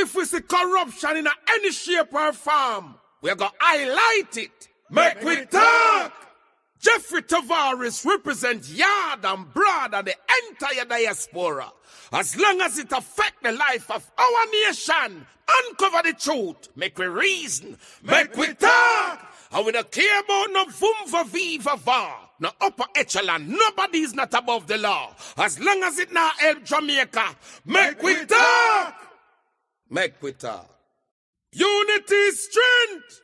If we see corruption in any shape or form, we're going to highlight it. Mek Wi Talk. Jeffrey Tavares represents yard and broad and the entire diaspora. As long as it affects the life of our nation, uncover the truth, make we reason, Mek Wi Talk. And we don't care about no vumva viva va, no upper echelon, nobody is not above the law. As long as it now help Jamaica, Mek Wi Talk. Mek Wi Talk. Unity is strength.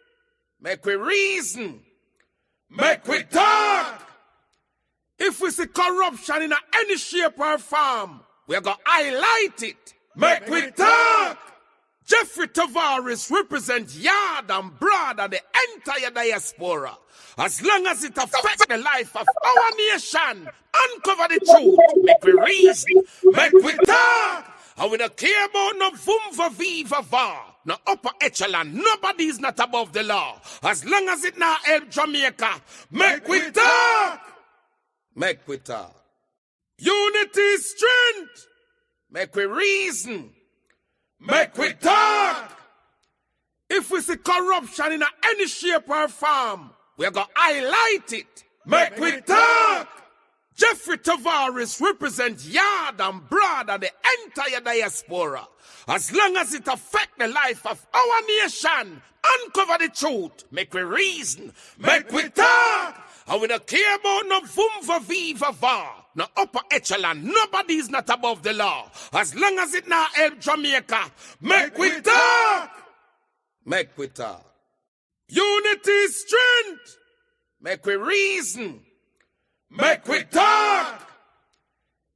Make we reason. Mek Wi Talk. If we see corruption in any shape or form, we're going to highlight it. Mek Wi Talk. Jeffrey Tavares represents yard and broad and the entire diaspora. As long as it affects the life of our nation, uncover the truth, make we reason, Mek Wi Talk. And we don't care about no vumva viva va, no upper echelon, nobody is not above the law. As long as it now help Jamaica, Mek Wi Talk. Mek Wi Talk. Unity is strength. Make we reason. Mek Wi Talk. If we see corruption in any shape or form, we're going to highlight it. Mek Wi Talk. Jeffrey Tavares represents yard and broad and the entire diaspora. As long as it affects the life of our nation, uncover the truth, make we reason, Mek Wi Talk. And we don't care about no vumva viva va, no upper echelon, nobody is not above the law. As long as it now help Jamaica, Mek Wi Talk. Mek Wi Talk. Unity is strength. Make we reason. Mek Wi Talk.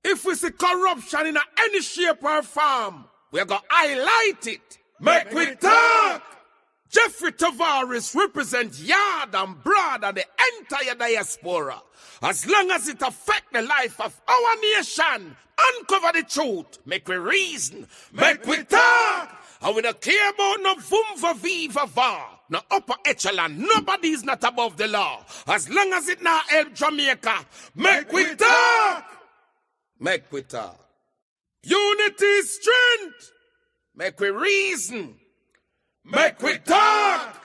If we see corruption in any shape or form, we're going to highlight it. Mek Wi Talk. Jeffrey Tavares represents yard and broad and the entire diaspora. As long as it affects the life of our nation, uncover the truth, make we reason, Mek Wi Talk. And we don't care about no vumva viva va, no upper echelon, nobody is not above the law. As long as it now help Jamaica, Mek Wi Talk. Mek Wi Talk. Unity is strength. Make we reason. Mek Wi Talk.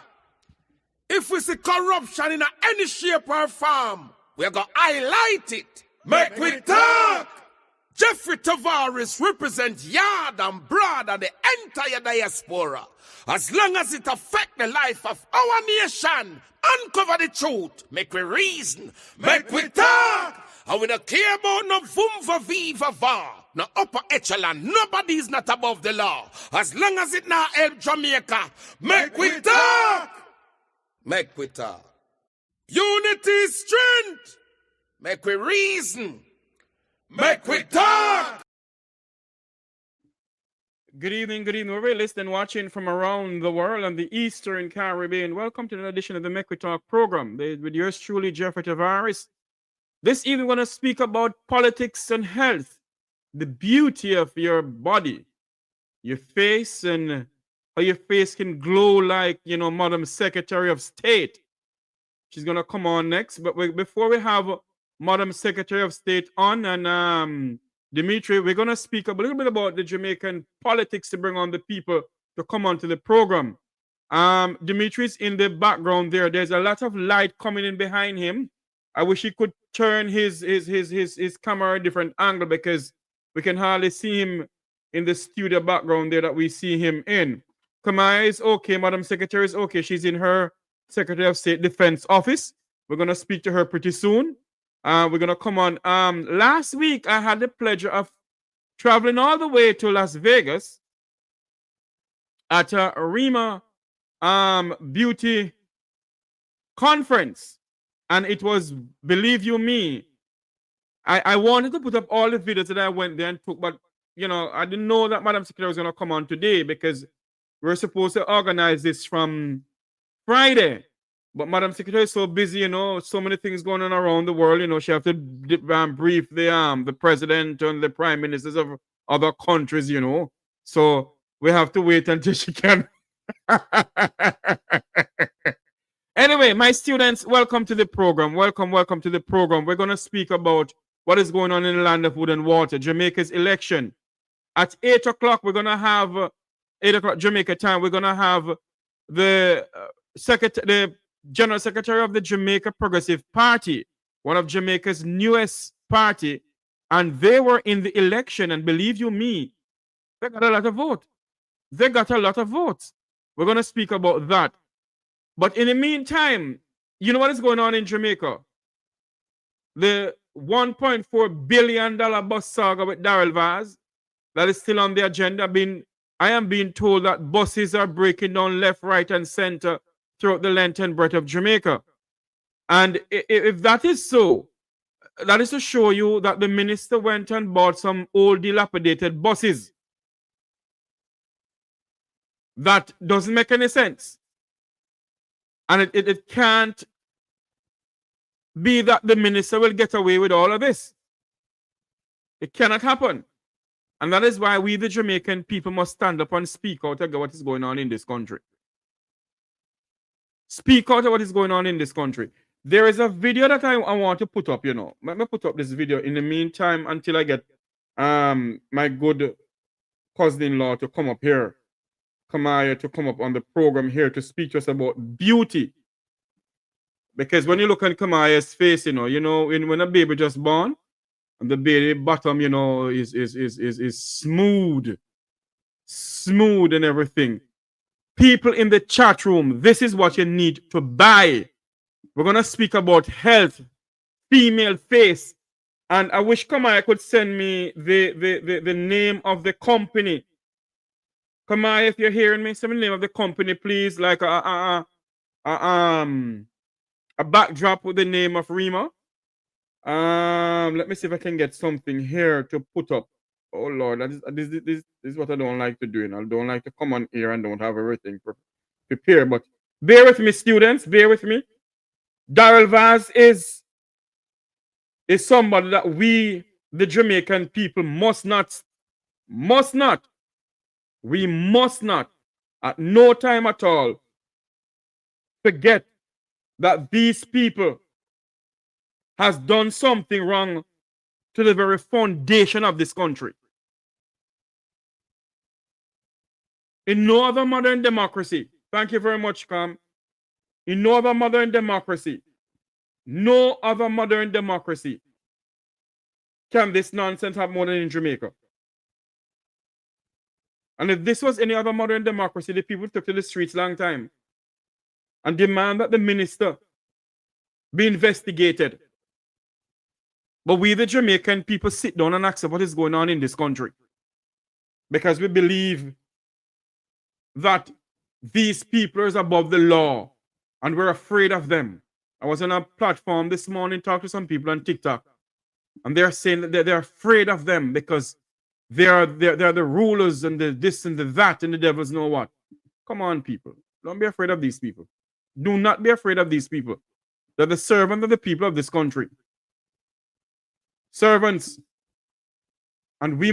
If we see corruption in any shape or form, we're going to highlight it. Mek Wi Talk. Jeffrey Tavares represents yard and broad and the entire diaspora. As long as it affects the life of our nation, uncover the truth, make we reason, Mek Wi Talk. And we don't care about no vumva viva va, no upper echelon, nobody is not above the law. As long as it now help Jamaica, Mek Wi Talk. Mek Wi Talk. Unity is strength. Make we reason. Mek Wi Talk. Good evening. We're listening, watching from around the world and the Eastern Caribbean. Welcome to an edition of the Mek Wi Talk program with yours truly, Jeffrey Tavares. This evening, we're going to speak about politics and health, the beauty of your body, your face, and how your face can glow like, Madam Secretary of State. She's going to come on next. But before we have Madam Secretary of State on and Dimitri, we're going to speak a little bit about the Jamaican politics to bring on the people to come onto the program. Dimitri's in the background there. There's a lot of light coming in behind him. I wish he could turn his camera a different angle because we can hardly see him in the studio background there that we see him in. Kamaya is okay. Madam Secretary is okay. She's in her Secretary of State Defense Office. We're going to speak to her pretty soon. We're going to come on. Last week, I had the pleasure of traveling all the way to Las Vegas at a Reman beauty conference. And it was, believe you me, I wanted to put up all the videos that I went there and took, but, I didn't know that Madam Secretary was going to come on today because we're supposed to organize this from Friday. But Madam Secretary is so busy, so many things going on around the world, she have to brief the president and the prime ministers of other countries, So we have to wait until she can. Anyway, my students, welcome to the program. Welcome to the program. We're going to speak about what is going on in the land of wood and water, Jamaica's election. At 8 o'clock, we're going to have 8 o'clock Jamaica time, we're going to have the the General Secretary of the Jamaica Progressive Party, one of Jamaica's newest party, and they were in the election, and believe you me, they got a lot of votes. They got a lot of votes. We're going to speak about that. But in the meantime, you know what is going on in Jamaica? The $1.4 billion bus saga with Daryl Vaz, that is still on the agenda. I am being told that buses are breaking down left, right, and center throughout the length and breadth of Jamaica. And if that is so, that is to show you that the minister went and bought some old dilapidated buses. That doesn't make any sense. And it can't be that the minister will get away with all of this. It cannot happen. And that is why we, the Jamaican people, must stand up and speak out about what is going on in this country. Speak out about what is going on in this country. There is a video that I want to put up, you know. Let me put up this video in the meantime until I get my good cousin-in-law to come up here. Kamaya to come up on the program here to speak to us about beauty. Because when you look at Kamaya's face, you know, when a baby just born, and the baby bottom, you know, is smooth and everything. People in the chat room, this is what you need to buy. We're gonna speak about health, female face, and I wish Kamaya could send me the name of the company. Kamaya, if you're hearing me, send me the name of the company, please. Like a backdrop with the name of Reman. Let me see if I can get something here to put up. Oh Lord, this is what I don't like to do. I don't like to come on here and don't have everything prepared. But bear with me, students. Bear with me. Daryl Vaz is somebody that we, the Jamaican people, must not, at no time at all, forget that these people has done something wrong to the very foundation of this country. In no other modern democracy, thank you very much, Cam. In no other modern democracy, can this nonsense have more than in Jamaica. And if this was any other modern democracy, the people took to the streets long time and demand that the minister be investigated. But we, the Jamaican people, sit down and accept what is going on in this country. Because we believe that these people are above the law and we're afraid of them. I was on a platform this morning, talking to some people on TikTok, and they're saying that they're afraid of them because they're the rulers and the this and the that and the devils know what. Come on, people. Don't be afraid of these people. Do not be afraid of these people. They're the servants of the people of this country. Servants. And we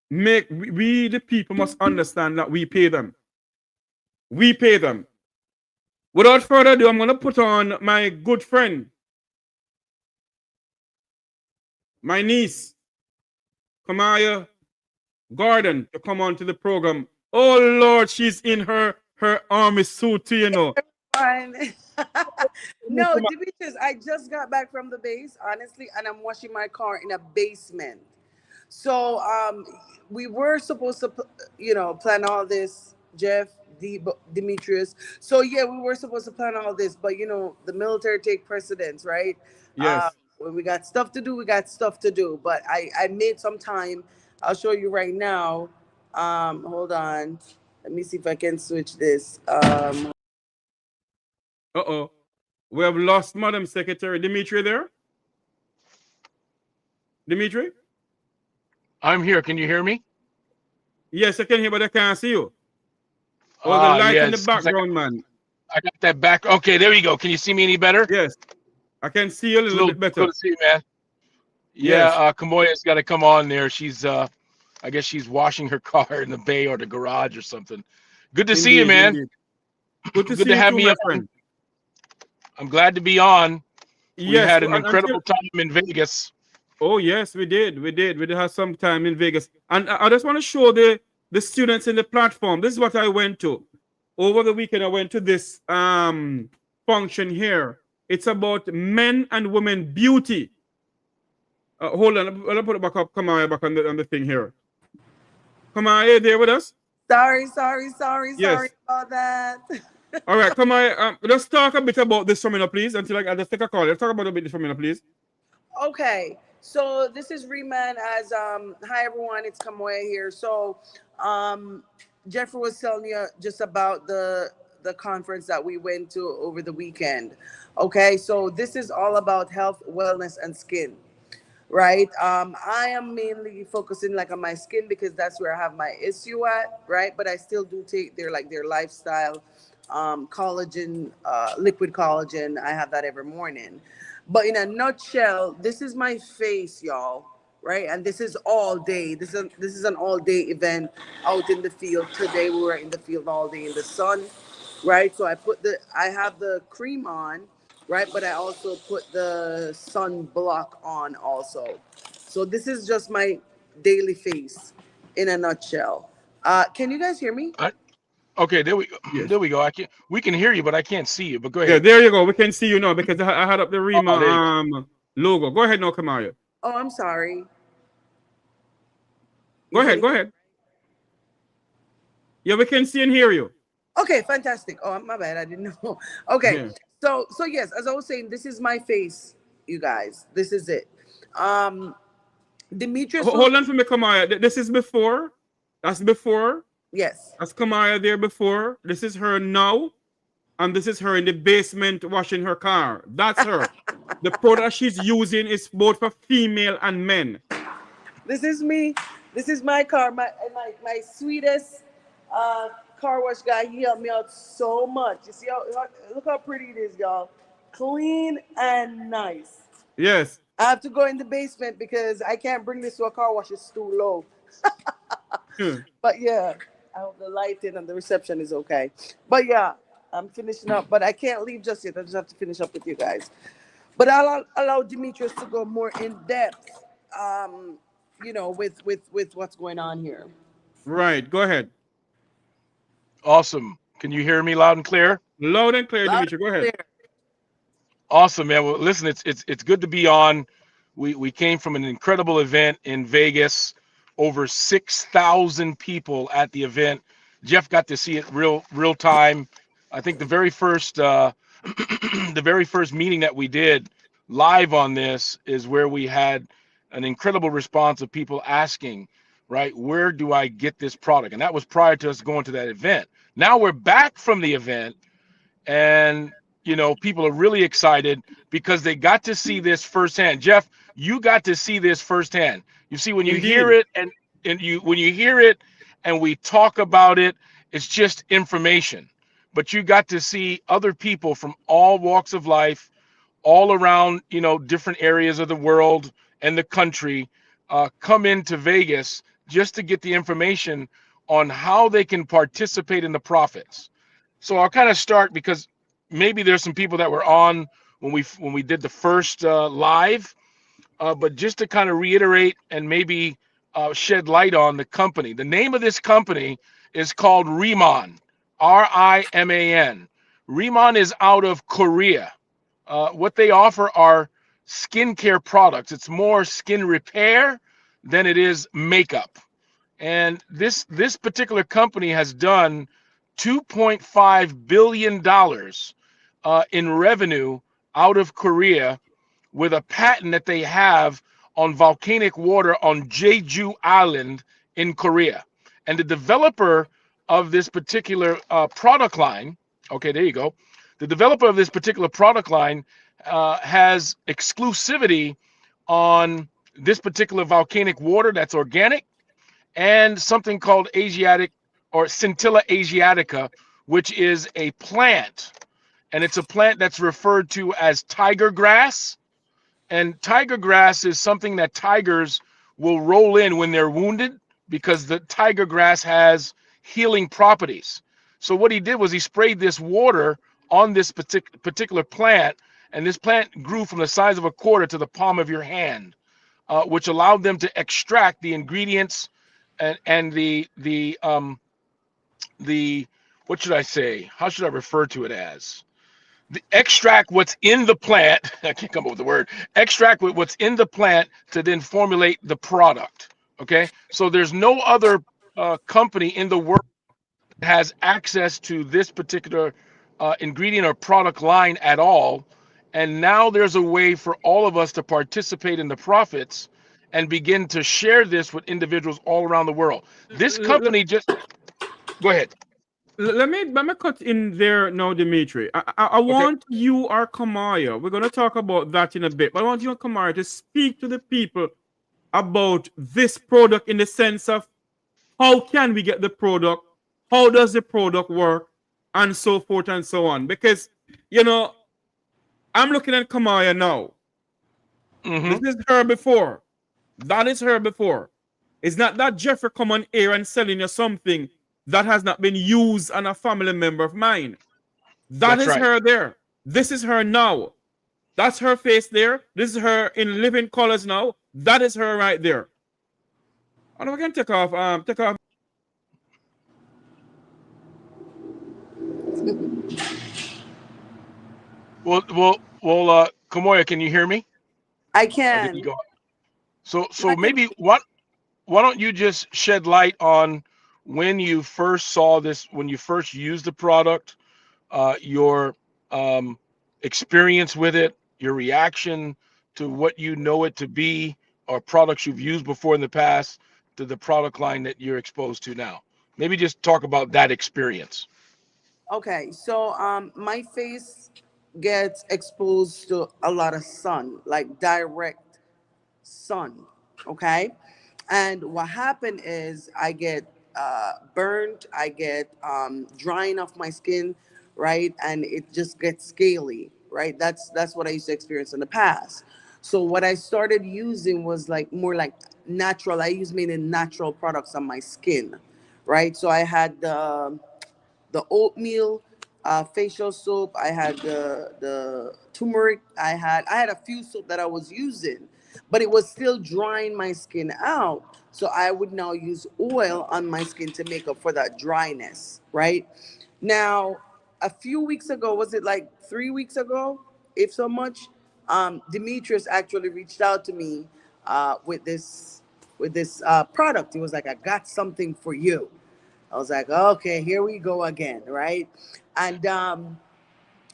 the people must understand that we pay them. We pay them. Without further ado, I'm going to put on my good friend, my niece, Kamaya Gordon, to come on to the program. Oh, Lord, she's in her army suit, too, you know. No, Demetrius, I just got back from the base, honestly, and I'm washing my car in a basement. So we were supposed to, plan all this, Jeff, Demetrius. So yeah, we were supposed to plan all this, but the military take precedence, right? Yes. When we got stuff to do, we got stuff to do. But I made some time. I'll show you right now. Hold on. Let me see if I can switch this. Uh-oh. We have lost Madam Secretary. Dimitri there? Dimitri? I'm here. Can you hear me? Yes, I can hear, but I can't see you. Oh, the light in the background, man. I got that back. Okay, there you go. Can you see me any better? Yes. I can see you a little bit better. Good to see you, man. Yeah, Kamoya's got to come on there. She's, I guess she's washing her car in the bay or the garage or something. Good to see you, man. Indeed. Good to see you have too, me my on. friend. I'm glad to be on. Yes, we had an incredible time in Vegas. Oh, yes, we did. We did have some time in Vegas. And I just want to show the the students in the platform. This is what I went to. Over the weekend, I went to this function here. It's about men and women beauty. Hold on, I'll put it back up. Come on, back on the thing here. Come on, are you there with us? Sorry Yes. about that. All right, come on. Let's talk a bit about this for me, please. Until I just take a call. Let's talk about a bit for me, please. Okay, so this is Reman. As hi everyone, it's Kamoya here. So Jeffrey was telling you just about the conference that we went to over the weekend. Okay, so this is all about health, wellness, and skin. Right. I am mainly focusing like on my skin because that's where I have my issue at. Right. But I still do take their lifestyle, collagen, liquid collagen. I have that every morning. But in a nutshell, this is my face, y'all. Right. And this is all day. This is an all day event out in the field. Today we were in the field all day in the sun. Right. So I have the cream on. Right, but I also put the sunblock on also. So this is just my daily face in a nutshell. Can you guys hear me? Okay, there we go. We can hear you, but I can't see you. But go ahead. Yeah, there you go. We can see you now because I had up the Reman logo. Go ahead now, Kamaya. Oh, I'm sorry. Go ahead. Yeah, we can see and hear you. Okay, fantastic. Oh, my bad. I didn't know. Okay. Yeah. So yes, as I was saying, this is my face, you guys. This is it. Demetrius. Hold on for me, Kamaya. This is before. That's before. Yes. That's Kamaya there before. This is her now. And this is her in the basement washing her car. That's her. The product she's using is both for female and men. This is me. This is my car. My sweetest car wash guy. He helped me out so much. You see look how pretty it is, y'all. Clean and nice. Yes. I have to go in the basement because I can't bring this to a car wash. It's too low. But yeah, I hope the lighting and the reception is okay. But yeah, I'm finishing up. But I can't leave just yet. I just have to finish up with you guys. But I'll allow Demetrius to go more in depth, with what's going on here. Right. Go ahead. Awesome. Can you hear me loud and clear? Loud and clear, Dimitri. Go ahead. Awesome, man. Well, listen, it's good to be on. We came from an incredible event in Vegas. Over 6,000 people at the event. Jeff got to see it real time. I think the very first meeting that we did live on this is where we had an incredible response of people asking, right, where do I get this product? And that was prior to us going to that event. Now we're back from the event, and people are really excited because they got to see this firsthand. Jeff, you got to see this firsthand. You see, when you hear it and when you hear it and we talk about it, it's just information. But you got to see other people from all walks of life, all around, different areas of the world and the country, come into Vegas just to get the information on how they can participate in the profits. So I'll kind of start because maybe there's some people that were on when we did the first live, but just to kind of reiterate and maybe shed light on the company. The name of this company is called Reman, R-I-M-A-N. Reman is out of Korea. What they offer are skincare products. It's more skin repair than it is makeup. And this particular company has done $2.5 billion in revenue out of Korea with a patent that they have on volcanic water on Jeju Island in Korea. And the developer of this particular product line, okay, there you go. The developer of this particular product line has exclusivity on this particular volcanic water that's organic and something called Asiatic or Scintilla asiatica, which is a plant. And it's a plant that's referred to as tiger grass. And tiger grass is something that tigers will roll in when they're wounded because the tiger grass has healing properties. So what he did was he sprayed this water on this particular plant, and this plant grew from the size of a quarter to the palm of your hand, which allowed them to extract the ingredients and the what should I say? How should I refer to it as? The extract what's in the plant. I can't come up with the word. Extract what's in the plant to then formulate the product. Okay, so there's no other company in the world that has access to this particular ingredient or product line at all. And now there's a way for all of us to participate in the profits and begin to share this with individuals all around the world. This company just go ahead. Let me cut in there now, Dimitri. I Okay. want you or Kamaya, we're going to talk about that in a bit, but I want you and Kamaya to speak to the people about this product in the sense of how can we get the product, how does the product work, and so forth and so on. Because, you know, I'm looking at Kamaya now. This is her before. That is her before. It's not that Jeffrey come on air and selling you something that has not been used on a family member of mine. That That's is right. her there. This is her now. That's her face there. This is her in living colors now. That is her right there. And we can take off. Well, Kamoya, can you hear me? I Or did he can. go? So I can. maybe why don't you just shed light on when you first saw this, when you first used the product, your experience with it, your reaction to what you know it to be, or products you've used before in the past, to the product line that you're exposed to now. Maybe just talk about that experience. Okay, so my face gets exposed to a lot of sun, like direct sun. Okay, and what happened is I get burnt, I get drying off my skin, right, and it just gets scaly, right. That's what I used to experience in the past. So what I started using was like more like natural. I use mainly natural products on my skin, right. So I had the oatmeal facial soap. I had the turmeric. I had a few soap that I was using, but it was still drying my skin out. So I would now use oil on my skin to make up for that dryness, right? Now, a few weeks ago, was it like 3 weeks ago, if so much? Demetrius actually reached out to me with this product. He was like, "I got something for you." I was like, okay, here we go again, right? And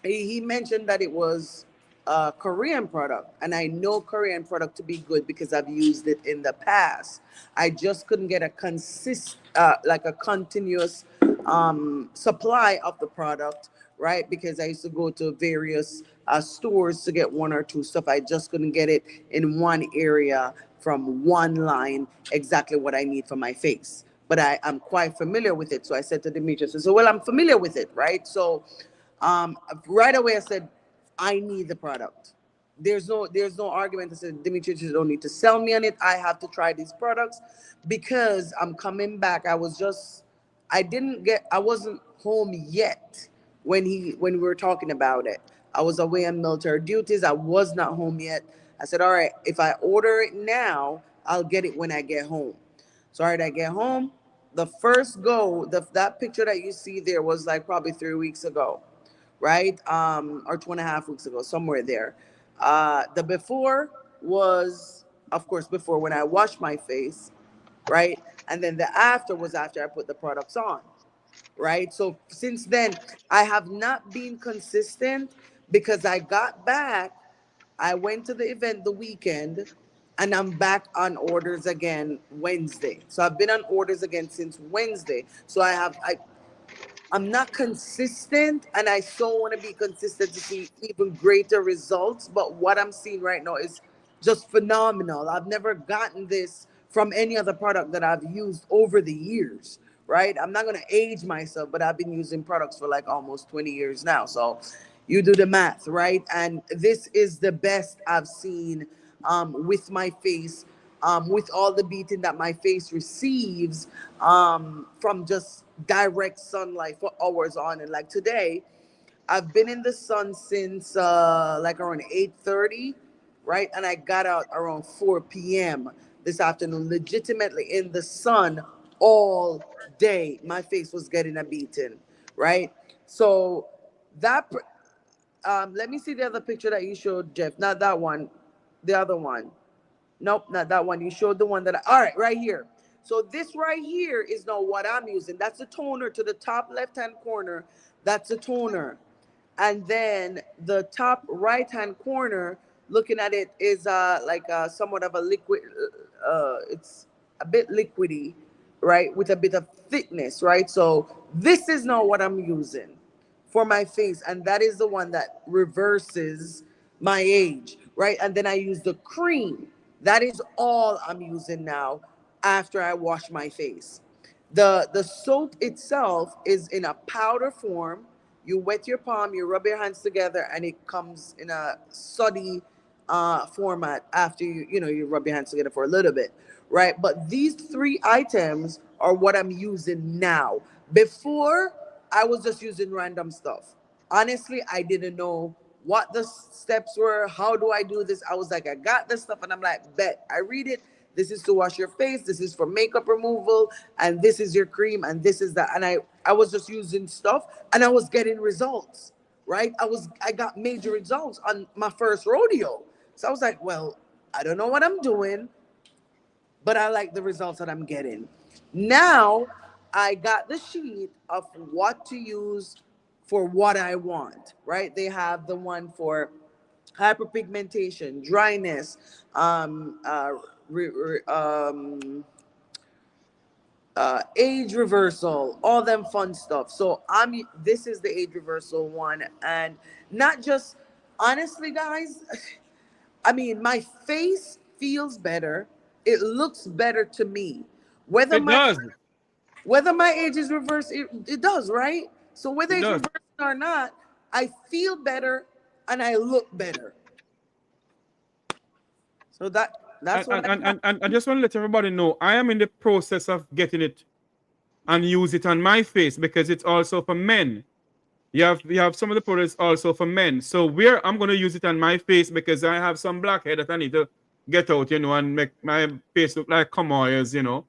he mentioned that it was a Korean product, and I know Korean product to be good because I've used it in the past. I just couldn't get a like a continuous supply of the product, right? Because I used to go to various stores to get one or two stuff. I just couldn't get it in one area from one line exactly what I need for my face. But I'm quite familiar with it. So I said to Demetrius, I said, well, I'm familiar with it, right? So right away I said, I need the product. There's no argument. I said, Demetrius, you don't need to sell me on it. I have to try these products because I'm coming back. I wasn't home yet when we were talking about it. I was away on military duties. I was not home yet. I said, all right, if I order it now, I'll get it when I get home. So all right, I get home. The first go, that picture that you see there was like probably 3 weeks ago, right? Or 2.5 weeks ago, somewhere there. The before was, of course, before when I washed my face, right? And then the after was after I put the products on, right? So since then, I have not been consistent because I got back. I went to the event the weekend and I'm back on orders again Wednesday. So I've been on orders again since Wednesday. So I'm not consistent, and I so want to be consistent to see even greater results. But what I'm seeing right now is just phenomenal. I've never gotten this from any other product that I've used over the years, right? I'm not going to age myself, but I've been using products for like almost 20 years now. So you do the math, right? And this is the best I've seen with my face, with all the beating that my face receives from just direct sunlight for hours on. And like today, I've been in the sun since like around 8:30, right? And I got out around 4 p.m. this afternoon, legitimately in the sun all day. My face was getting a beating, right? So that let me see the other picture that you showed, Jeff. Not that one, the other one. Nope, not that one. You showed the one that all right, right here. So this right here is now what I'm using. That's a toner to the top left-hand corner. That's a toner. And then the top right-hand corner, looking at it, is like somewhat of a liquid. It's a bit liquidy, right, with a bit of thickness, right? So this is now what I'm using for my face, and that is the one that reverses my age, right? And then I use the cream. That is all I'm using now after I wash my face. The soap itself is in a powder form. You wet your palm, you rub your hands together, and it comes in a soddy format after you rub your hands together for a little bit, right? But these three items are what I'm using now. Before, I was just using random stuff. Honestly, I didn't know what the steps were. How do I do this? I was like, I got this stuff, and I'm like, bet. I read it. This is to wash your face. This is for makeup removal, and this is your cream, and this is that. And I was just using stuff, and I was getting results, right? I got major results on my first rodeo. So I was like, well, I don't know what I'm doing, but I like the results that I'm getting. Now I got the sheet of what to use for what I want, right? They have the one for hyperpigmentation, dryness, age reversal, all them fun stuff. So this is the age reversal one, and not just, honestly, guys, I mean, my face feels better. It looks better to me. Whether It my does. whether my age is reversed, it does, right? So whether It it's does. reversed or not, I feel better and I look better. So that's what I got. And I just want to let everybody know I am in the process of getting it and use it on my face because it's also for men. You have some of the products also for men. So I'm going to use it on my face because I have some blackhead that I need to get out, and make my face look like Kamoya's, and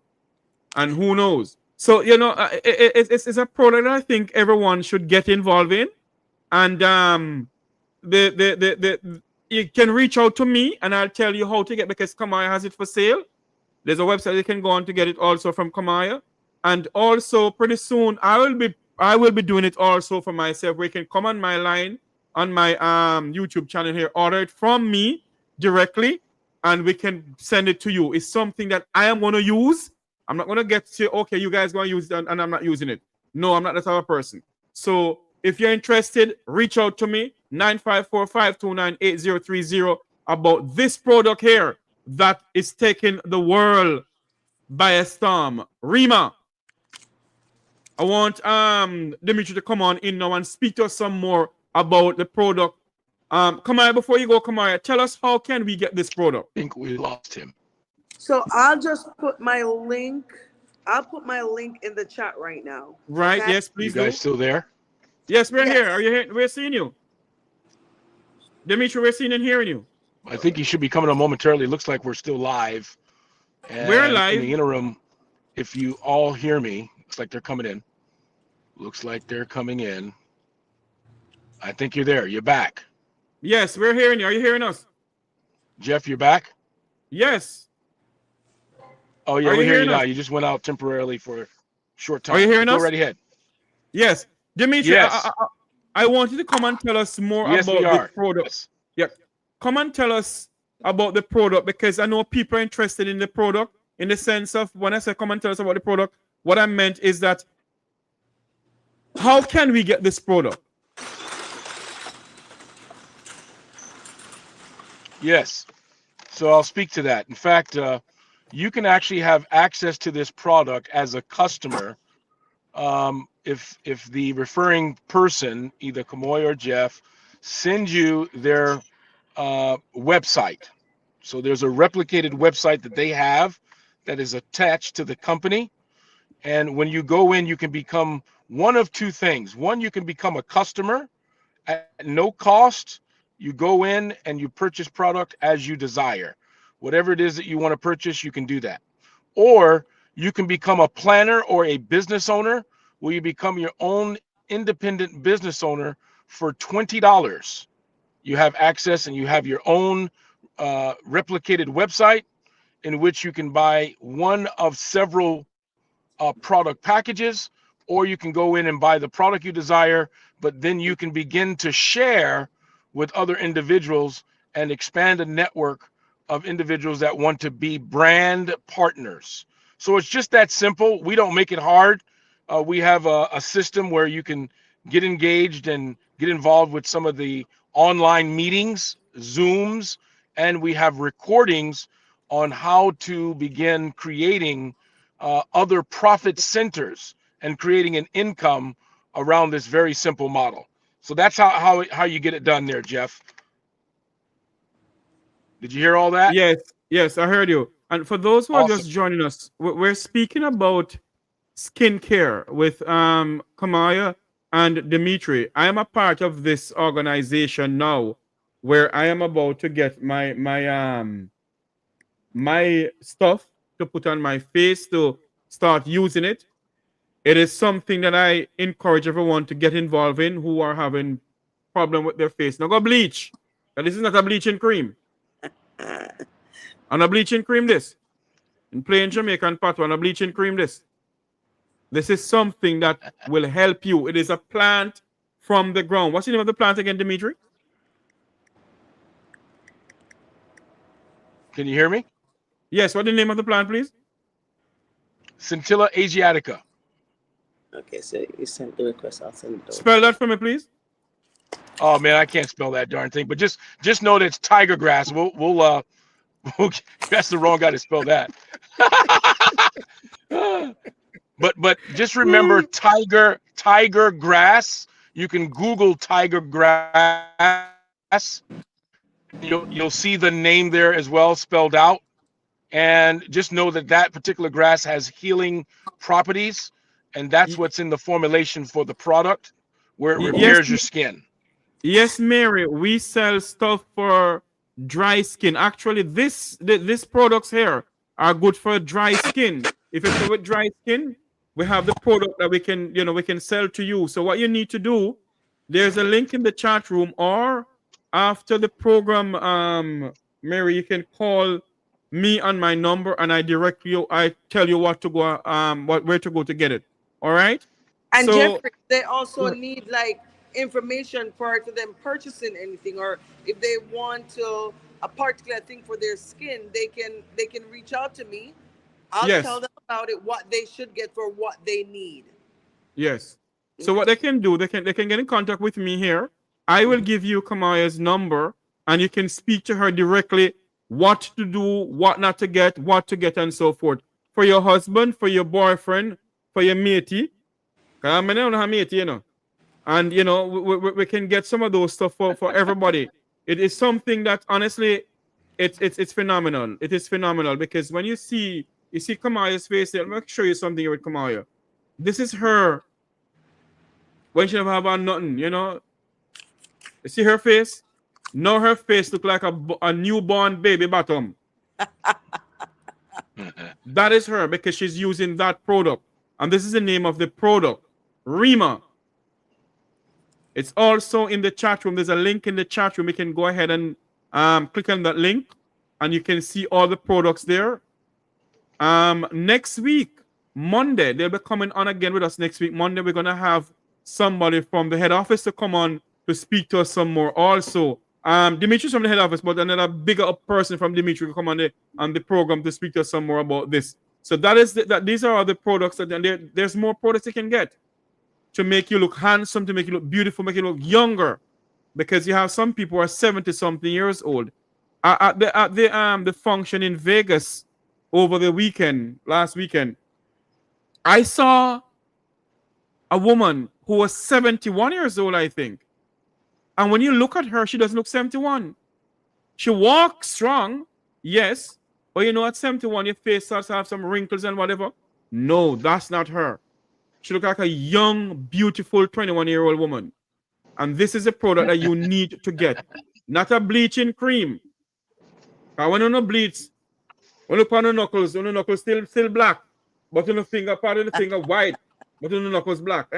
who knows. So, it's a product that I think everyone should get involved in. And you can reach out to me and I'll tell you how to get, because Kamaya has it for sale. There's a website you can go on to get it also from Kamaya. And also pretty soon I will be doing it also for myself, where you can come on my line on my YouTube channel here, order it from me directly, and we can send it to you. It's something that I am going to use. I'm not going to get to, okay, you guys going to use it and I'm not using it. No, I'm not that type of person. So if you're interested, reach out to me, 954-529-8030, about this product here that is taking the world by a storm. Reman, I want Dimitri to come on in now and speak to us some more about the product. Kamaya, before you go, Kamaya, tell us, how can we get this product? I think we lost him. So I'll just put my link. I'll put my link in the chat right now. Right? Okay? Yes, You please guys do. still there? Yes, we're Yes. here. Are you here? We're seeing you. Dimitri, we're seeing and hearing you. I think he should be coming on momentarily. Looks like we're still live. And We're live. in the interim, if you all hear me, looks like they're coming in. Looks like they're coming in. I think you're there. You're back. Yes, we're hearing you. Are you hearing us? Jeff, you're back? Yes. Oh, yeah, Are we're you hearing you hearing now. us? You just went out temporarily for a short time. Are you hearing Go us? right ahead. Yes. Dimitri, Yes. I want you to come and tell us more Yes, we about are. this product. Yes. Yeah. Come and tell us about the product, because I know people are interested in the product, in the sense of, when I say come and tell us about the product, what I meant is that, how can we get this product? Yes. So I'll speak to that. In fact, you can actually have access to this product as a customer if the referring person, either Kamoy or Jeff, sends you their website. So there's a replicated website that they have that is attached to the company. And when you go in, you can become one of two things. One, you can become a customer at no cost. You go in and you purchase product as you desire. Whatever it is that you want to purchase, you can do that. Or You can become a planner or a business owner, where you become your own independent business owner for $20. You have access and you have your own replicated website in which you can buy one of several product packages, or you can go in and buy the product you desire, but then you can begin to share with other individuals and expand a network of individuals that want to be brand partners. So it's just that simple. We don't make it hard. We have a system where you can get engaged and get involved with some of the online meetings, Zooms, and we have recordings on how to begin creating other profit centers and creating an income around this very simple model. So that's how you get it done there, Jeff. Did you hear all that? Yes, I heard you. And for those who are Awesome. just joining us, we're speaking about skincare with Kamaya and Dimitri. I am a part of this organization now, where I am about to get my stuff to put on my face to start using it. It is something that I encourage everyone to get involved in who are having problem with their face. Now go bleach. Now, this is not a bleaching cream. And a bleaching cream this. In plain Jamaican patois, and a bleaching cream this. This is something that will help you. It is a plant from the ground. What's the name of the plant again, Dimitri? Can you hear me? Yes, what's the name of the plant, please? Scintilla asiatica. Okay, so you sent the request. I'll send it over. Spell that for me, please. Oh man, I can't spell that darn thing. But just know that it's tiger grass. We'll that's the wrong guy to spell that. but just remember tiger grass. You can Google tiger grass. You'll see the name there as well spelled out. And just know that particular grass has healing properties, and that's what's in the formulation for the product, where it repairs your skin. Yes, Mary, we sell stuff for dry skin. Actually, these products here are good for dry skin. If it's with dry skin, we have the product that we can sell to you. So what you need to do, there's a link in the chat room, or after the program, Mary, you can call me on my number and I tell you what to go, where to go to get it. All right. And so, Jeffrey, they also need like information prior to them purchasing anything, or if they want to a particular thing for their skin, they can reach out to me. I'll tell them about it, what they should get for what they need. Yes. So what they can do, they can get in contact with me here. I will give you Kamaya's number, and you can speak to her directly. What to do, what not to get, and so forth. For your husband, for your boyfriend, for your matey. I don't have matey, you know. And, you know, we can get some of those stuff for everybody. It is something that, honestly, it's phenomenal. It is phenomenal, because when you see Kamaya's face, let me show you something with Kamaya. This is her when she never have on nothing, you know. You see her face? Now her face look like a newborn baby bottom. That is her, because she's using that product. And this is the name of the product, Reman. It's also in the chat room. There's a link in the chat room. You can go ahead and click on that link, and you can see all the products there. Next week, Monday, they'll be coming on again with us next week. Monday, we're going to have somebody from the head office to come on to speak to us some more also. Dimitri's from the head office, but another bigger up person from Dimitri will come on the program to speak to us some more about this. So these are all the products, and there's more products you can get to make you look handsome, to make you look beautiful, make you look younger, because you have some people who are 70-something years old. At the function in Vegas over the last weekend, I saw a woman who was 71 years old, I think. And when you look at her, she doesn't look 71. She walks strong, yes, but you know, at 71, your face starts to have some wrinkles and whatever. No, that's not her. She looks like a young, beautiful 21-year-old woman. And this is a product that you need to get. Not a bleaching cream. Because when you no bleach, when you put on the knuckles still black. but on the finger, part of the finger white, but on the knuckles black.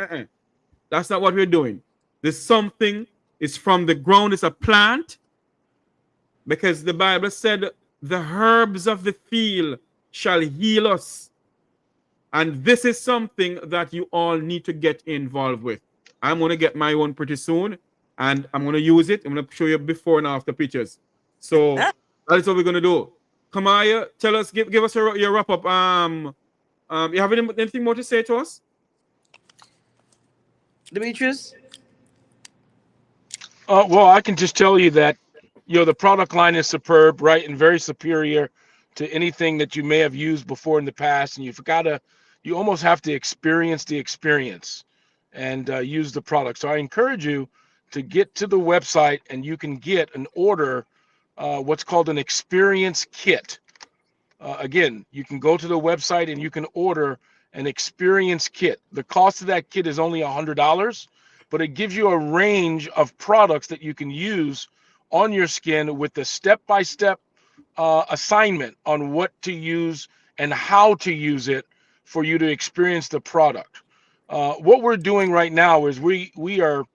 That's not what we're doing. There's something, it's from the ground, it's a plant, because the Bible said the herbs of the field shall heal us. And this is something that you all need to get involved with. I'm going to get my own pretty soon, and I'm going to use it. I'm going to show you before and after pictures. So that is what we're going to do. Kamaya, tell us, give us your wrap up. You have anything more to say to us? Demetrius? Well, I can just tell you that, the product line is superb, right? And very superior to anything that you may have used before in the past. And you almost have to experience the experience and use the product. So I encourage you to get to the website, and you can get an order, what's called an experience kit. Again, you can go to the website and you can order an experience kit. The cost of that kit is only $100, but it gives you a range of products that you can use on your skin with the step-by-step assignment on what to use and how to use it for you to experience the product. What we're doing right now is we are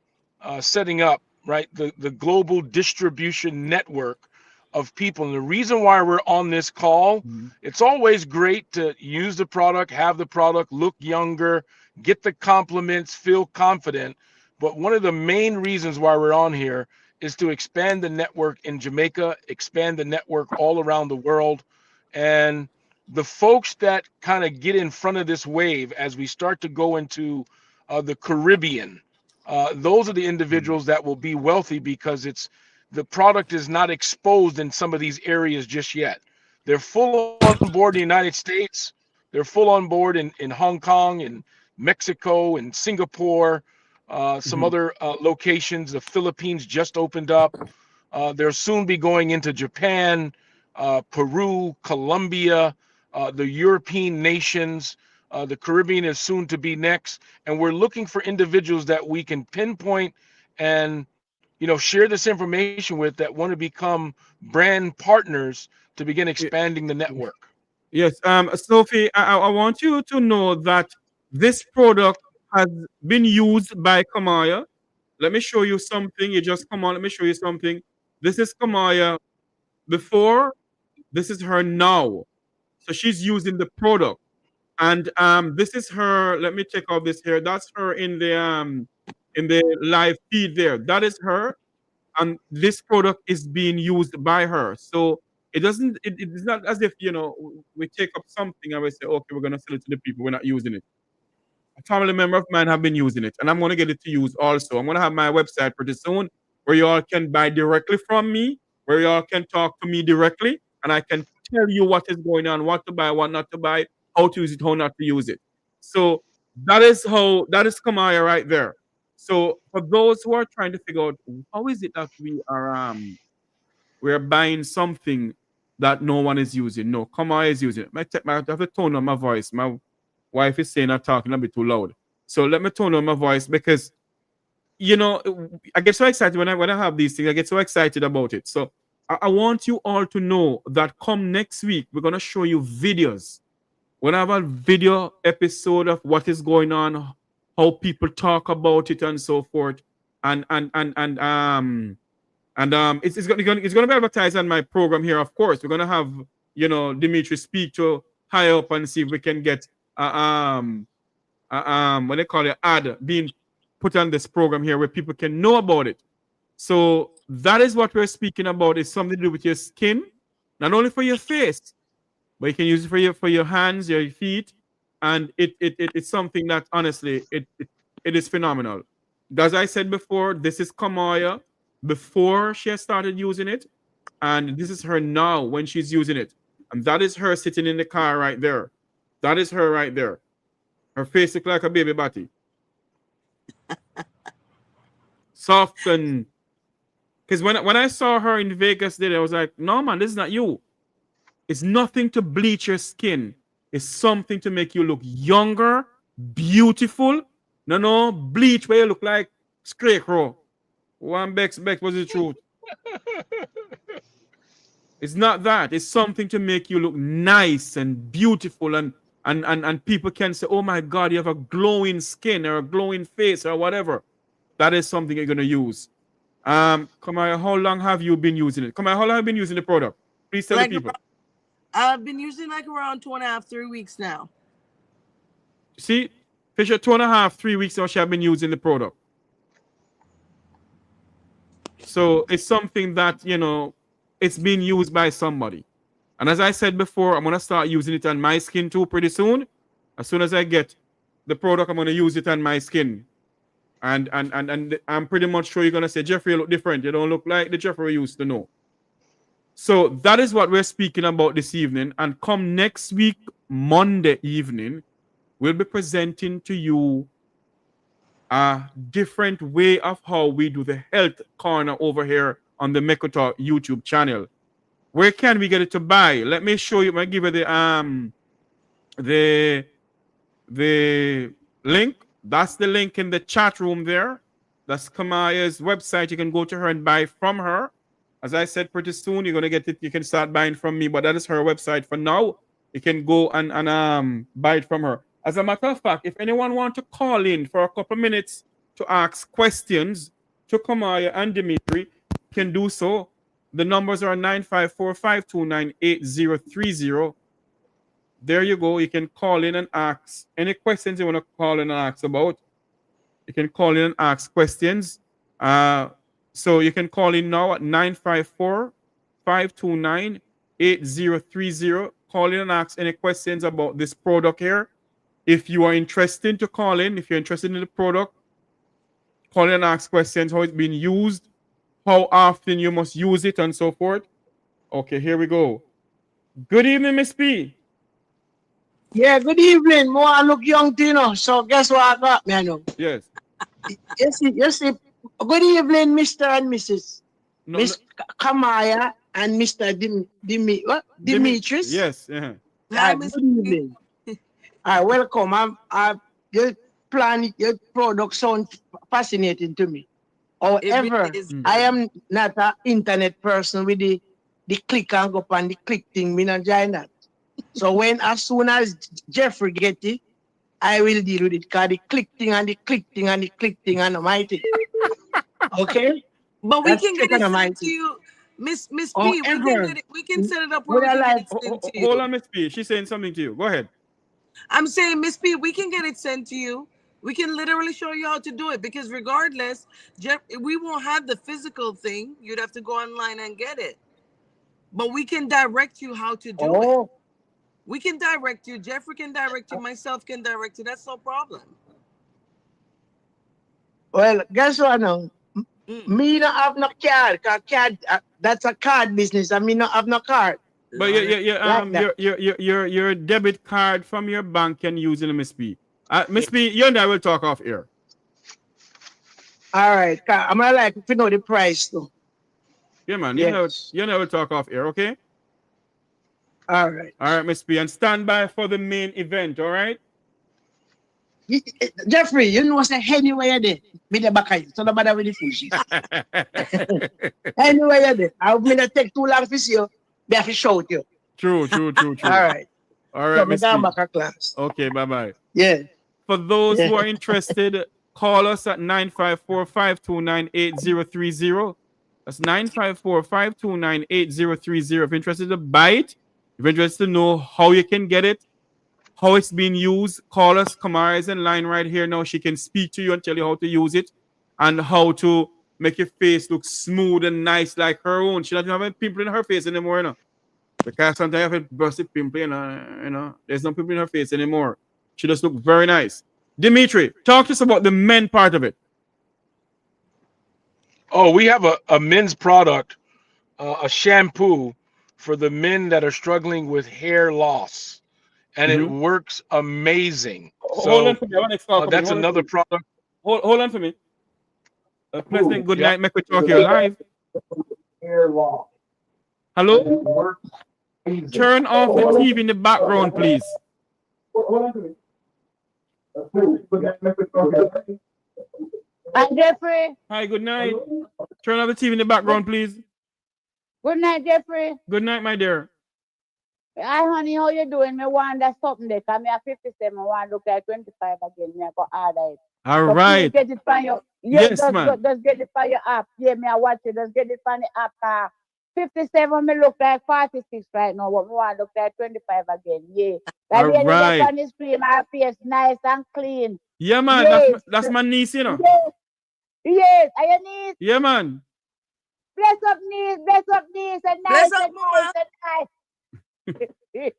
setting up, right, the global distribution network of people. And the reason why we're on this call, it's always great to use the product, have the product, look younger, get the compliments, feel confident. But one of the main reasons why we're on here is to expand the network in Jamaica, expand the network all around the world. And the folks that kind of get in front of this wave as we start to go into the Caribbean, those are the individuals that will be wealthy, because the product is not exposed in some of these areas just yet. They're full on board in the United States. They're full on board in Hong Kong and Mexico and Singapore, some other locations. The Philippines just opened up. They'll soon be going into Japan, Peru, Colombia, the European nations. The Caribbean is soon to be next. And we're looking for individuals that we can pinpoint and share this information with, that want to become brand partners to begin expanding the network. Yes, Sophie, I want you to know that this product has been used by Kamaya. Let me show you something. You just come on, let me show you something. This is Kamaya before, this is her now. So she's using the product. And this is her, let me check out this here. That's her in the live feed there. That is her. And this product is being used by her. So it's not as if, we take up something and we say, okay, we're going to sell it to the people. We're not using it. A family member of mine have been using it, and I'm going to get it to use also. I'm going to have my website pretty soon where you all can buy directly from me, where you all can talk to me directly, and I can tell you what is going on, what to buy, what not to buy, how to use it, how not to use it. So that is Kamaya right there. So for those who are trying to figure out how is it that we're buying something that no one is using. No, Kamaya is using it. I have to tone on my voice. My wife is saying I'm talking a bit too loud. So let me tone on my voice, because I get so excited when I have these things. I get so excited about it. So I want you all to know that come next week, we're gonna show you videos. We're gonna have a video episode of what is going on, how people talk about it, and so forth. And it's gonna be advertised on my program here. Of course, we're gonna have Dimitri speak to higher up and see if we can get what they call it, ad being put on this program here where people can know about it. So that is what we're speaking about. It's something to do with your skin, not only for your face, but you can use it for your hands, your feet, and it's something that honestly it is phenomenal. As I said before, this is Kamaya before she has started using it, and this is her now when she's using it, and that is her sitting in the car right there. That is her right there. Her face looks like a baby body. Soft, and because when I saw her in Vegas today, I was like, no man, this is not you. It's nothing to bleach your skin. It's something to make you look younger, beautiful. No, bleach where you look like scarecrow. One Bex was the truth. It's not that. It's something to make you look nice and beautiful and and people can say, oh my God, you have a glowing skin or a glowing face or whatever. That is something you're going to use. Kamaya, how long have you been using it? Kamaya, how long have you been using the product? Please tell the people. I've been using like around 2.5, 3 weeks now. See, Fisher, 2.5, 3 weeks now she have been using the product. So it's something that, you know, it's being used by somebody. And as I said before, I'm going to start using it on my skin too pretty soon. As soon as I get the product, I'm going to use it on my skin. And I'm pretty much sure you're going to say, Jeffrey, you look different. You don't look like the Jeffrey we used to know. So that is what we're speaking about this evening. And come next week, Monday evening, we'll be presenting to you a different way of how we do the health corner over here on the Mek Wi Talk YouTube channel. Where can we get it to buy? Let me show you. I'll give you the link. That's the link in the chat room there. That's Kamaya's website. You can go to her and buy from her. As I said, pretty soon you're gonna get it. You can start buying from me, but that is her website for now. You can go and buy it from her. As a matter of fact, if anyone wants to call in for a couple minutes to ask questions to Kamaya and Dimitri, you can do so. The numbers are 954-529-8030. There you go. You can call in and ask any questions you want to call in and ask about. You can call in and ask questions. So you can call in now at 954-529-8030. Call in and ask any questions about this product here. If you are interested to call in, if you're interested in the product, call in and ask questions, how it's being used, how often you must use it, and so forth. Okay, here we go. Good evening, Miss P. Yeah, good evening. More I look young, you know. So guess what I got, man? Yes. You see. Good evening, Mr. and Mrs. No, Miss Kamaya and Mr. Dimitris. Yes. Good evening. Welcome. Your plan, your product sounds fascinating to me. However, I am not an internet person with the click and go up and the click thing. Me not join that. So as soon as Jeffrey get it, I will deal with it. Because the click thing and the click thing and the click thing and my thing. Okay? But we can get it sent to you. Miss P, we can set it up where we can get it sent to you. Hold on, Miss P. She's saying something to you. Go ahead. I'm saying, Miss P, we can get it sent to you. We can literally show you how to do it, because regardless, we won't have the physical thing. You'd have to go online and get it. But we can direct you how to do it. We can direct you. Jeffrey can direct you. Myself can direct you. That's no problem. Well, guess what now? Me not have no card. Card that's a card business. I mean, not have no card. But your debit card from your bank can use in Miss P. Miss P, you and I will talk off air. All right. I'm gonna like to know the price too. Yeah, man. Yes. You and I will talk off air, okay? All right. All right, Miss P, and stand by for the main event, all right? Jeffrey, you know what's anyway you there? Me the back of you, so no matter with the fish. Anyway you there. I'm gonna take too long to see you. They have to shout you. True. All right. So Miss P. Back class. Okay, bye-bye. Yeah. For those who are interested, call us at 954-529-8030. That's 954-529-8030. If you're interested to buy it, if you're interested to know how you can get it, how it's being used, call us. Kamara is in line right here now. She can speak to you and tell you how to use it and how to make your face look smooth and nice like her own. She doesn't have a pimple in her face anymore, you know. Because sometimes you have a busted pimple, you know. There's no pimple in her face anymore. She just look very nice. Dimitri, talk to us about the men part of it. Oh, we have a men's product, a shampoo for the men that are struggling with hair loss, and it works amazing. Hold on for me. That's another product. Hold on for me. Pleasant good night. Mek Wi Talk here live. Hello? Turn off the TV in the background, please. Hi, Jeffrey. Hi, good night. Turn off the TV in the background, please. Good night, Jeffrey. Good night, my dear. Hi, honey, how you doing? Me wonder something there. Cause me at 57, I want to look at 25 again. Me I go order it. All So please right. get it from your, yeah, Yes, man. just get it from your app. Yeah, me I watch it. Just get it from the app. 57, me look like 46 right now, but me want to look like 25 again. Yeah. By All the end of that right. on the screen, my face nice and clean. Yeah, man. Yes. That's my niece, you know. Yes. Yes. Are your niece? Yeah, man. Bless up knees, and Bless nice up, and mama. nice and nice. Bless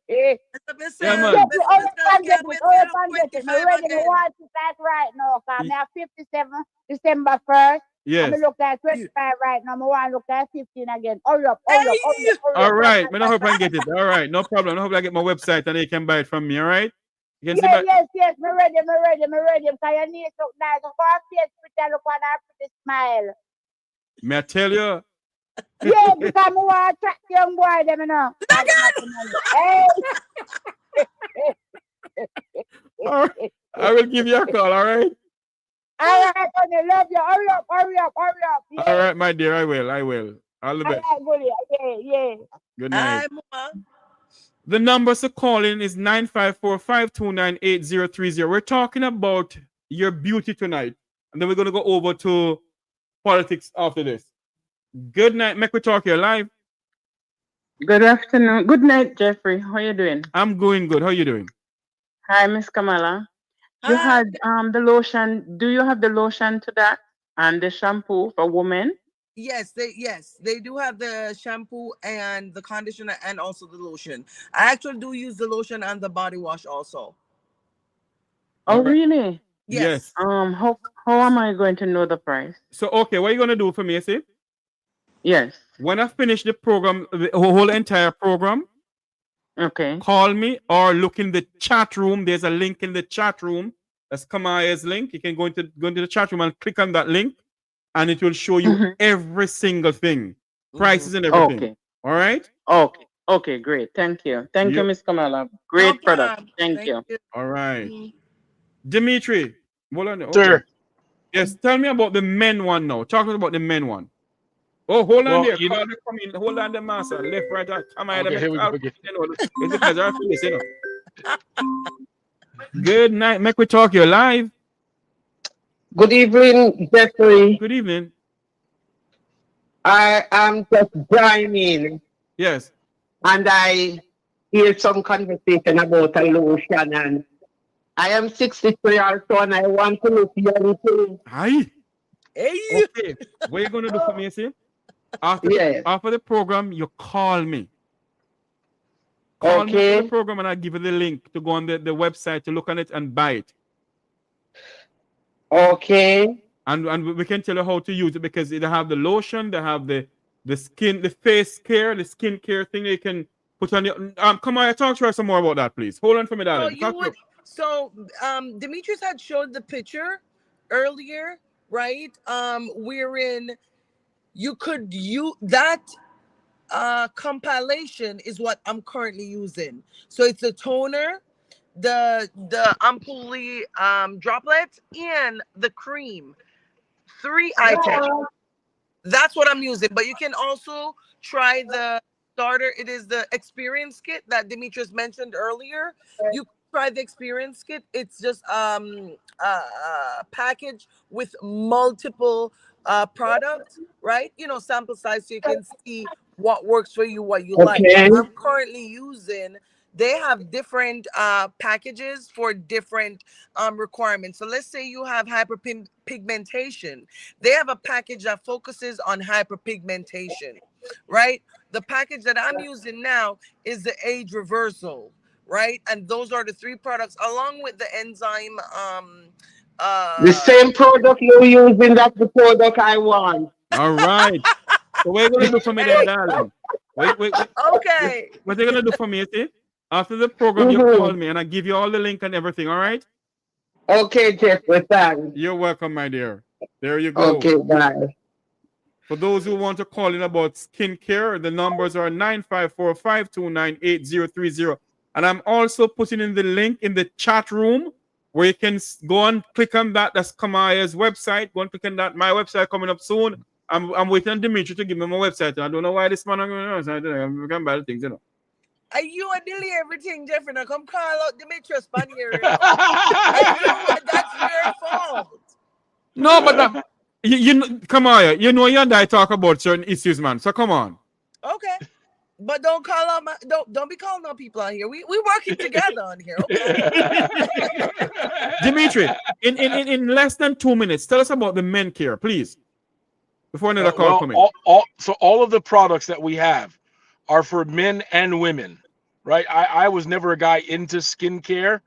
up Yeah, yourself. man. Yes, Bless up all yourself. get Can't it, wait till you all look get it. I'm 25 ready to again. watch it like right now. Cause Y- I'm at 57, December 1st. I'm Yes. look at 25 right now. I want to look at 15 again. Hurry up, Hey! All right. Man, I hope I can get it. All right. No problem. I hope I get my website and you can buy it from me. All right. You can see my. Yes. Me ready. Because your knees look nice. Of course, face pretty, look on her pretty smile. May I tell you? Yeah, because I want to attract young boy, them, you know. Cause them have the money. Hey! All right. I will give you a call. All right. All right, honey, love you. Hurry up. Yeah. All right, my dear. I will. All the All best. right, good. Yeah. Good night. Hi, mama. The numbers to call in is 954-529-8030. We're talking about your beauty tonight. And then we're going to go over to politics after this. Good night. Mek Wi Talk here live. Good afternoon. Good night, Jeffrey. How you doing? I'm going good. How you doing? Hi, Miss Kamala. You Hi. had the lotion. Do you have the lotion to that and the shampoo for women? Yes, they do have the shampoo and the conditioner and also the lotion. I actually do use the lotion and the body wash also. Oh, All right. really? Yes. How am I going to know the price? So, okay, what are you going to do for me, see? Yes. When I finish the program, the whole entire program, Okay. call me or look in the chat room. There's a link in the chat room. That's Kamaya's link. You can go into the chat room and click on that link, and it will show you every single thing, prices and everything. Okay. All right? Okay, great. Thank you, Yep. Miss Kamala. No Great product. problem. Thank you. All right. Mhm. Dimitri, hold on. Okay. Sir. Yes, tell me about the men one now. Talk about the men one. Oh, hold on Well, there. you know, Hold on there, master. Left, right, come on. okay, here we go. Good night. Mek Wi Talk, you're live. Good evening, Jeffrey. Good evening. I am just joining, Yes. and I hear some conversation about a lotion, and I am 63 years old, and I want to look young too. Hi. Hey. Okay. What are you going to do for me, see? After the program, you call me. Call me after the program, and I'll give you the link to go on the website to look on it and buy it. Okay. And we can tell you how to use it because they have the lotion, they have the skin, the face care, the skin care thing they can put on your. Come on, talk to us some more about that, please. Hold on for me, darling. Demetrius had showed the picture earlier, right? Wherein you could use that compilation is what I'm currently using. So it's a toner, the ampoule droplet, and the cream. 3 items. That's what I'm using. But you can also try the starter. It is the experience kit that Demetrius mentioned earlier. You can try the experience kit. It's just a package with multiple products, right? You know, sample size, so you can see what works for you, what you like. I'm currently using. They have different packages for different requirements. So let's say you have hyperpigmentation. They have a package that focuses on hyperpigmentation, right? The package that I'm using now is the age reversal, right? And those are the 3 products along with the enzyme. The same product you're using, that's the product I want. All right. So what are you going to do for me there, darling? Wait. Okay. What are you going to do for me, see? After the program, you call me and I give you all the link and everything, all right? Okay, Jeffrey, thanks. You're welcome, my dear. There you go. Okay, bye. For those who want to call in about skincare, the numbers are 954-529-8030. And I'm also putting in the link in the chat room where you can go and click on that. That's Kamaya's website. Go and click on that. My website coming up soon. I'm waiting on Dimitri to give me my website. I don't know why this man I can buy the things, you know. Are you a delay everything, Jeffrey? Now come call out Demetrius Pan here. That's your fault. No, but you come on, you know you and I talk about certain issues, man. So come on. Okay. But don't call out don't be calling out people on here. We working together on here, okay? Dimitri, in less than 2 minutes, tell us about the men care, please. Before another call come in. So all of the products that we have are for men and women, right? I was never a guy into skincare.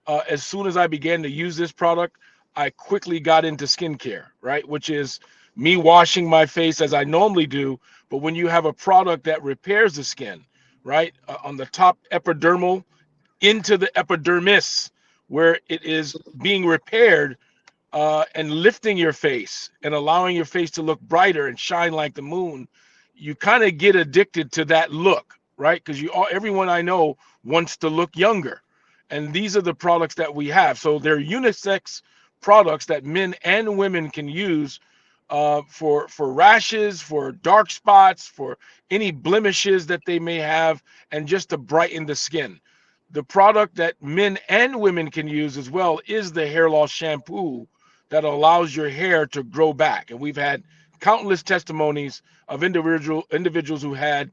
As soon as I began to use this product, I quickly got into skincare, right? Which is me washing my face as I normally do. But when you have a product that repairs the skin, right? On the top epidermal into the epidermis, where it is being repaired, and lifting your face and allowing your face to look brighter and shine like the moon, you kind of get addicted to that look, right? Because everyone I know wants to look younger. And these are the products that we have. So they're unisex products that men and women can use for rashes, for dark spots, for any blemishes that they may have, and just to brighten the skin. The product that men and women can use as well is the hair loss shampoo that allows your hair to grow back. And we've had countless testimonies of individuals who had,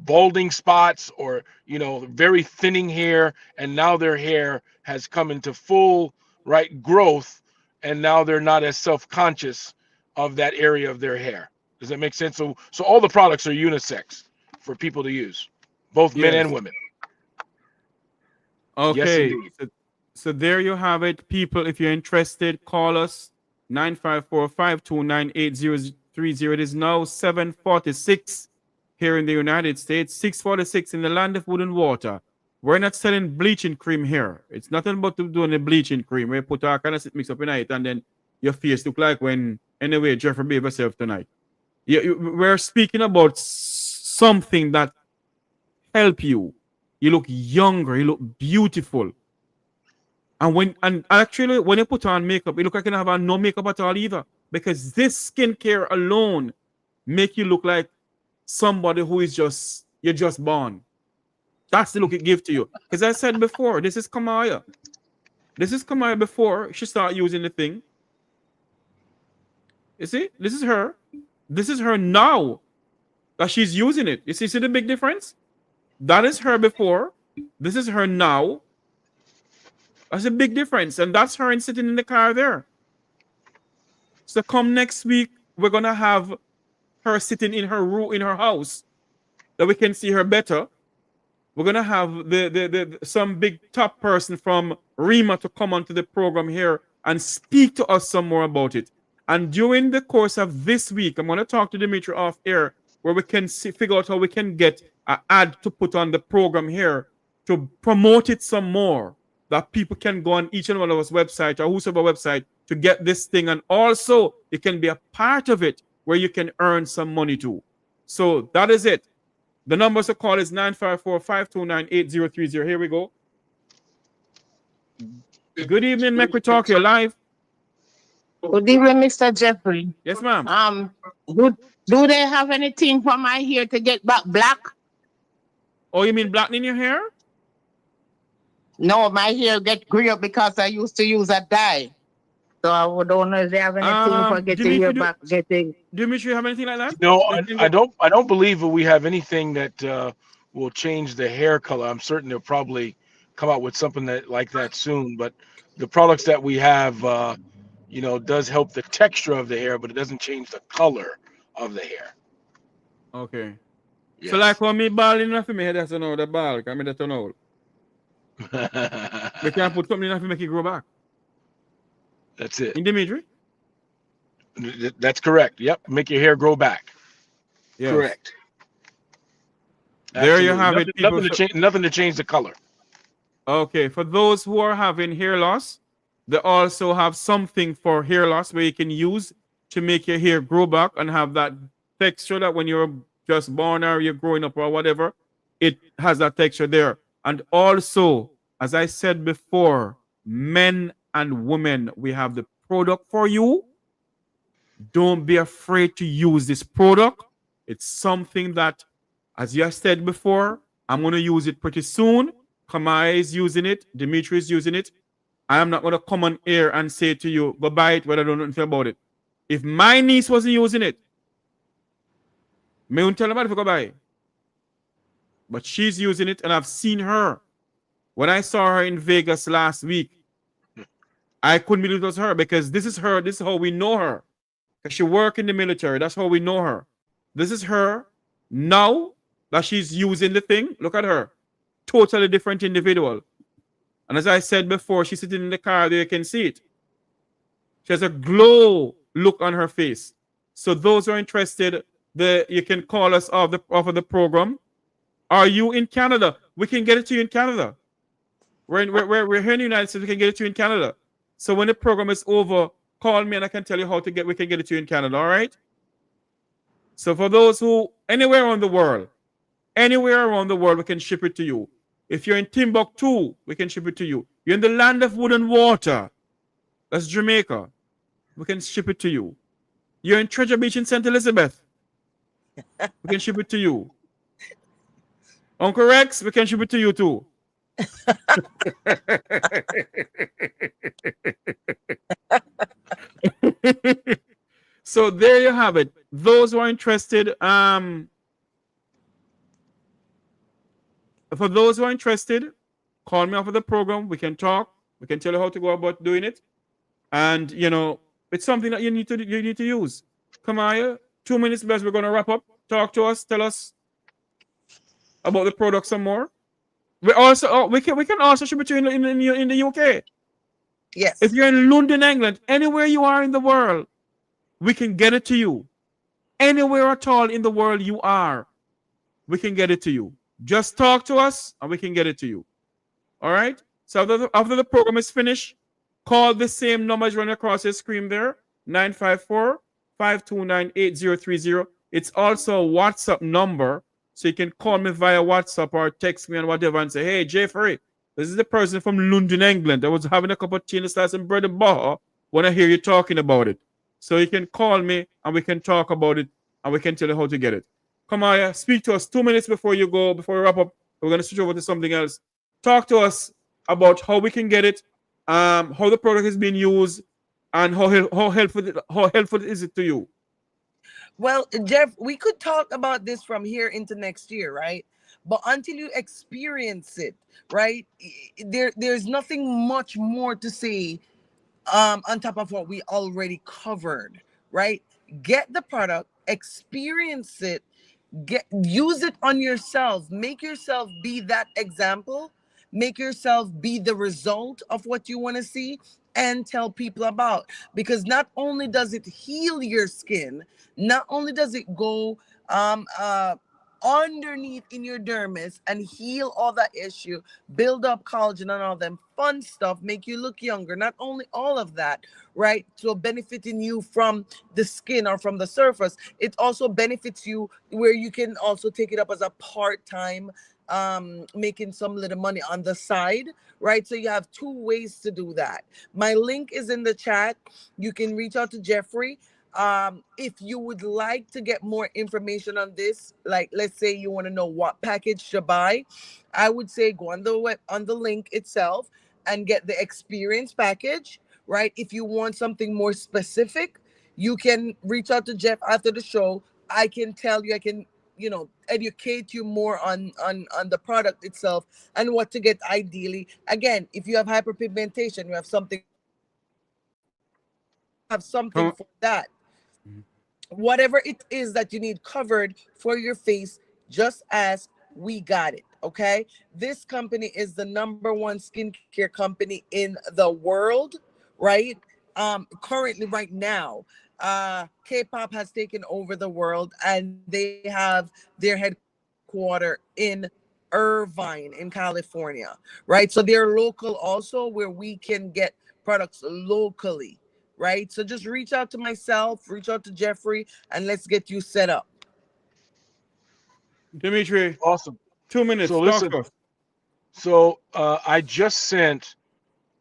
balding spots or, very thinning hair, and now their hair has come into full, right, growth, and now they're not as self-conscious of that area of their hair. Does that make sense? So all the products are unisex for people to use, both men and women. Okay. Yes, so there you have it, people. If you're interested, call us 954-529-8030. It is now 7:46 here in the United States, 6:46 in the land of wood and water. We're not selling bleaching cream here. It's nothing but doing a bleaching cream. We put our kind of mix up in it, and then your face look like when, anyway, Jeffrey, behave yourself tonight. We're speaking about something that help you. You look younger. You look beautiful. And actually, when you put on makeup, you look like you don't have no makeup at all either. Because this skincare alone make you look like somebody who is you're just born. That's the look it gives to you. Because I said before, this is Kamaya. This is Kamaya before she start using the thing. You see? This is her. This is her now that she's using it. You see the big difference? That is her before. This is her now. That's a big difference. And that's her sitting in the car there. So come next week, we're going to have her sitting in her room, in her house, that we can see her better. We're going to have some big top person from Reman to come onto the program here and speak to us some more about it. And during the course of this week, I'm going to talk to Dimitri off air where we can figure out how we can get an ad to put on the program here to promote it some more, that people can go on each and one of us website or whosoever website to get this thing. And also, it can be a part of it where you can earn some money too. So that is it. The numbers to call is 954-529-8030. Here we go. Good evening, Mek Wi Talk. You're live. Good evening, Mr. Jeffrey. Yes, ma'am. Do they have anything for my hair to get back black? Oh, you mean blackening your hair? No, my hair get gray up because I used to use a dye. So I don't know if they have anything for getting hair back. Dimitri, you have anything like that? No, I don't believe that we have anything that will change the hair color. I'm certain they'll probably come out with something like that soon. But the products that we have, does help the texture of the hair, but it doesn't change the color of the hair. Okay. Yes. So like when me bald enough in my head, that's another bald. I mean, that's an old. We can put something enough to make it grow back. That's it. In Dimitri? That's correct. Yep. Make your hair grow back. Yes. Correct. There Absolutely. you have it. Nothing to change the color. Okay. For those who are having hair loss, they also have something for hair loss where you can use to make your hair grow back and have that texture that when you're just born or you're growing up or whatever, it has that texture there. And also, as I said before, men and women, we have the product for you. Don't be afraid to use this product. It's something that, as you have said before, I'm going to use it pretty soon. Kamaya is using it. Dimitri is using it. I am not going to come on air and say to you, go buy it, but I don't know anything about it. If my niece wasn't using it, me won't tell nobody to go buy it. But she's using it, and I've seen her. When I saw her in Vegas last week, I couldn't believe it was her, because this is her. This is how we know her. Because she works in the military. That's how we know her. This is her now that she's using the thing. Look at her. Totally different individual. And as I said before, she's sitting in the car there, you can see it. She has a glow look on her face. So those who are interested, you can call us off of the program. Are you in Canada? We can get it to you in Canada. We're here in the United States. We can get it to you in Canada. So when the program is over, call me and I can tell you how to we can get it to you in Canada. All right? So for those who anywhere around the world, we can ship it to you. If you're in Timbuktu, we can ship it to you. You're in the land of wood and water. That's Jamaica. We can ship it to you. You're in Treasure Beach in St. Elizabeth. We can ship it to you. Uncle Rex, we can ship it to you too. So there you have it. Those who are interested, for those who are interested, call me off of the program. We can talk. We can tell you how to go about doing it. And you know, it's something that you need to use. Come on here. 2 minutes best. We're gonna wrap up. Talk to us. Tell us about the product some more. We also we can also ship it to you in the UK. Yes. If you're in London, England, anywhere you are in the world, we can get it to you. Anywhere at all in the world you are, we can get it to you. Just talk to us and we can get it to you. All right? So after the program is finished, call the same numbers running across your screen there, 954-529-8030. It's also a WhatsApp number, so you can call me via WhatsApp or text me and whatever and say, hey, Jeffrey, this is the person from London, England. I was having a cup of tea and some bread and butter when I hear you talking about it. So you can call me and we can talk about it and we can tell you how to get it. Come on, speak to us 2 minutes before you go, before we wrap up. We're going to switch over to something else. Talk to us about how we can get it, how the product is being used, and how helpful is it to you. Well, Jeff, we could talk about this from here into next year, right? But until you experience it, right, there's nothing much more to say on top of what we already covered, right? Get the product, experience it, use it on yourself, make yourself be that example, make yourself be the result of what you want to see, and tell people about. Because not only does it heal your skin, not only does it go underneath in your dermis and heal all that issue, build up collagen and all them fun stuff, make you look younger. Not only all of that, right? So benefiting you from the skin or from the surface, it also benefits you where you can also take it up as a part-time, making some little money on the side, right? So you have two ways to do that. My link is in the chat. You can reach out to Jeffrey. If you would like to get more information on this, like let's say you want to know what package to buy, I would say go on the link itself and get the experience package, right? If you want something more specific, you can reach out to Jeff after the show. I can tell you, I can, educate you more on the product itself and what to get ideally. Again, if you have hyperpigmentation, you have something for that. Whatever it is that you need covered for your face, just ask. We got it. Okay. This company is the #1 skincare company in the world, right? Currently right now, K-pop has taken over the world and they have their headquarters in Irvine in California, right? So they're local also, where we can get products locally, right? So just reach out to myself, reach out to Jeffrey, and let's get you set up. Dimitri, Awesome. 2 minutes. So listen. So I just sent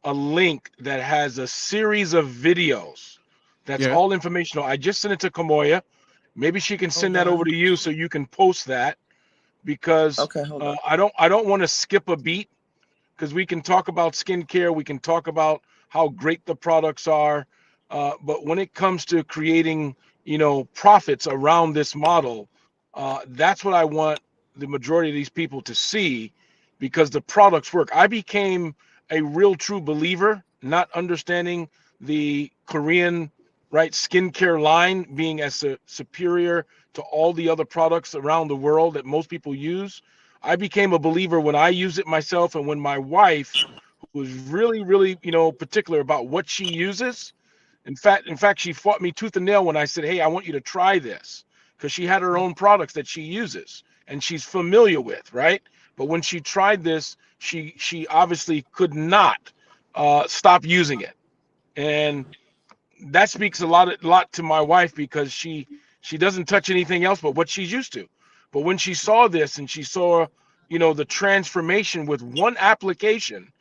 a link that has a series of videos. That's all informational. I just sent it to Kamoya. Maybe she can send that over to you so you can post that. because Okay, hold on. I don't want to skip a beat, because we can talk about skincare, we can talk about how great the products are, but when it comes to creating, profits around this model, that's what I want the majority of these people to see, because the products work. I became a real true believer, not understanding the Korean skincare line being as superior to all the other products around the world that most people use. I became a believer when I use it myself, and when my wife, who was really, really, particular about what she uses. In fact, she fought me tooth and nail when I said, "Hey, I want you to try this," because she had her own products that she uses and she's familiar with, right? But when she tried this, she obviously could not stop using it, and that speaks a lot to my wife, because she doesn't touch anything else but what she's used to. But when she saw this and she saw, the transformation with one application,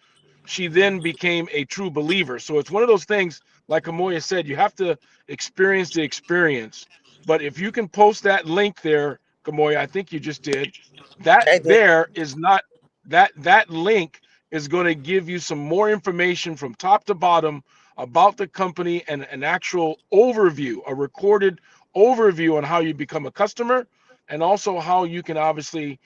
she then became a true believer. So it's one of those things, like Amoya said, you have to experience the experience. But if you can post that link there, Gamoya, I think you just did, that I did. there is not that link is going to give you some more information from top to bottom about the company, and an actual overview, a recorded overview on how you become a customer, and also how you can obviously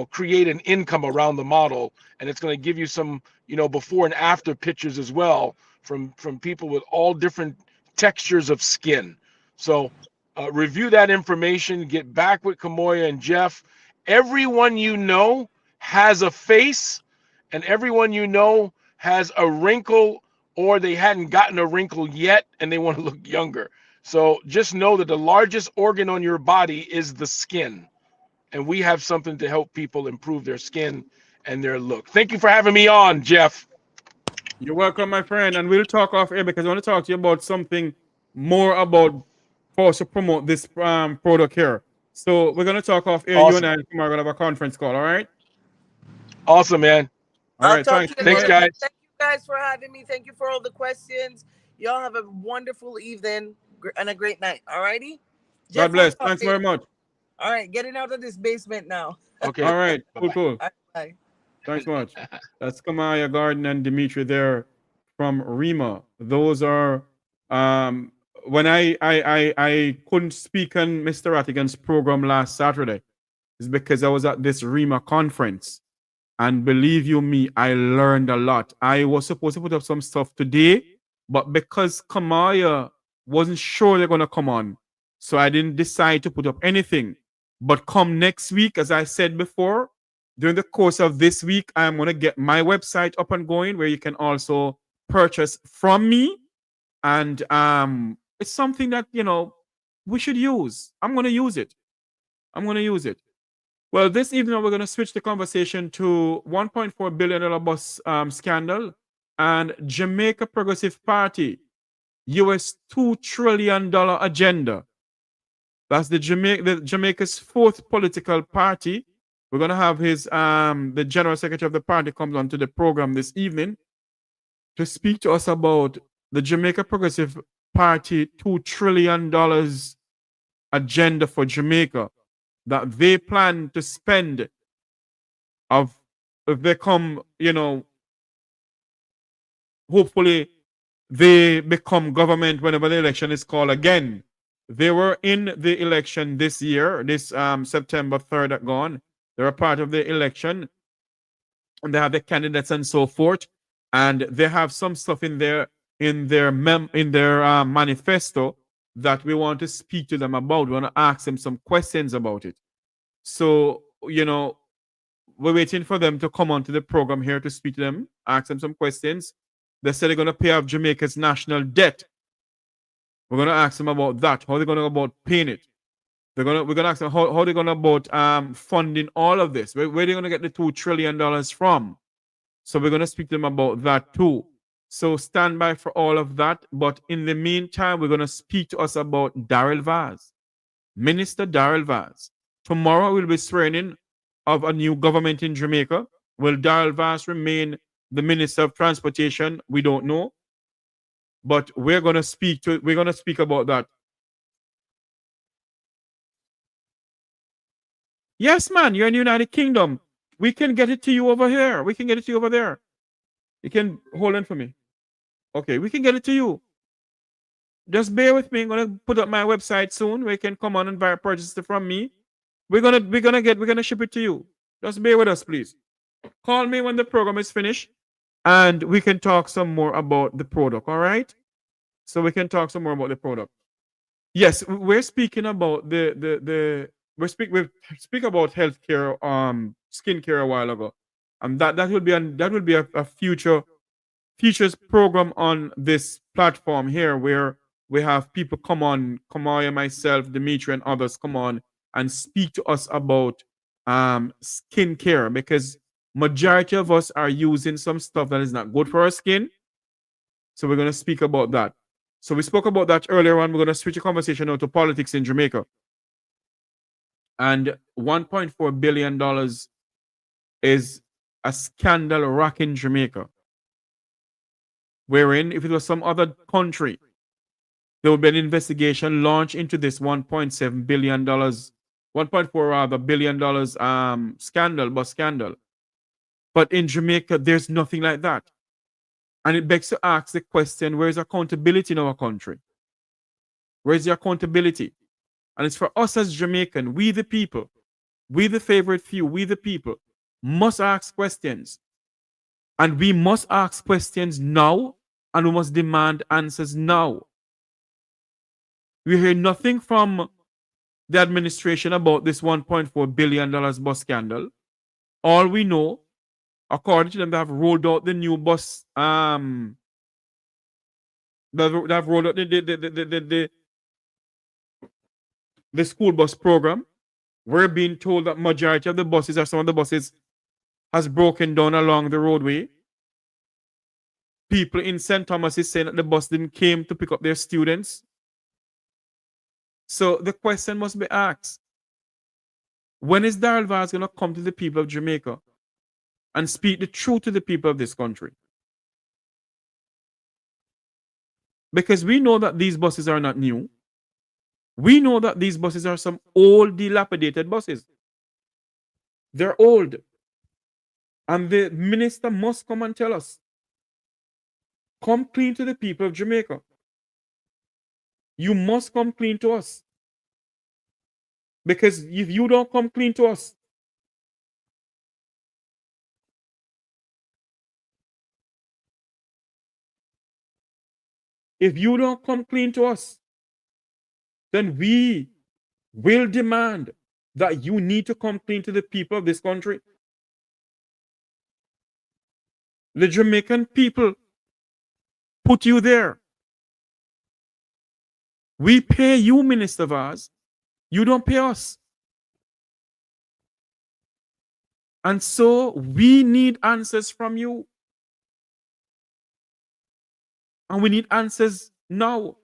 create an income around the model. And it's going to give you some, before and after pictures as well, from people with all different textures of skin. So review that information, get back with Kamoya and Jeff. Everyone has a face, and everyone has a wrinkle, or they hadn't gotten a wrinkle yet and they want to look younger. So just know that the largest organ on your body is the skin, and we have something to help people improve their skin and their look. Thank you for having me on, Jeff. You're welcome, my friend. And we'll talk off air, because I want to talk to you about something more about for us to promote this product here. So we're going to talk off air. Awesome. You and I are going to have a conference call, all right? Awesome, man. All I'll right, talk thanks. to you Thanks, later. guys. Thank you guys for having me. Thank you for all the questions. Y'all have a wonderful evening and a great night. All righty? God bless. Thanks very much. All right, getting out of this basement now. Okay. All right, Bye-bye. cool. Bye. Thanks much. That's Kamaya Garden and Dimitri there from Reman. Those are when I couldn't speak on Mr. Rattigan's program last Saturday, it's because I was at this Reman conference. And believe you me, I learned a lot. I was supposed to put up some stuff today, but because Kamaya wasn't sure they're gonna come on, so I didn't decide to put up anything. But come next week, as I said before, during the course of this week, I'm gonna get my website up and going, where you can also purchase from me. And it's something that we should use. I'm gonna use it. Well, this evening we're going to switch the conversation to $1.4 billion bus scandal and Jamaica Progressive Party, US $2 trillion agenda. That's Jamaica's fourth political party. We're going to have the general secretary of the party comes onto the program this evening to speak to us about the Jamaica Progressive Party $2 trillion agenda for Jamaica that they plan to spend if they come, hopefully they become government whenever the election is called again. They were in the election this year, this September 3rd gone. They're a part of the election, and they have the candidates and so forth, and they have some stuff in their manifesto that we want to speak to them about. We want to ask them some questions about it. So, we're waiting for them to come onto the program here to speak to them, ask them some questions. They said they're going to pay off Jamaica's national debt. We're going to ask them about that. How are they going to go about paying it? We're going to ask them how they're going to about funding all of this. Where are they going to get the $2 trillion from? So we're going to speak to them about that too. So stand by for all of that. But in the meantime, we're going to speak to us about Daryl Vaz, Minister Daryl Vaz. Tomorrow we'll be swearing in of a new government in Jamaica. Will Daryl Vaz remain the Minister of Transportation? We don't know. But we're going to speak about that. Yes, man, you're in the United Kingdom. We can get it to you over here. We can get it to you over there. You can hold on for me. Okay, we can get it to you. Just bear with me. I'm gonna put up my website soon where you can come on and buy purchase it from me. We're gonna ship it to you. Just bear with us, please. Call me when the program is finished, and we can talk some more about the product. All right? So we can talk some more about the product. Yes, we're speaking about we speak about healthcare, skincare a while ago, and that will be a futures program on this platform here, where we have people come on, Kamaya, myself, Dimitri, and others come on and speak to us about skincare, because majority of us are using some stuff that is not good for our skin. So we're going to speak about that. So we spoke about that earlier on. We're going to switch the conversation now to politics in Jamaica. And $1.4 billion is a scandal rocking Jamaica, wherein if it was some other country, there would be an investigation launched into this $1.7 billion, 1.4 rather billion dollars scandal. But in Jamaica, there's nothing like that. And it begs to ask the question, where's accountability in our country? Where's the accountability? And it's for us as Jamaican, we the people, we the favorite few, we the people, must ask questions. And we must ask questions now, and we must demand answers now. We hear nothing from the administration about this $1.4 billion bus scandal. All we know, according to them, they have rolled out the new bus, they've rolled out the school bus program. We're being told that majority of the buses, or some of the buses, has broken down along the roadway. People in St. Thomas is saying that the bus didn't came to pick up their students. So the question must be asked, when is Daryl Vaz going to come to the people of Jamaica and speak the truth to the people of this country? Because we know that these buses are not new. We know that these buses are some old, dilapidated buses. They're old. And the minister must come and tell us. Come clean to the people of Jamaica. You must come clean to us. Because if you don't come clean to us, then we will demand that you need to come clean to the people of this country. The Jamaican people put you there. We pay you, Minister Vaz. You don't pay us. And so we need answers from you. And we need answers now.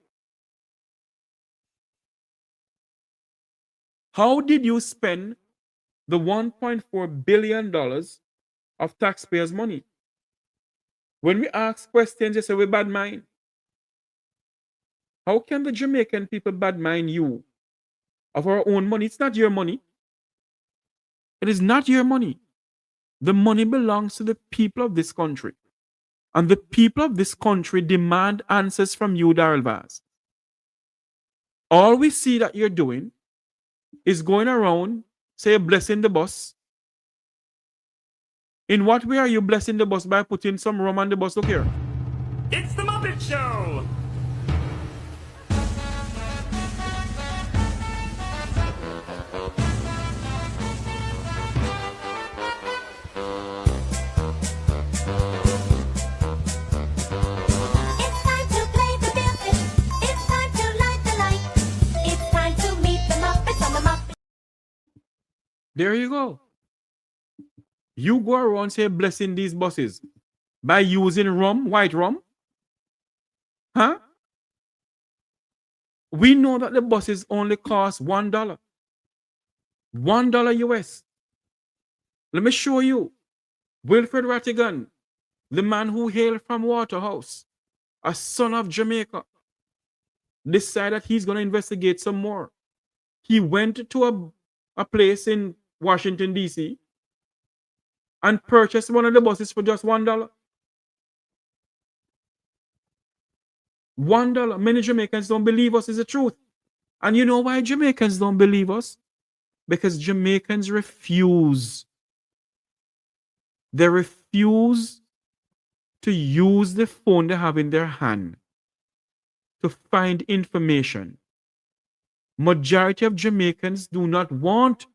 How did you spend the $1.4 billion of taxpayers' money? When we ask questions, you say we bad mind. How can the Jamaican people bad mind you of our own money? It's not your money. It is not your money. The money belongs to the people of this country. And the people of this country demand answers from you, Daryl Vaz. All we see that you're doing is going around, say, blessing the bus. In what way are you blessing the bus? By putting some rum on the bus? Look here. It's the Muppet Show! It's time to play the music. It's time to light the light. It's time to meet the Muppets on the Muppet. There you go. You go around, say, blessing these buses by using rum, white rum. Huh? We know that the buses only cost $1. $1 US. Let me show you. Wilfred Rattigan, the man who hailed from Waterhouse, a son of Jamaica, decided he's going to investigate some more. He went to a place in Washington, D.C., and purchase one of the buses for just $1. $1. Many Jamaicans don't believe us is the truth. And you know why Jamaicans don't believe us? Because Jamaicans refuse. They refuse to use the phone they have in their hand to find information. Majority of Jamaicans do not want.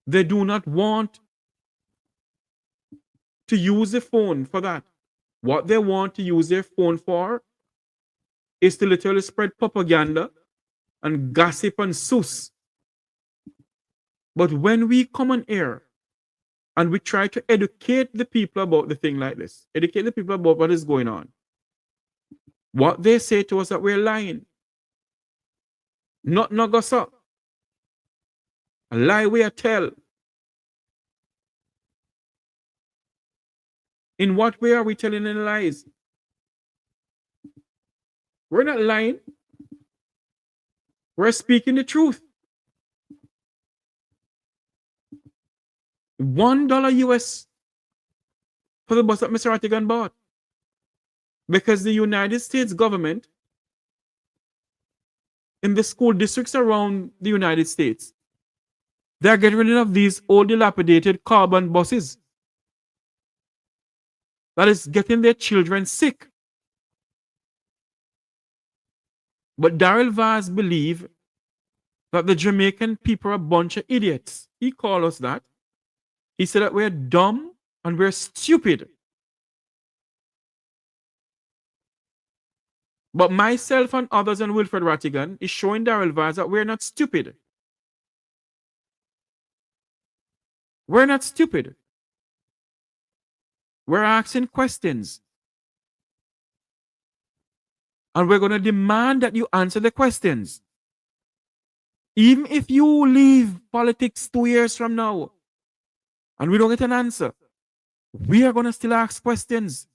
They do not want to use the phone for that. What they want to use their phone for is to literally spread propaganda and gossip and sus. But when we come on air and we try to educate the people about the thing like this, educate the people about what is going on, what they say to us that we're lying. Not gossip. A lie we are tell. In what way are we telling any lies? We're not lying. We're speaking the truth. $1 US for the bus that Mr. Rattigan bought. Because the United States government, in the school districts around the United States, they're getting rid of these old dilapidated carbon buses. That is getting their children sick. But Daryl Vaz believes that the Jamaican people are a bunch of idiots. He called us that. He said that we're dumb and we're stupid. But myself and others and Wilfred Rattigan is showing Daryl Vaz that we're not stupid. We're not stupid. We're asking questions. And we're going to demand that you answer the questions. Even if you leave politics 2 years from now and we don't get an answer, we are going to still ask questions.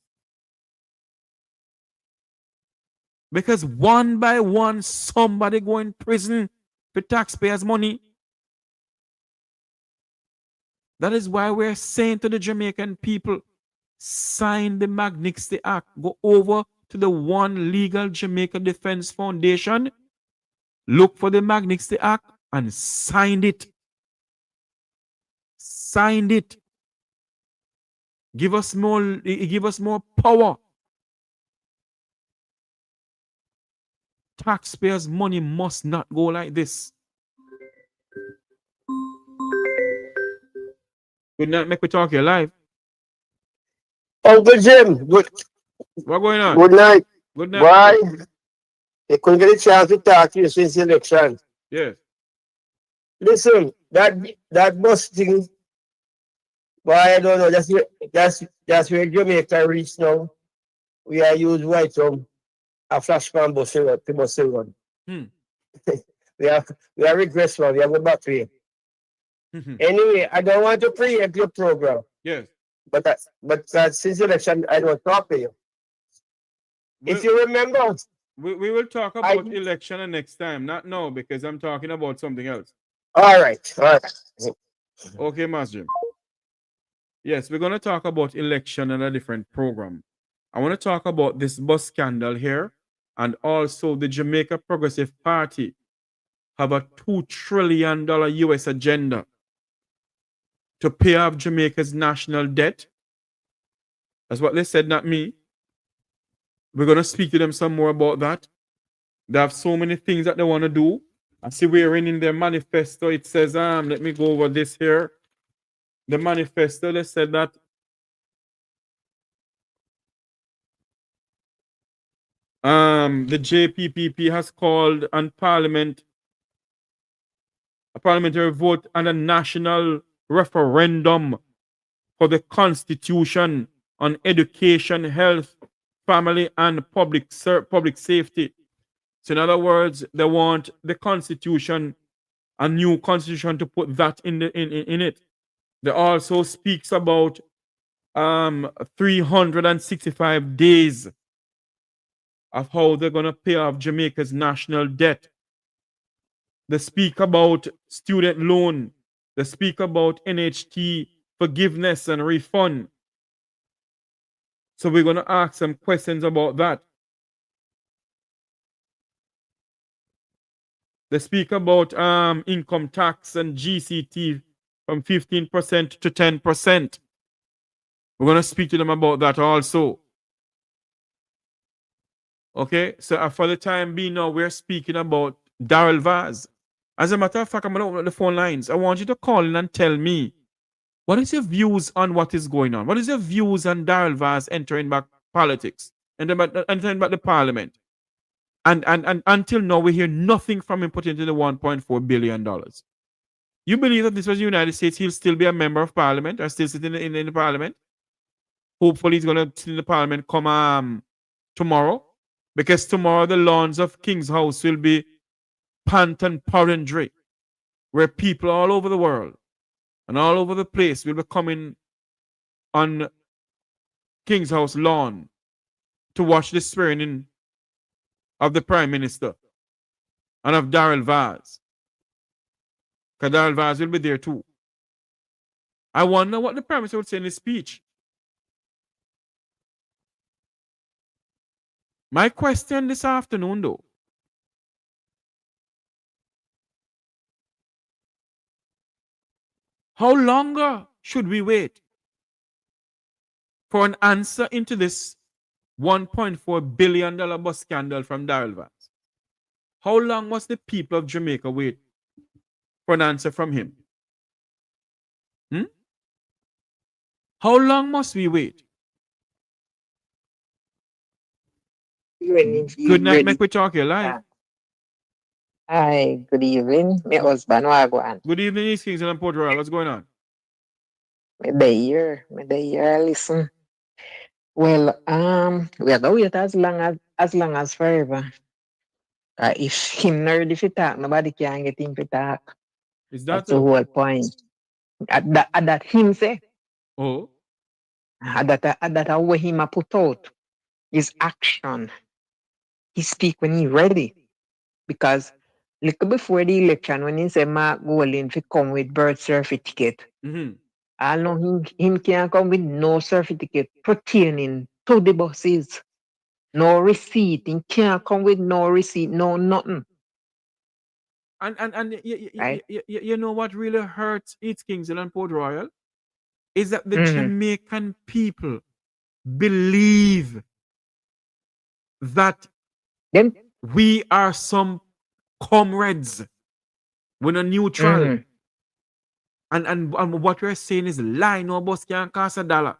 Because one by one, somebody go in prison for taxpayers' money. That is why we're saying to the Jamaican people, sign the Magnitsky Act. Go over to the One Legal Jamaica Defense Foundation, look for the Magnitsky Act and sign it. Sign it. Give us more power. Taxpayers' money must not go like this. Good night, Mek Wi Talk, you're live. Uncle Jim, good. What going on? Good night. Good night. Why? You couldn't get a chance to talk to you since the election. Yes. Listen, that bus thing, why I don't know. That's where Jamaica reached now. We are used white from a flashman bus to bus run. we are regress one. We have a battery. Anyway, I don't want to preempt your program. Yes. But since the election, I don't talk to you. If you remember, we will talk about election next time, not now, because I'm talking about something else. All right. Okay, Master Jim. Yes, we're going to talk about election and a different program. I want to talk about this bus scandal here, and also the Jamaica Progressive Party have a $2 trillion US agenda to pay off Jamaica's national debt. That's what they said, not me. We're going to speak to them some more about that. They have so many things that they want to do. I see we're in their manifesto. It says, let me go over this here. The manifesto, they said that the JPPP has called on a parliamentary vote and a national referendum for the Constitution on education, health, family, and public safety. So in other words, they want the Constitution, a new Constitution, to put that in it. They also speaks about 365 days of how they're going to pay off Jamaica's national debt. They speak about student loan. They speak about NHT forgiveness and refund. So we're going to ask some questions about that. They speak about income tax and GCT from 15% to 10%. We're going to speak to them about that also. Okay, so for the time being now, we're speaking about Daryl Vaz. As a matter of fact, I'm going to open up the phone lines. I want you to call in and tell me, what is your views on what is going on? What is your views on Daryl Vaz entering back politics, entering back the parliament? And until now, we hear nothing from him put into the $1.4 billion. You believe that this was the United States, he'll still be a member of parliament or still sitting in the parliament? Hopefully, he's going to sit in the parliament come tomorrow, because tomorrow the lawns of King's House will be pant and porrindry, where people all over the world and all over the place will be coming on King's House lawn to watch the swearing of the Prime Minister and of Daryl Vaz. Because Daryl Vaz will be there too. I wonder what the Prime Minister would say in his speech. My question this afternoon, though, how longer should we wait for an answer into this $1.4 billion bus scandal from Daryl Vaz? How long must the people of Jamaica wait for an answer from him? How long must we wait? Good night, Mek Wi Talk, you're live. Hi, good evening. My husband Wagwan. Good evening, East Kingston and Port Royal. What's going on? Me there, listen. Well, we are gonna wait as long as forever. If him not ready to talk, nobody can get him to talk. Is that That's the whole point. At that him say. Oh. At that way him a put out his action. He speak when he ready. Because little before the election, when he said Mark Golding to come with birth certificate, I know him can't come with no certificate pertaining to the buses. No receipt. He can't come with no receipt, no nothing. And you know what really hurts East Kingston and Port Royal? Is that the Jamaican people believe that we are some comrades. We're not neutral. And what we're saying is lie, no bus can't cost $1.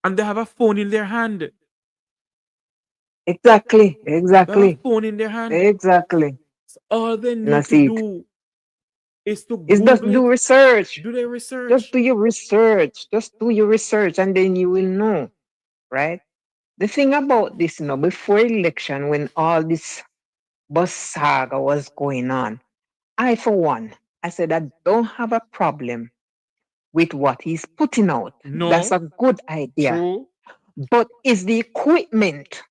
And they have a phone in their hand. Exactly. They have a phone in their hand. Exactly. So all they need to do is to Google just do research. Do their research. Just do your research. Just do your research and then you will know. Right? The thing about this, before election, when all this bus saga was going on, I, for one, I said I don't have a problem with what he's putting out. No. That's a good idea. True. But is the equipment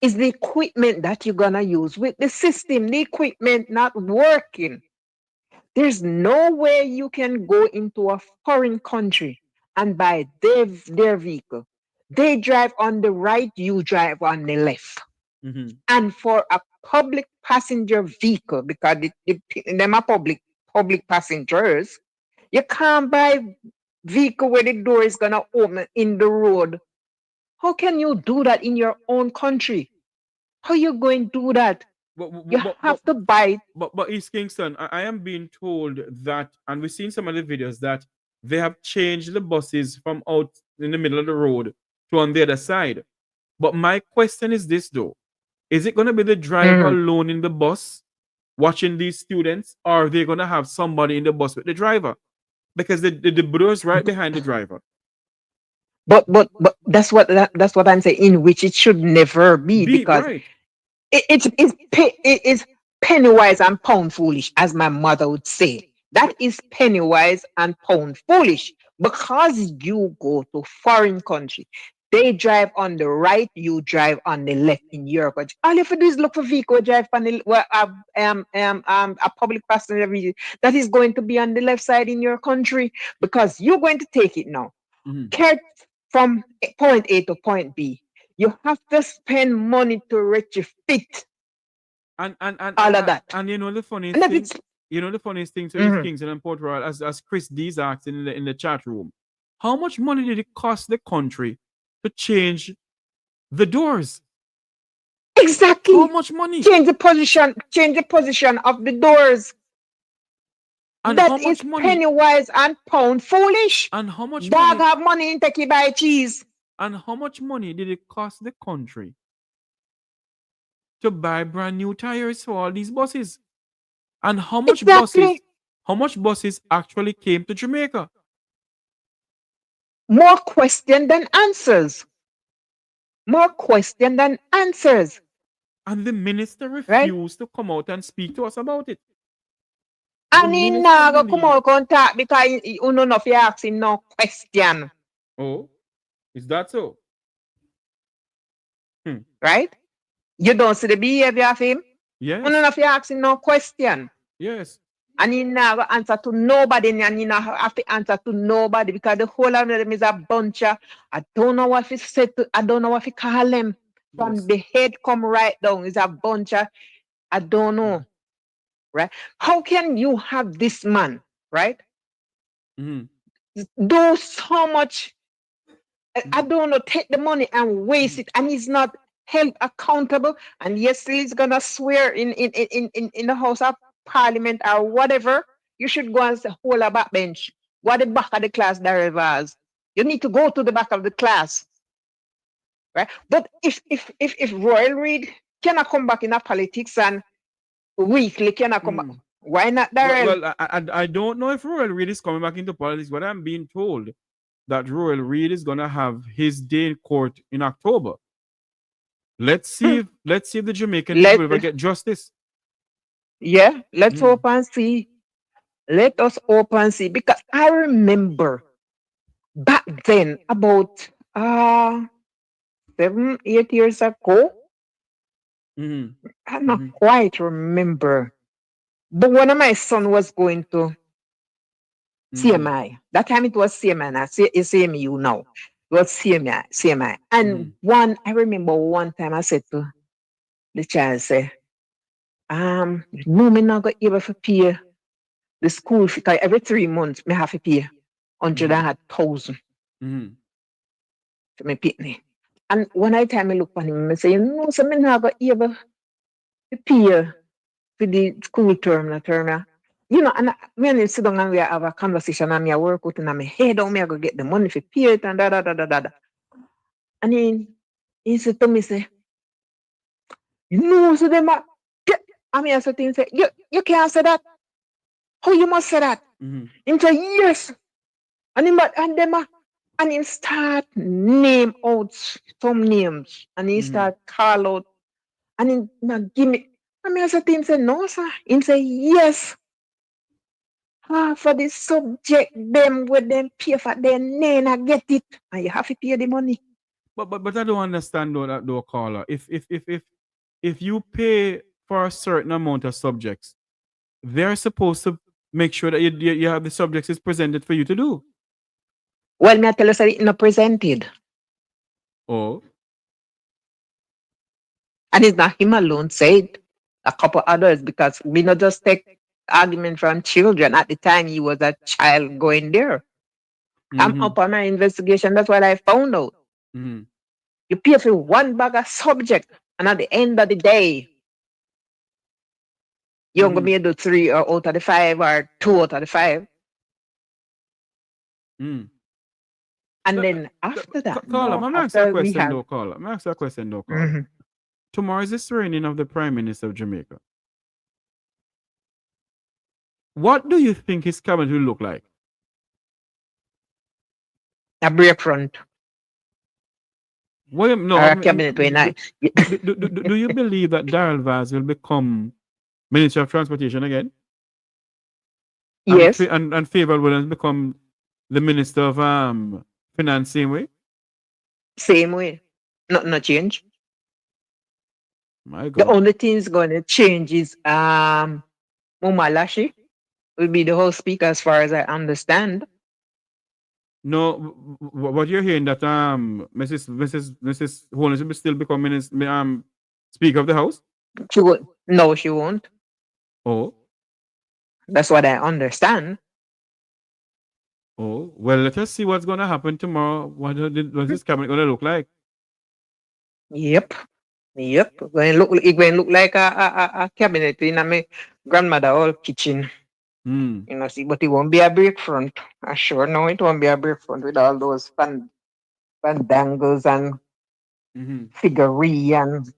that you're gonna use with the system, the equipment not working? There's no way you can go into a foreign country and buy their vehicle. They drive on the right, you drive on the left. And for a public passenger vehicle, because them are public passengers, you can't buy vehicle where the door is gonna open in the road. How can you do that in your own country? How you going to do that? You have to buy. But East Kingston, I am being told that, and we've seen some of the videos, that they have changed the buses from out in the middle of the road to on the other side. But my question is this, though. Is it going to be the driver alone in the bus watching these students, or are they going to have somebody in the bus with the driver? Because the bro's right behind the driver. But that's what I'm saying, in which it should never be, because right. it is penny wise and pound foolish, as my mother would say. That is penny wise and pound foolish, because you go to foreign country. They drive on the right, you drive on the left in your country. All you have to do is look for vehicle drive on the a public passenger vehicle that is going to be on the left side in your country because you're going to take it now. Get from point A to point B. You have to spend money to retrofit And all of that. And you know the funniest And that thing, it's so it's Kingston and Port Royal, as Chris D's asked in the chat room, how much money did it cost the country to change the doors? exactly How much money? change the position of the doors. And That how is much money? penny wise and pound foolish. And how much Dog money? have money in take buy cheese. And how much money did it cost the country to buy brand new tires for all these buses? And how much buses actually came to Jamaica? More question than answers. More question than answers. And the minister refused to come out and speak to us about it. And he now go come out and talk because you don't know if you ask him no question. Oh, is that so? Right? You don't see the behavior of him? Yes. You don't know if you ask him no question. Yes. And he now go answer to nobody, and he now have to answer to nobody because the whole of them is a bunch of, I don't know what he said, I don't know what he call them. From the head come right down is a bunch of, I don't know. Right? How can you have this man, right? Do so much, I don't know, take the money and waste it, and he's not held accountable. And yes, he's gonna swear in the House of Parliament or whatever. You should go and say, hold a backbench. Go at the back of the class, Daryl Vaz. You need to go to the back of the class. Right? But if Royal Reid cannot come back in a politics and weekly cannot come back, why not Daryl? Well, I don't know if Royal Reid is coming back into politics, but I'm being told that Royal Reid is gonna have his day in court in October. Let's see if the Jamaican people ever get justice. Yeah, let's hope and see. Let us hope and see. Because I remember back then, about 7-8 years ago, I don't quite remember. But one of my son was going to CMI. That time it was CMI, not CMU now. It was CMI. And I remember one time I said to the child, say, no, me not go able to pay the school fee, because every 3 months me have to pay 100,000 to me pitney. And one time I look at him and say, you know, so me not go able to pay for the school term. You know, and when you sit down and we have a conversation and I work out in my head, how me I go get the money for pay it and da. And he said to me, say, you know, so them I mean, I said to him, say, you can't say that. How you must say that? He said, yes. And he start name out some names. And he start call out. And he give me. I mean, I said to him, say, no, sir. He say, yes. For the subject, them with them pay for their name, I get it. And you have to pay the money. But I don't understand though, caller. If you pay for a certain amount of subjects, they're supposed to make sure that you have the subjects is presented for you to do. Well, me I tell you, sir, it's not presented. Oh. And it's not him alone said, a couple others, because we not just take argument from children. At the time he was a child going there. I'm up on my investigation, that's what I found out. You pay for one bag of subject, and at the end of the day, you're going to be able to do 3 out of the 5 or 2 out of the 5. And then after that, caller, I'm asking a question though, caller. Tomorrow is the swearing of the Prime Minister of Jamaica. What do you think his cabinet will look like? A brave front. Well, no, a cabinet way nice. Do you believe that Daryl Vaz will become Minister of Transportation again? Yes. And Favour Williams become the Minister of Finance same way? Same way. Nothing no change. My The God. only thing is going to change is Mumalashi will be the House Speaker as far as I understand. No, what you're hearing that Mrs. Holness will still become Speaker of the House? She won't. No, she won't. Oh, That's what I understand. oh. Well, let us see what's gonna happen tomorrow. What's this cabinet gonna look like? Yep. Yep. It going look like a cabinet in my grandmother old kitchen. Hmm. You know, see, but it won't be a break front. I sure know it won't be a break front with all those fandangles and Mm-hmm. figurine and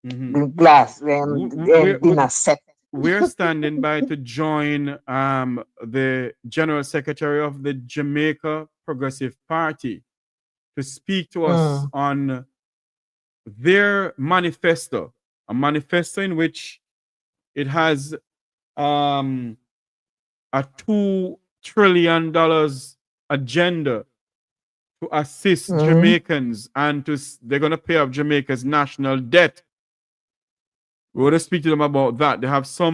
Mm-hmm. the glass dinner set. We're standing by to join the General Secretary of the Jamaica Progressive Party to speak to us on their manifesto, a manifesto in which it has a $2 trillion agenda to assist Jamaicans and they're going to pay off Jamaica's national debt. We want to speak to them about that. They have so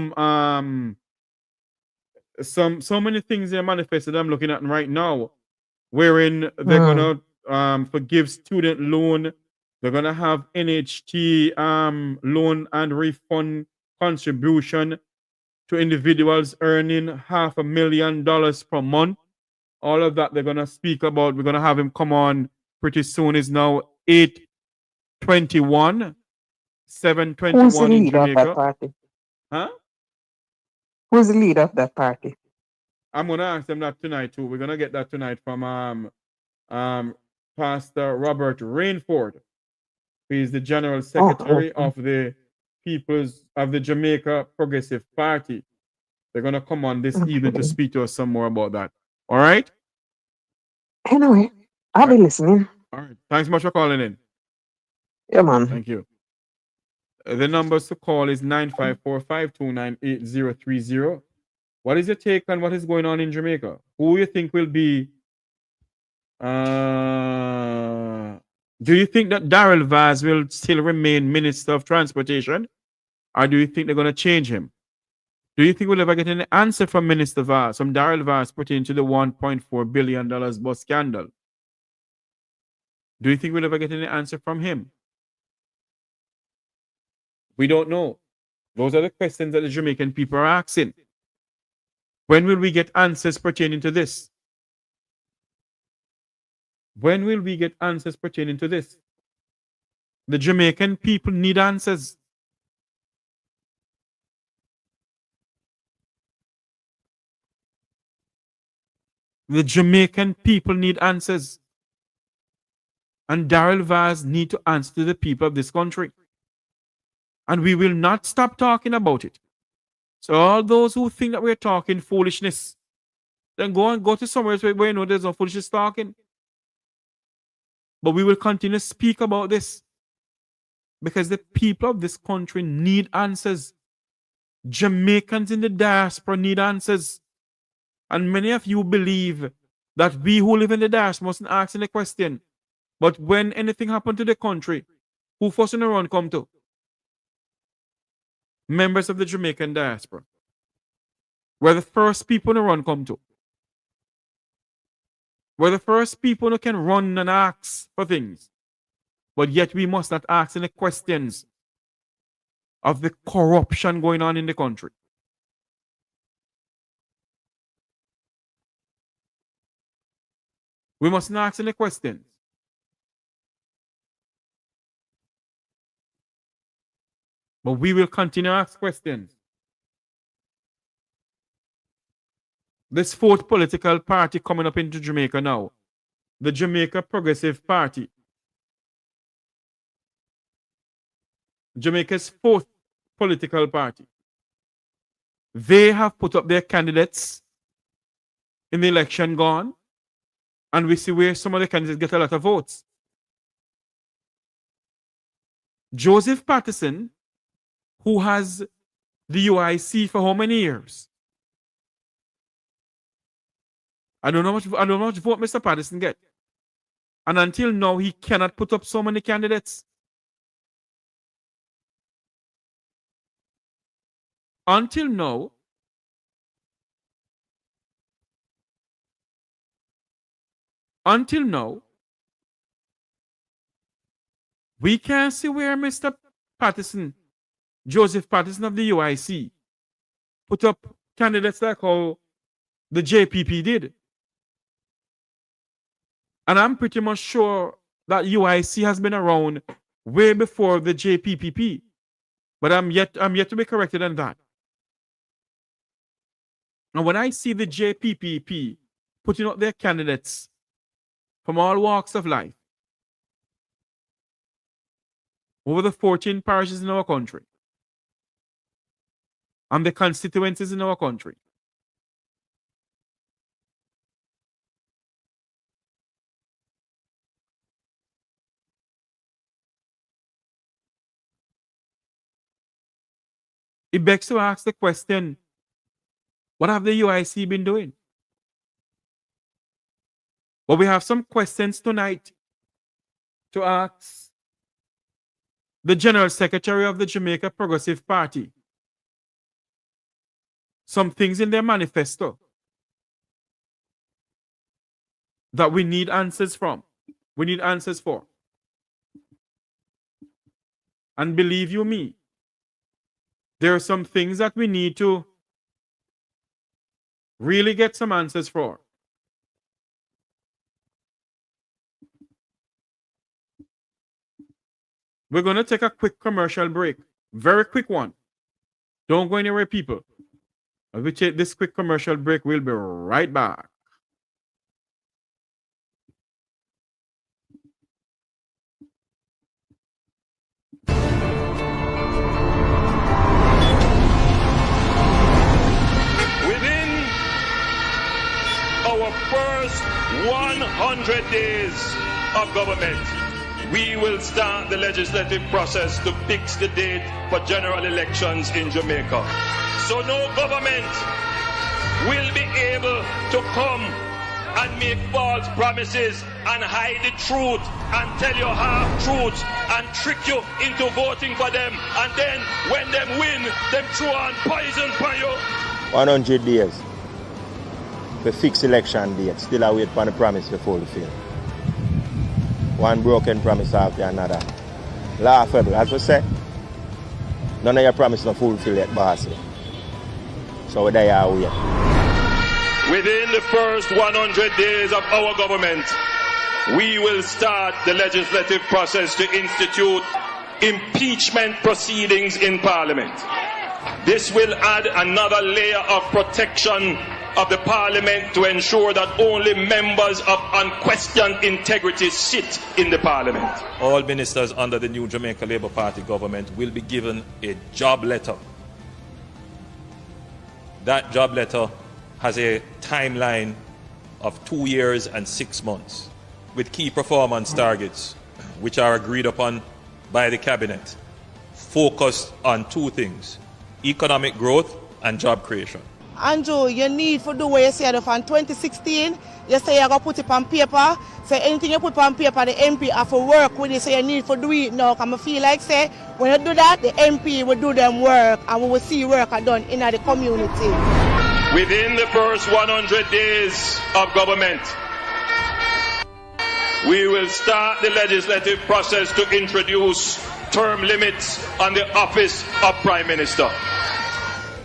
many things in their manifesto that I'm looking at right now, wherein they're gonna forgive student loan. They're gonna have NHT loan and refund contribution to individuals earning $500,000 per month. All of that they're gonna speak about. We're gonna have him come on pretty soon. It's now 8:21, Who's the 7:21 in leader of that Jamaica. party? Huh? Who's the leader of that party? I'm gonna ask them that tonight too. We're gonna get that tonight from Pastor Robert Rainford. He is the General Secretary of the Jamaica Progressive Party. They're gonna come on this evening to speak to us some more about that. All right? Anyway, I'll be listening. All right. Thanks much for calling in. Yeah, man. Thank you. The numbers to call is 954-529-8030. What is your take on what is going on in Jamaica? Who you think will be do you think that Daryl Vaz will still remain Minister of Transportation? Or do you think they're going to change him? Do you think we'll ever get an answer from Minister Vaz, from Daryl Vaz, pertaining to the $1.4 billion bus scandal? Do you think we'll ever get any answer from him? We don't know. Those are the questions that the Jamaican people are asking. When will we get answers pertaining to this? When will we get answers pertaining to this? The Jamaican people need answers. The Jamaican people need answers. And Daryl Vaz need to answer to the people of this country. And we will not stop talking about it. So all those who think that we're talking foolishness, then go to somewhere where you know there's no foolishness talking. But we will continue to speak about this. Because the people of this country need answers. Jamaicans in the diaspora need answers. And many of you believe that we who live in the diaspora mustn't ask any question. But when anything happened to the country, who first in the run come to? Members of the Jamaican diaspora. We're the first people in the run come to. We're the first people who can run and ask for things. But yet we must not ask any questions of the corruption going on in the country. We must not ask any questions. But we will continue to ask questions. This fourth political party coming up into Jamaica now, the Jamaica Progressive Party. Jamaica's fourth political party. They have put up their candidates in the election gone, and we see where some of the candidates get a lot of votes. Joseph Patterson, who has the UIC for how many years? I don't know how much vote Mr. Patterson get. And until now, he cannot put up so many candidates. Until now, we can't see where Mr. Patterson, Joseph Patterson of the UIC, put up candidates like how the JPP did. And I'm pretty much sure that UIC has been around way before the JPPP. But I'm yet to be corrected on that. And when I see the JPPP putting up their candidates from all walks of life over the 14 parishes in our country and the constituencies in our country, it begs to ask the question, what have the UIC been doing? But we have some questions tonight to ask the General Secretary of the Jamaica Progressive Party. Some things in their manifesto that we need answers from. We need answers for. And believe you me, there are some things that we need to really get some answers for. We're going to take a quick commercial break. Very quick one. Don't go anywhere, people. As we take this quick commercial break, we'll be right back. Within our first 100 days of government, we will start the legislative process to fix the date for general elections in Jamaica. So no government will be able to come and make false promises and hide the truth and tell you half-truths and trick you into voting for them, and then when them win, them throw on poison for you. 100 days. We fix election date. Still I wait for the promise to fulfill. One broken promise after another. Laughable, as we say. None of your promises are fulfilled yet, boss. So we are wait. Within the first 100 days of our government, we will start the legislative process to institute impeachment proceedings in Parliament. This will add another layer of protection of the Parliament to ensure that only members of unquestioned integrity sit in the Parliament. All ministers under the new Jamaica Labour Party government will be given a job letter. That job letter has a timeline of 2 years and 6 months with key performance targets which are agreed upon by the cabinet, focused on two things: economic growth and job creation. Andrew, you need to do what you said from 2016. You say you're going to put it on paper. So anything you put on paper, the MP have to work with it. So you need to do it now. Because I feel like, say, when you do that, the MP will do them work. And we will see work done in the community. Within the first 100 days of government, we will start the legislative process to introduce term limits on the office of Prime Minister.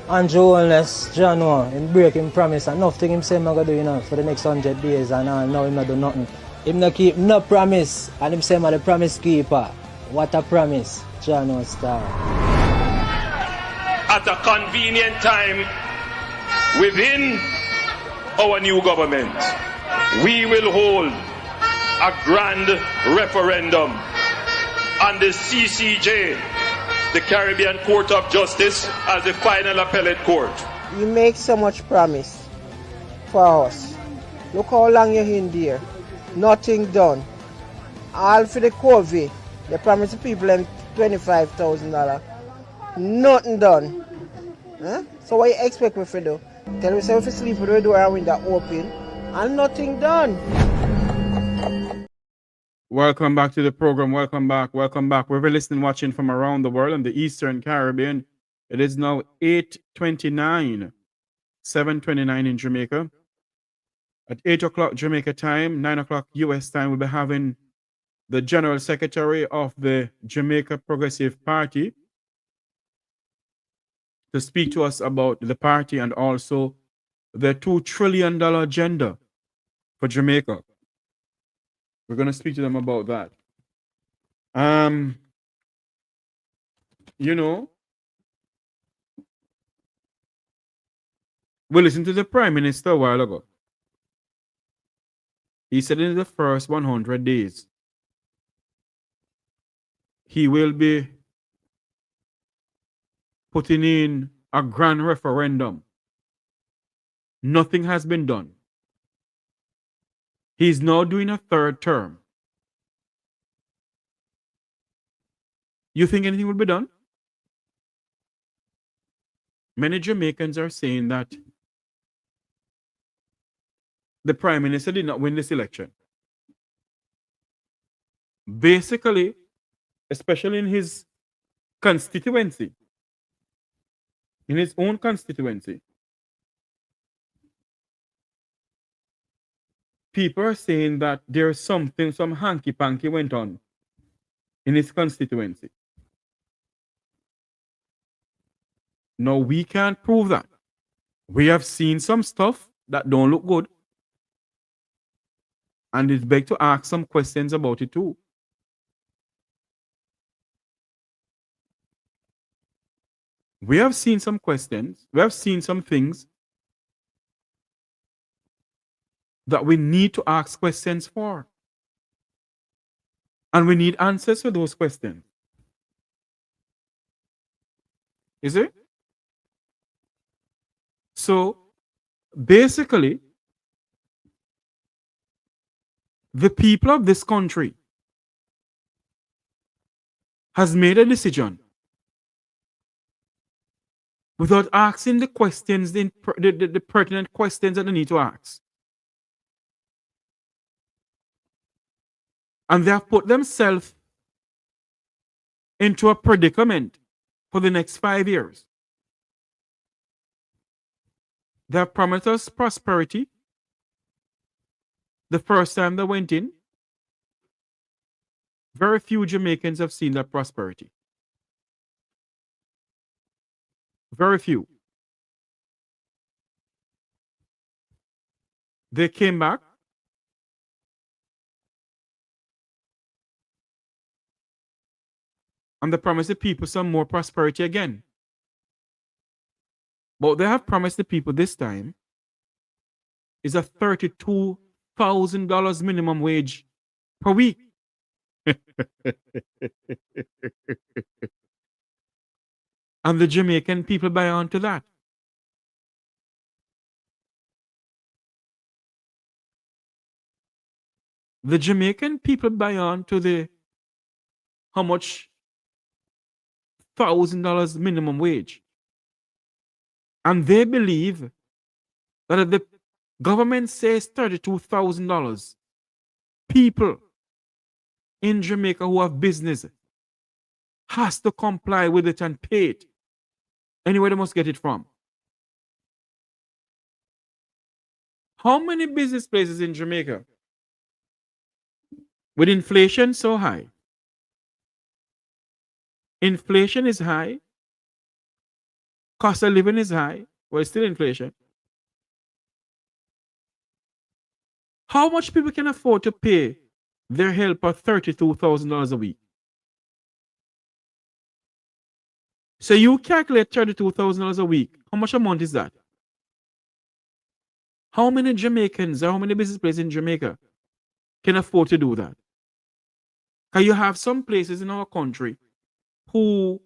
Andrew Wellness, John, him break him promise and nothing him say I'm gonna do, for the next 100 days, and now him not do nothing. Him not keep no promise, and him say I'm the promise keeper. What a promise, John Star. At a convenient time within our new government, we will hold a grand referendum on the CCJ, the Caribbean Court of Justice, as the final appellate court. You make so much promise for us. Look how long you're in there. Nothing done. All for the COVID. They promised the people them $25,000. Nothing done. Huh? So what you expect me to do? Tell me if you sleep with the door and window open and nothing done. Welcome back to the program. Welcome back. Welcome back. We're listening, watching from around the world in the Eastern Caribbean. It is now 8:29, 7:29 in Jamaica. At 8 o'clock Jamaica time, 9 o'clock US time, we'll be having the General Secretary of the Jamaica Progressive Party to speak to us about the party and also the $2 trillion agenda for Jamaica. We're going to speak to them about that. You know, we listened to the Prime Minister a while ago. He said in the first 100 days, he will be putting in a grand referendum. Nothing has been done. He's now doing a third term. You think anything will be done? Many Jamaicans are saying that the Prime Minister did not win this election. Basically, especially in his constituency, in his own constituency, people are saying that there's something, some hanky-panky went on in his constituency. No, we can't prove that. We have seen some stuff that don't look good. And it's beg to ask some questions about it too. We have seen some questions. We have seen some things that we need to ask questions for. And we need answers for those questions. Is it? So, basically, the people of this country has made a decision without asking the questions, the pertinent questions that they need to ask. And they have put themselves into a predicament for the next 5 years. They have promised us prosperity the first time they went in. Very few Jamaicans have seen that prosperity. Very few. They came back. And they promised the people some more prosperity again. But they have promised the people this time is a $32,000 minimum wage per week. And the Jamaican people buy on to that. The Jamaican people buy on to the how much $1,000 minimum wage. And they believe that if the government says $32,000, people in Jamaica who have business has to comply with it and pay it. Anyway, they must get it from. How many business places in Jamaica with inflation so high? Inflation is high. Cost of living is high. Well, it's still inflation. How much people can afford to pay their helper $32,000 a week? So you calculate $32,000 a week. How much a month is that? How many Jamaicans or how many business places in Jamaica can afford to do that? Because you have some places in our country who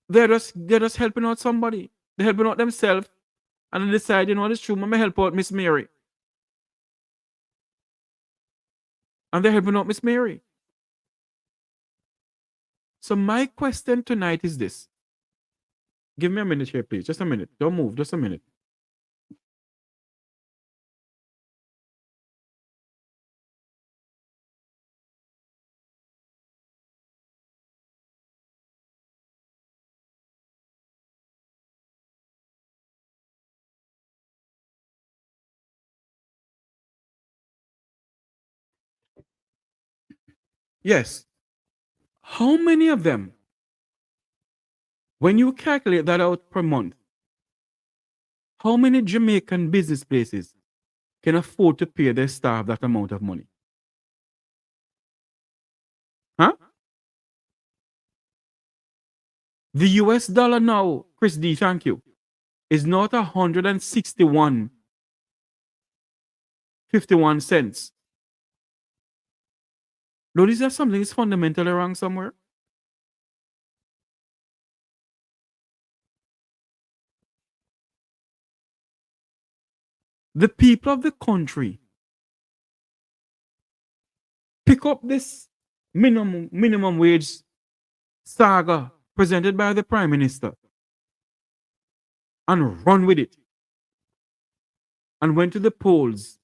they're just helping out somebody. They're helping out themselves and they decide, you know what, it's true, I'm going to help out Miss Mary. And they're helping out Miss Mary. So my question tonight is this. Give me a minute here, please. Just a minute. Don't move. Just a minute. Yes. How many of them, when you calculate that out per month, how many Jamaican business places can afford to pay their staff that amount of money? Huh? The US dollar now, Chris D, thank you, is not 161.51 cents. Though is there something is fundamentally wrong somewhere? The people of the country pick up this minimum wage saga presented by the Prime Minister and run with it and went to the polls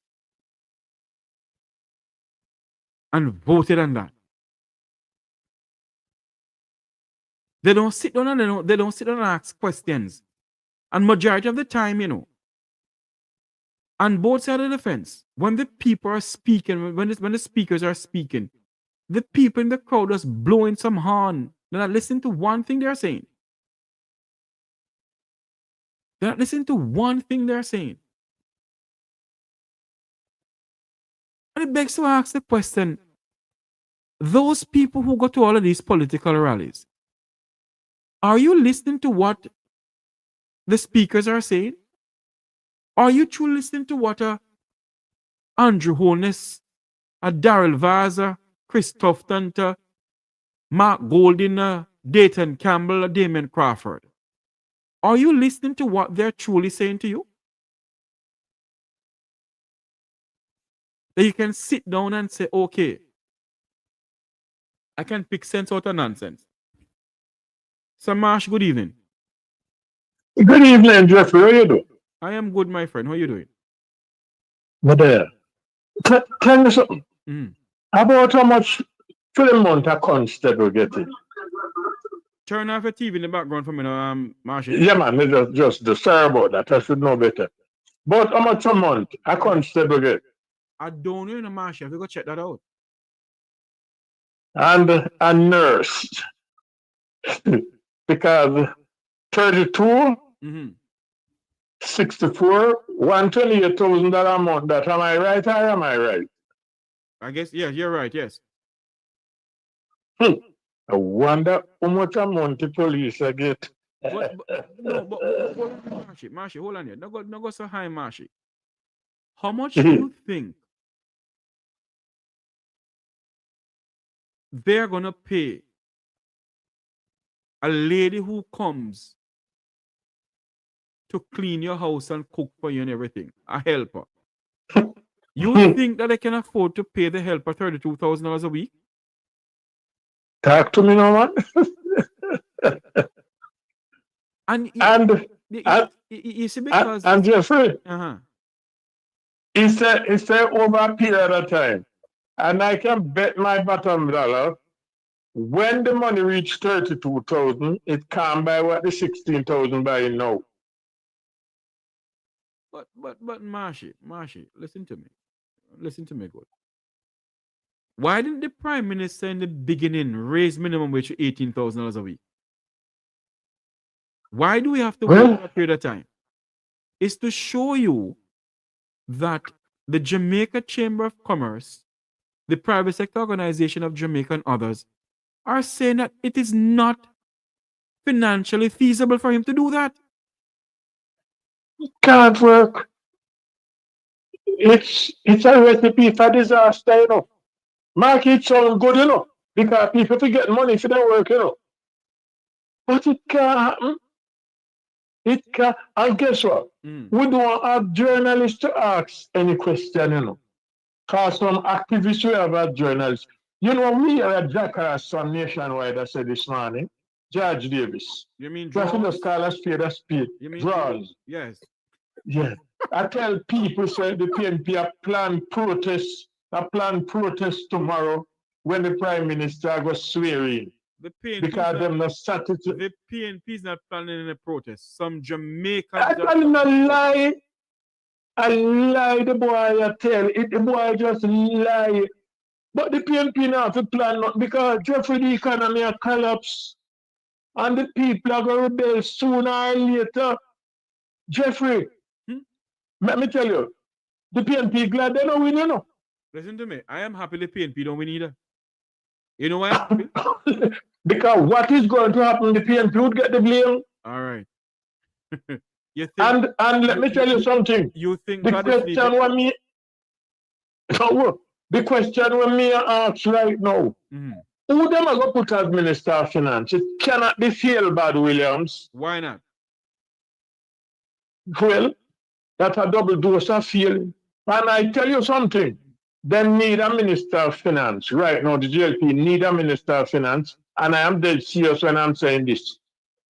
and voted on that. They don't sit down and they don't sit down and ask questions. And majority of the time, on both sides of the fence, when the people are speaking, when the speakers are speaking, the people in the crowd just blowing some horn. They're not listening to one thing they're saying. They're not listening to one thing they're saying. And it begs to ask the question, those people who go to all of these political rallies, are you listening to what the speakers are saying? Are you truly listening to what Andrew Holness, Daryl Vaz, Chris Tufton, Mark Golding, Dayton Campbell, Damien Crawford? Are you listening to what they're truly saying to you? That you can sit down and say, okay, I can pick sense out of nonsense. Sir Marsh, good evening. Good evening, Jeffrey. How you doing? I am good, my friend. How are you doing? But tell me something. About how much for the month a constable getting? Turn off your TV in the background for me now, Marshall. Yeah, man. Just sorry about that. I should know better. But how much a month a constable get? I don't know, Marshall. You go check that out. And a nurse. Because 32, 64, $128,000 a month. That am I right or am I right? I guess, yeah, you're right, yes. I wonder how much a month the police get. But Marshy, hold on here. No go so high, Marshy. How much do you think they're gonna pay a lady who comes to clean your house and cook for you and everything? A helper. You think that they can afford to pay the helper $32,000 a week? Talk to me now, man. You see, because and Jeffrey, it's a over a period of time, and I can bet my bottom dollar when the money reach 32,000, it can't buy what the 16,000 buying now. But Marshy, listen to me good. Why didn't the Prime Minister in the beginning raise minimum wage to $18,000 a week? Why do we have to wait for a period of time? It's to show you that the Jamaica Chamber of Commerce, the private sector organization of Jamaica and others are saying that it is not financially feasible for him to do that. It can't work. It's a recipe for disaster, you know. Market sound good, you know, because people get money for their work, you know. But it can't happen. It can't. And guess what? We don't have journalists to ask any question, you know. Because some activists we have as journalists. You know, we are a jackass son nationwide, I said this morning. George Davis. You mean draws? Just call a spade. You mean draws? Yes. Yeah. I tell people, say the PNP a planned protest tomorrow when the Prime Minister was swearing. The PNP because them not satisfied. The PNP is not planning a protest. Some Jamaicans. I lie. I lie, the boy, I tell it. The boy just lie. But the PNP now have to plan not because Jeffrey the economy a collapse and the people are going to rebel sooner or later. Jeffrey, let me tell you, the PNP glad they don't win, you know. Listen to me. I am happy the PNP don't win either. You know why I'm happy? Because what is going to happen, the PNP would get the blame. All right. You think, and let me tell you something. You think the question when me the question when me ask right now, who them are going to put as Minister of Finance? It cannot be Bad Williams. Why not? Well, that's a double dose of feeling. And I tell you something, they need a Minister of Finance. Right now, the GLP need a Minister of Finance. And I am dead serious when I'm saying this.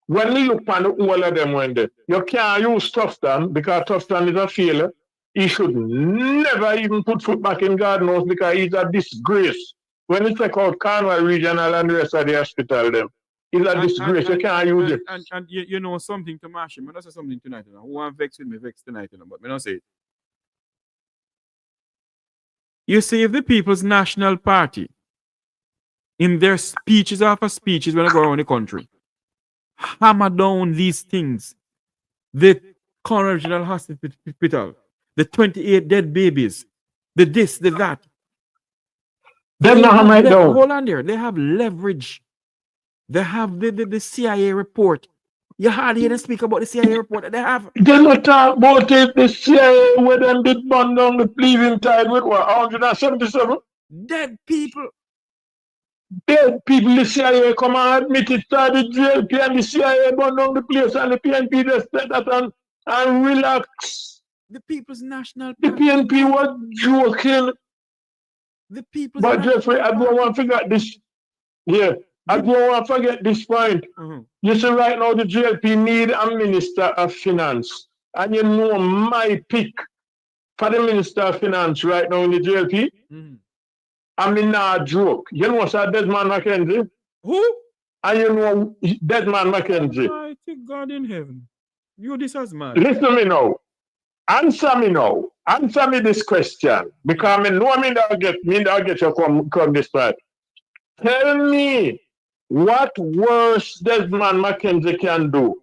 When we look at all of them one day, you can't use Tufton because Tufton is a failure. He should never even put foot back in God knows because he's a disgrace. When you take out Cornwall Regional and the rest of the hospital, them, he's a disgrace. You can't use it. And you know something to mash him. I say something tonight. You know. Who want vex with me, vex tonight. You know, but I don't say it. You see, if the People's National Party, in their speeches after speeches when they go around the country, hammer down these things, the Cornwall Regional Hospital, the 28 dead babies, the this, the that. They're not hammer it down. Hold on there. They have leverage. They have the CIA report. You hardly hear them speak about the CIA report that they have. They not talk about it. The CIA where them did burn down the Cleveland tide with what, 177? Dead people. Dead people, the CIA come and admit it, started the JLP and the CIA burn down the place and the PNP just let that and relax. The People's National Party. The PNP was joking. The People's But Jeffrey, I don't want to forget this. Yeah, I don't want to forget this point. You see, right now the JLP need a Minister of Finance. And you know my pick for the Minister of Finance right now in the JLP? I mean, not joke. You know what's that Desmond McKenzie? Who? And you know Desmond McKenzie. I think God in heaven. You this as man. Listen to me now. Answer me now. Answer me this question. Because I know I'll get you come this part. Tell me what worse Desmond McKenzie can do.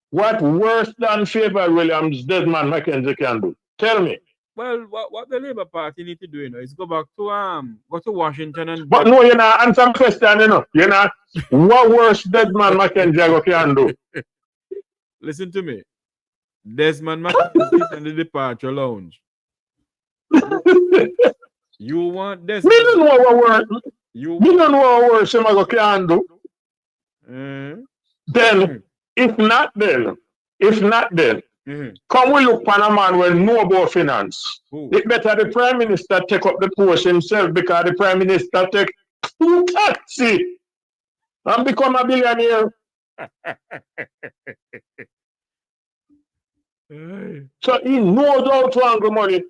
What worse than Favor Williams Desmond McKenzie can do. Tell me. Well, what the Labour Party need to do, you know, is go back to Washington and. But no, you're not answering question, you know. You're not. What worse Desmond McKenzie can do? Listen to me. Desmond McKenzie in the departure lounge. You want Desmond? Me don't know what worse. Me don't know what worse him can do. Then, if not then, come we look on a man who know about finance. It better the Prime Minister take up the post himself because the Prime Minister take 2 taxi and become a billionaire. So he knows how to angle money.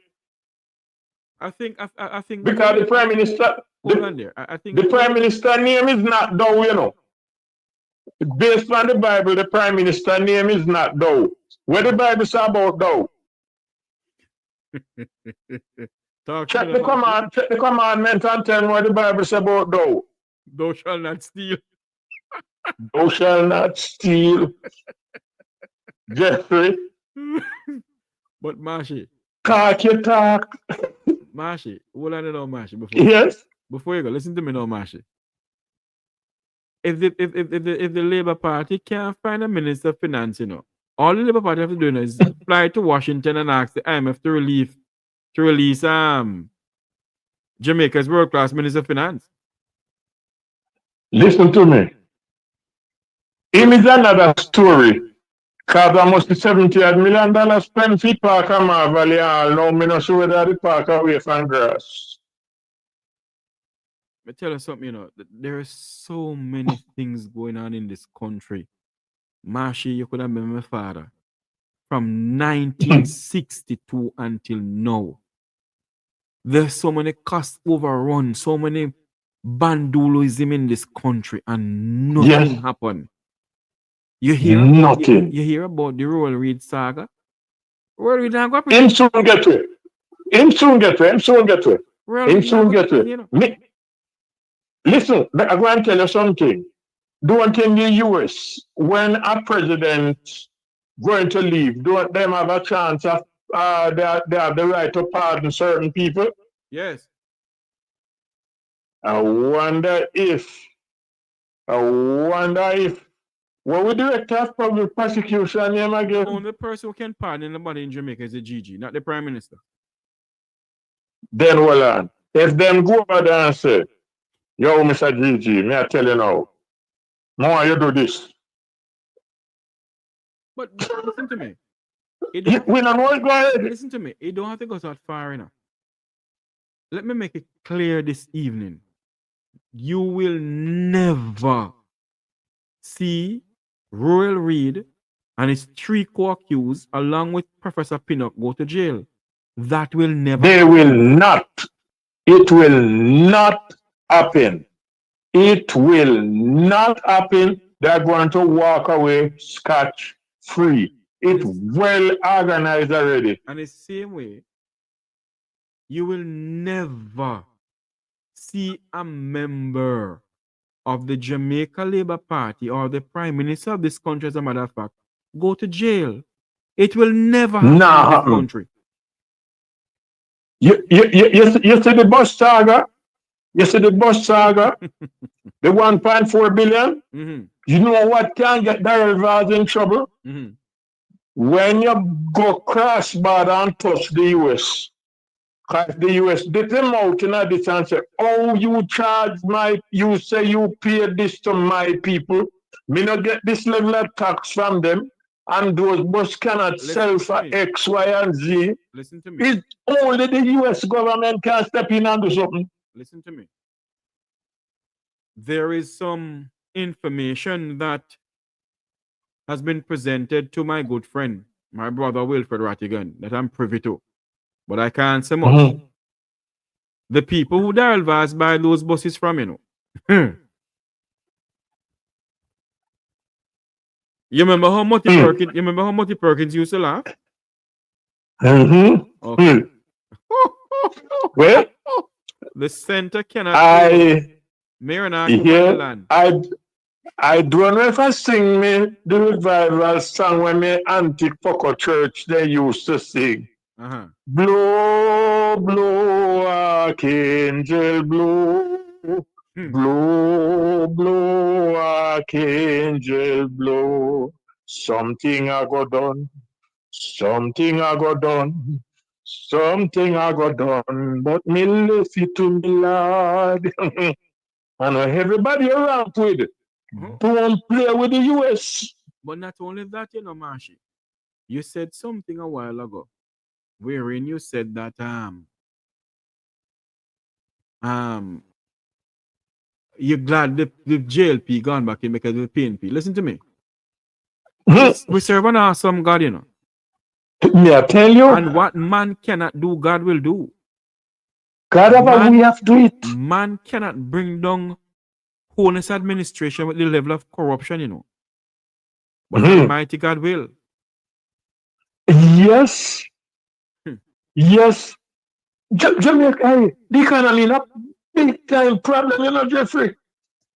I think because the Prime Minister the Prime Minister name is not Dow, you know. Based on the Bible, the Prime Minister name is not Dow. What the Bible say about Dow? Check the commandment and tell me what the Bible says about Dow. Thou shalt not steal. Thou shalt not steal. Jeffrey. But Marshy. Talk your talk. Marshy, hold on now, Marshy. Yes. Before you go, listen to me now, Marshy. If the Labour Party can't find a Minister of Finance, you know, all the Labour Party have to do is fly to Washington and ask the IMF to release Jamaica's world-class Minister of Finance. Listen to me. It is another story. Because almost $70 million spent for park and Valley Hall. Now, I'm not sure whether the park away from grass. But tell you something, you know, there are so many things going on in this country. Marshy, you could have been my father. From 1962 until now. There's so many cost overruns, so many bandulism in this country, and nothing happened. You hear nothing. You hear about the Royal Reed saga? Royal Reed Him soon get to it. He soon get it. Listen, I'm going to tell you something. Don't in the US, when a president going to leave, don't them have a chance of they have the right to pardon certain people? Yes. I wonder if what we director of public prosecution name again? The only person who can pardon anybody in Jamaica is the GG, not the Prime Minister. Then hold on. If them go over there and say, yo, Mr. GG, may I tell you now, more you do this. But listen to me. We don't want to go ahead. Listen to me. It don't have to go that far enough. Let me make it clear this evening. You will never see Royal Reid and his 3 co-accused along with Professor Pinnock go to jail. That will never They will not. It will not happen. It will not happen. They're going to walk away scotch-free. It's well organized already. And the same way, you will never see a member of the Jamaica Labour Party or the Prime Minister of this country, as a matter of fact, go to jail. It will never happen in this country. You see the bus saga? You see the bus saga? The 1.4 billion? Mm-hmm. You know what can get Daryl Vaz in trouble? Mm-hmm. When you go cross border and touch the US. Because the US did them out in this and say, oh, you charge you say you pay this to my people. Me not get this level of tax from them. And those bus cannot sell for X, Y, and Z. Listen to me. It's only the US government can step in and do something. Listen to me. There is some information that has been presented to my good friend, my brother Wilfred Rattigan, that I'm privy to. But I can't say much. Mm-hmm. The people who Daryl Vaz buy those buses from, you know. You remember how Mutty Perkins? You remember how Mutty Perkins used to laugh? Mm-hmm. Okay. Well, the center cannot. Mayor and I don't know if I sing me the revival song when me Antique Poco Church they used to sing. Uh-huh. Blow, blow, archangel, blow. Blow, blow, archangel, blow. Something I got done. Something I got done. Something I got done. But me left it to me, Lord. And everybody around with it. Don't play with the US. But not only that, you know, Marshy. You said something a while ago, wherein you said that you're glad the JLP gone back in because of the PNP. Listen to me. We serve an awesome God, you know. Me, I tell you. And what man cannot do, God will do. God, we have to do it. Man cannot bring down honest administration with the level of corruption, you know. But Almighty God will. Yes. Yes. Jamaica, the economy not big time problem, you know, Jeffrey.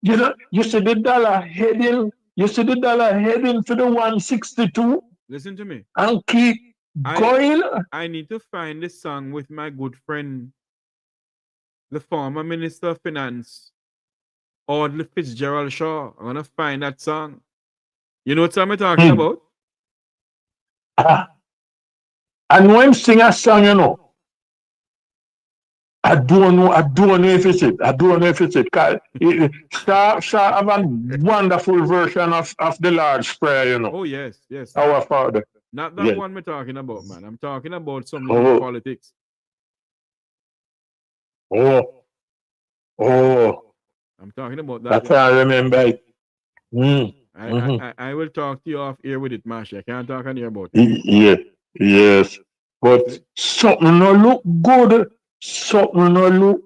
You know, you see the dollar heading for the 162. Listen to me. And keep going. I need to find this song with my good friend, the former Minister of Finance, Audley Fitzgerald Shaw. I'm gonna find that song. You know what I'm talking about? And when sing a song, you know. I don't know if it's it. Shaw have a wonderful version of the Lord's Prayer, you know. Oh, yes. Our Father. Not that one we're talking about, man. I'm talking about some politics. Oh. I'm talking about that. That's how I remember it. I will talk to you off air with it, Marsha. I can't talk on here about it. Yeah. Yes. But something no look good. Something no look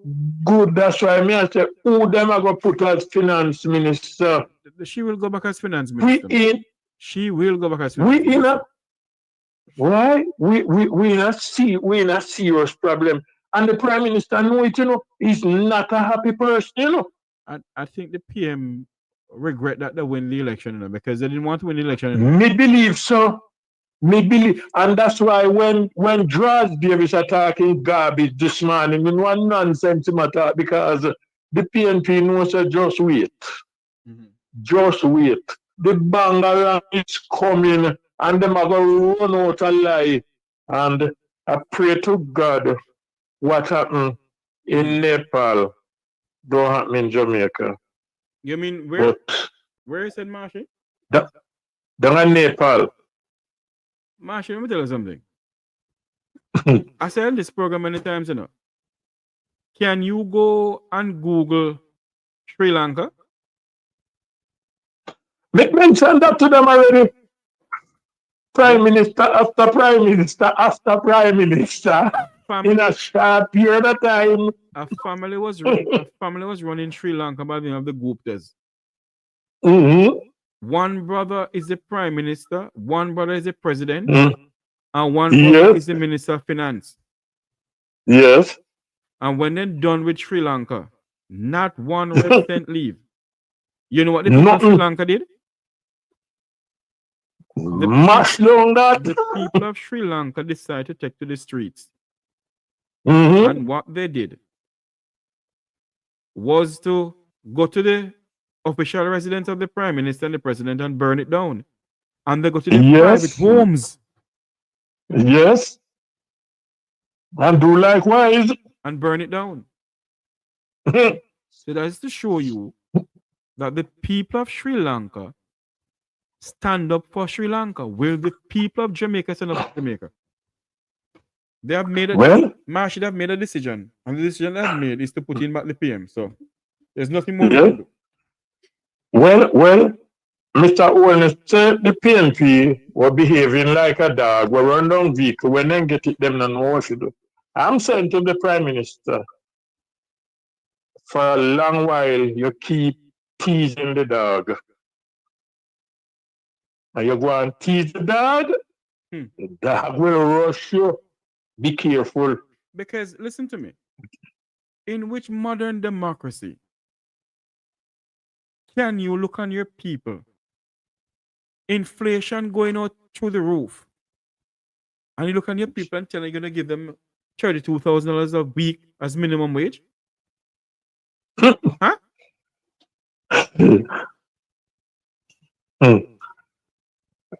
good. That's why I say, who them are going to put as finance minister? She will go back as finance minister. She will go back as finance minister. Why? We in a serious problem. And the Prime Minister know it, he's not a happy person, I think the PM regret that they win the election, because they didn't want to win the election. Me believe so. Me believe, and that's why when George Davis are talking garbage this morning, in one nonsense him attack, because the PNP knows just wait. Just wait. The banger is coming and them are going to run out a lie. And I pray to God what happened in Nepal don't happen in Jamaica. You mean where? But Where is it, Marshy? down in Nepal. Marshy, let me tell you something. I said on this program many times, Can you go and Google Sri Lanka? Make mention that to them already. Prime Minister after Prime Minister after Prime Minister in a short period of time. A family was running Sri Lanka by the name of the Guptas. One brother is the Prime Minister, one brother is the President, and one brother is the Minister of Finance. Yes. And when they're done with Sri Lanka, not one resident leave. You know what the people of Sri Lanka did? The people of Sri Lanka decided to take to the streets. And what they did was to go to the official residence of the Prime Minister and the President and burn it down. And they go to the private homes. Yes. And do likewise. And burn it down. So that is to show you that the people of Sri Lanka stand up for Sri Lanka. Will the people of Jamaica stand up for Jamaica? They have made Marshall have made a decision. And the decision they have made is to put in back the PM. So there's nothing more we can do. Well, Mr. Owens said the PNP were behaving like a dog. We run down vehicle. When they get it, them don't know what to do. I'm saying to the Prime Minister, for a long while, you keep teasing the dog. And you go and tease the dog, the dog will rush you. Be careful. Because, listen to me, in which modern democracy can you look on your people, inflation going out through the roof, and you look on your people and tell them you're going to give them $32,000 a week as minimum wage? Huh?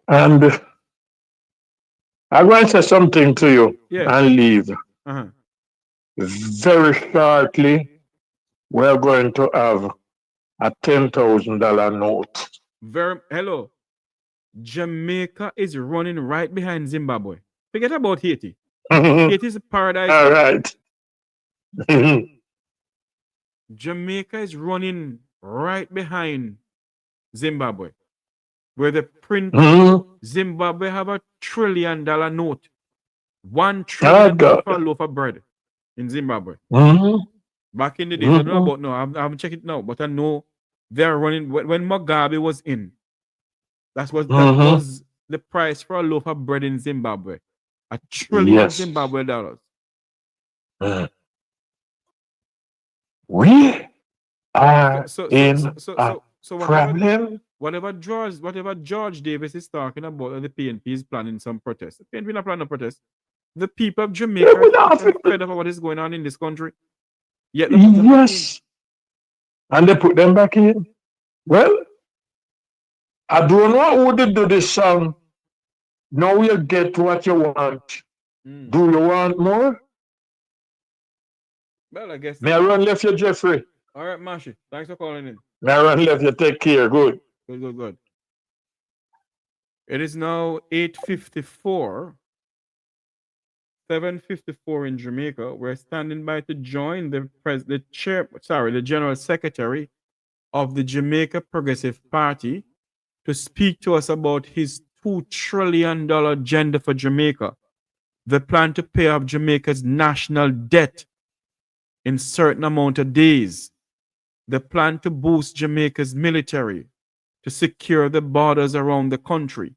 And I'm going to say something to you and leave. Very shortly, we're going to have a $10,000 note. Hello. Jamaica is running right behind Zimbabwe. Forget about Haiti. Haiti is a paradise. All right. Jamaica is running right behind Zimbabwe. Where the print Zimbabwe have a $1 trillion note. $1 trillion for a loaf of bread in Zimbabwe. Back in the days, I don't know about now. I haven't checked it now, but I know they're running. When Mugabe was in, that was the price for a loaf of bread in Zimbabwe. $1 trillion Zimbabwe dollars. We are in a problem. Whatever George Davis is talking about, and the PNP is planning some protest. The PNP not planning a protest. The people of Jamaica are fed up of what is going on in this country. Yet yes. And they put them back in. Well, I don't know who did do this song. Now you get what you want. Do you want more? Well, I guess. May I run left you, Jeffrey? All right, Marshy. Thanks for calling in. May I run left you? Take care. Good. Good. It is now 8:54. 7:54 in Jamaica. We're standing by to join the General Secretary of the Jamaica Progressive Party to speak to us about his $2 trillion agenda for Jamaica. The plan to pay off Jamaica's national debt in certain amount of days. The plan to boost Jamaica's military to secure the borders around the country.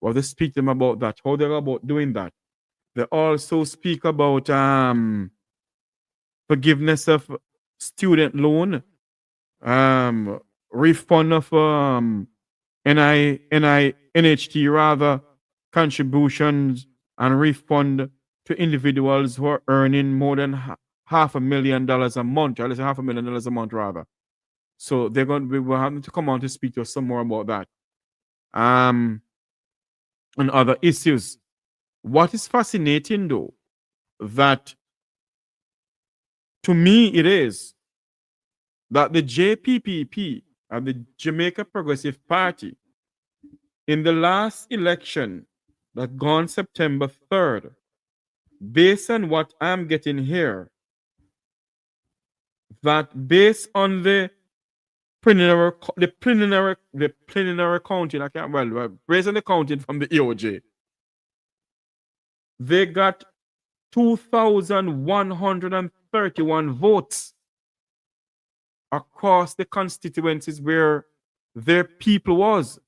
Well, they speak to them about that, how they're about doing that. They also speak about forgiveness of student loan, refund of NHT rather contributions, and refund to individuals who are earning more than $500,000 a month, or let's say $500,000 a month rather. So they're going to be we're having to come on to speak to us some more about that. And other issues. What is fascinating though, that to me it is that the JPPP and the Jamaica Progressive Party in the last election that gone September 3rd, based on what I'm getting here, that based on the preliminary counting, I can't well based on the counting from the EOJ, they got 2,131 votes across the constituencies where their people was,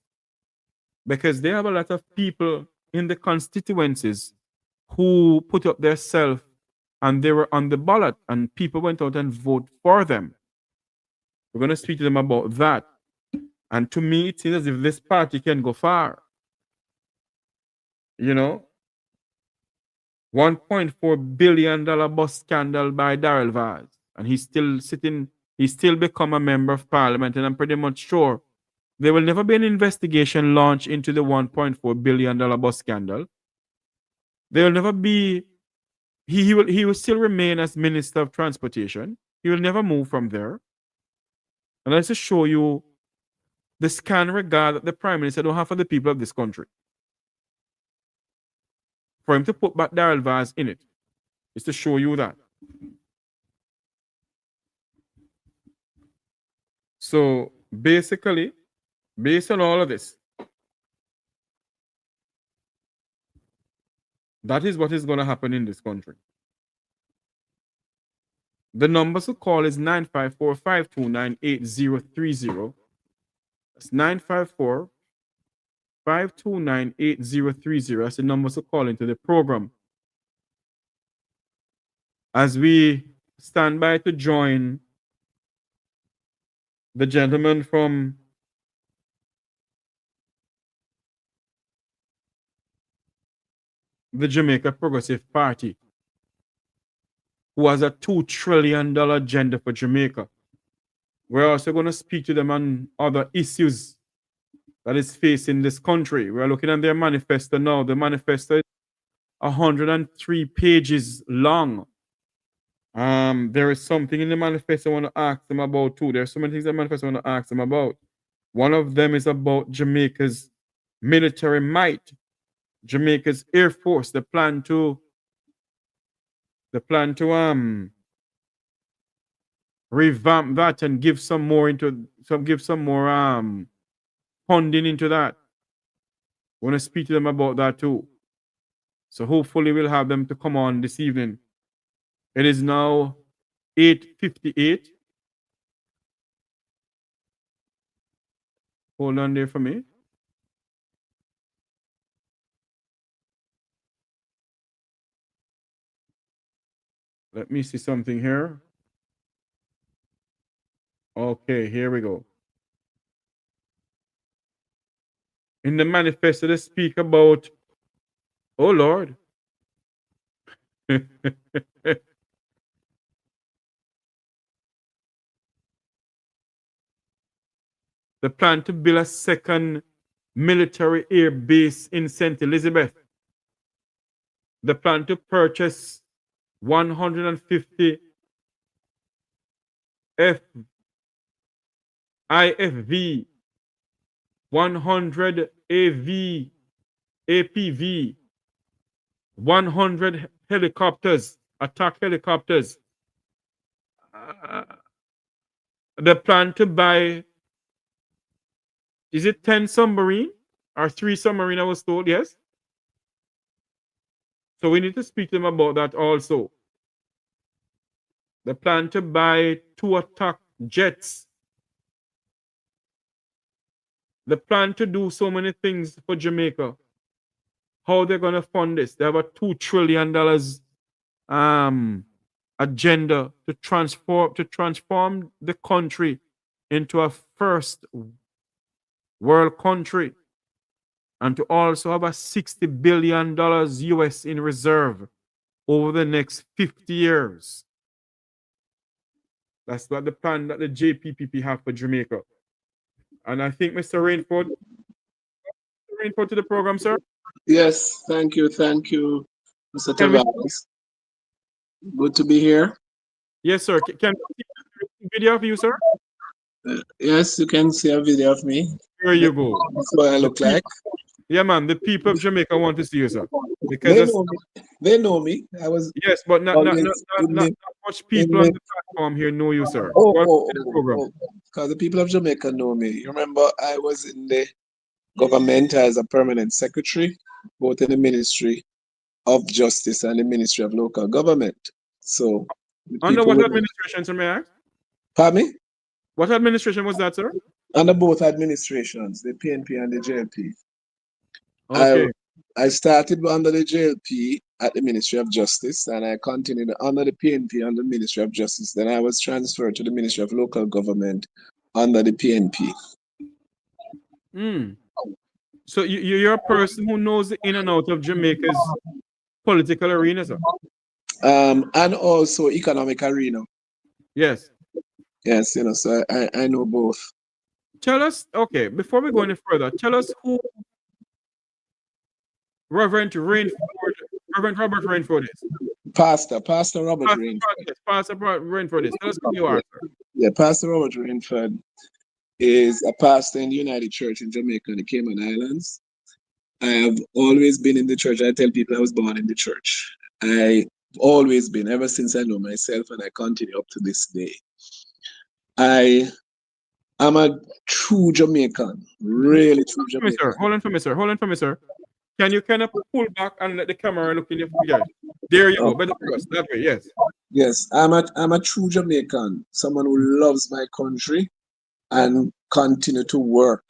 because they have a lot of people in the constituencies who put up their self and they were on the ballot and people went out and vote for them. We're going to speak to them about that. And to me, it seems as if this party can go far. You know, $1.4 billion bus scandal by Daryl Vaz. And he's still become a member of parliament. And I'm pretty much sure there will never be an investigation launched into the $1.4 billion bus scandal. There will never be, he will still remain as Minister of Transportation. He will never move from there. And let's just show you the scan regard that the Prime Minister don't have for the people of this country. For him to put back Daryl Vaz in it is to show you that. So basically, based on all of this, that is what is going to happen in this country. The number to call is 954-529-8030. That's 954-529-8030. That's the number to call into the program. As we stand by to join the gentleman from the Jamaica Progressive Party, who has a $2 trillion agenda for Jamaica. We're also going to speak to them on other issues that is facing this country. We're looking at their manifesto now. The manifesto is 103 pages long. There is something in the manifesto I want to ask them about too. There's so many things in the manifesto I want to ask them about. One of them is about Jamaica's military might, Jamaica's Air Force, the plan to revamp that and give some more funding into that. I want to speak to them about that too. So hopefully we'll have them to come on this evening. It is now 8:58. Hold on there for me. Let me see something here. Okay, here we go. In the manifesto, they speak about, oh Lord. The plan to build a second military air base in St. Elizabeth. The plan to purchase 150 IFV, 100 APV, 100 helicopters, attack helicopters. The plan to buy, is it 10 submarine or 3 submarine, I was told, yes? So we need to speak to them about that also. The plan to buy 2 attack jets. The plan to do so many things for Jamaica. How they're going to fund this? They have a $2 trillion agenda to transform the country into a first world country, and to also have a $60 billion US in reserve over the next 50 years. That's what the plan that the JPPP have for Jamaica. And I think Mr. Rainford to the program, sir. Yes, thank you, Mr. Can we- Tavares. Good to be here. Yes, sir. Can we see a video of you, sir? Yes, you can see a video of me. Here you go. That's what I look like. Yeah, man. The people of Jamaica want to see you, sir. Because They know me. I was yes, but not always much people on the platform here know you, sir. Because the people of Jamaica know me. You remember I was in the government as a permanent secretary, both in the Ministry of Justice and the Ministry of Local Government. So under what administration, sir, may I ask? Pardon me? What administration was that, sir? Under both administrations, the PNP and the JLP. Okay. I started under the JLP at the Ministry of Justice, and I continued under the PNP under the Ministry of Justice. Then I was transferred to the Ministry of Local Government under the PNP. So you're a person who knows the in and out of Jamaica's political arena, sir? And also economic arena. Yes. Yes, so I know both. Tell us, okay, before we go any further, tell us who Reverend Robert Rainford is. Pastor Robert Rainford. Pastor Rainford is. Tell us who you are, sir. Yeah, Pastor Robert Rainford is a pastor in the United Church in Jamaica and the Cayman Islands. I have always been in the church. I tell people I was born in the church. I've always been, ever since I know myself, and I continue up to this day. I am a true Jamaican, really true Jamaican. Hold on for me, sir. Can you kind of pull back and let the camera look in your face? There you go. Better for us. That way, yes. Yes, I'm a true Jamaican, someone who loves my country and continue to work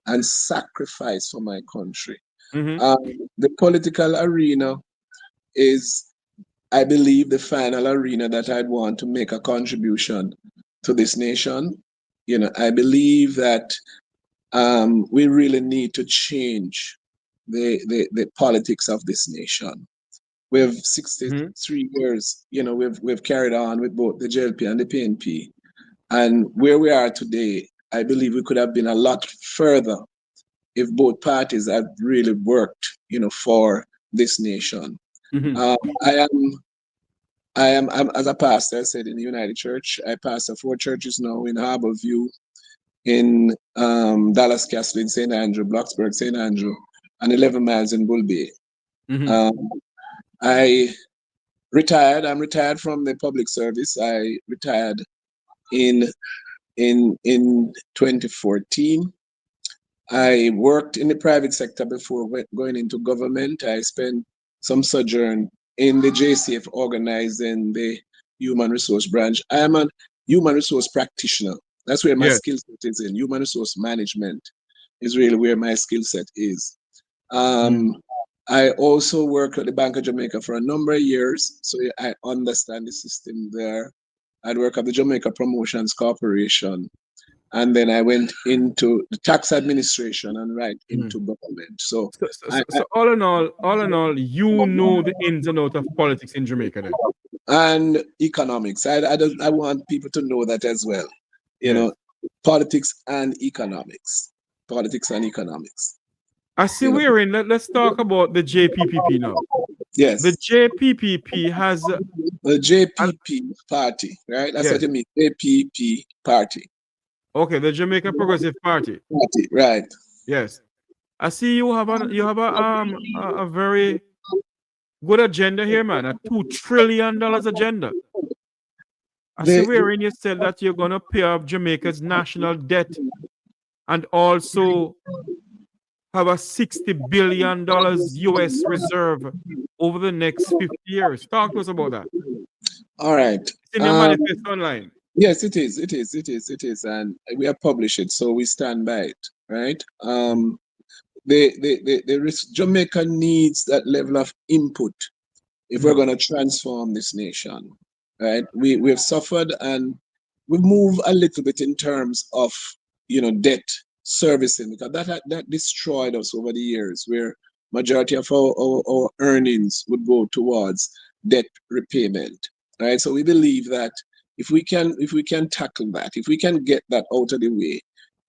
and sacrifice for my country. The political arena is, I believe, the final arena that I'd want to make a contribution to this nation. I believe that we really need to change the politics of this nation. We have 63 years, we've carried on with both the JLP and the PNP. And where we are today, I believe we could have been a lot further if both parties had really worked, for this nation. I am, as a pastor, I said, in the United Church. I pastor 4 churches now in Harborview, in Dallas Castle, in St. Andrew, Bloxburg, St. Andrew, and 11 miles in Bull Bay. I retired. I'm retired from the public service. I retired in 2014. I worked in the private sector before going into government. I spent some sojourn in the JCF organizing the human resource branch. I am a human resource practitioner. That's where my skill set is in. Human resource management is really where my skill set is. I also worked at the Bank of Jamaica for a number of years, so I understand the system there. I'd work at the Jamaica Promotions Corporation, and then I went into the tax administration and right into government. So all in all, you know the ins and outs of politics in Jamaica then. And economics. I want people to know that as well. Politics and economics. I see we're in. Let's talk about the JPPP now. Yes. The JPPP has the JPP party, right? That's what you mean. JPP party. Okay, the Jamaica Progressive Party. Right. Yes. I see you have a very good agenda here, man. A $2 trillion agenda. I see wherein you said that you're gonna pay off Jamaica's national debt and also have a $60 billion US reserve over the next 50 years. Talk to us about that. All right. It's in your manifesto online. Yes, it is. And we have published it, so we stand by it, right? Jamaica needs that level of input if we're going to transform this nation, right? We have suffered, and we move a little bit in terms of debt servicing, because that destroyed us over the years, where majority of our earnings would go towards debt repayment, right? So we believe that if we can tackle that, if we can get that out of the way,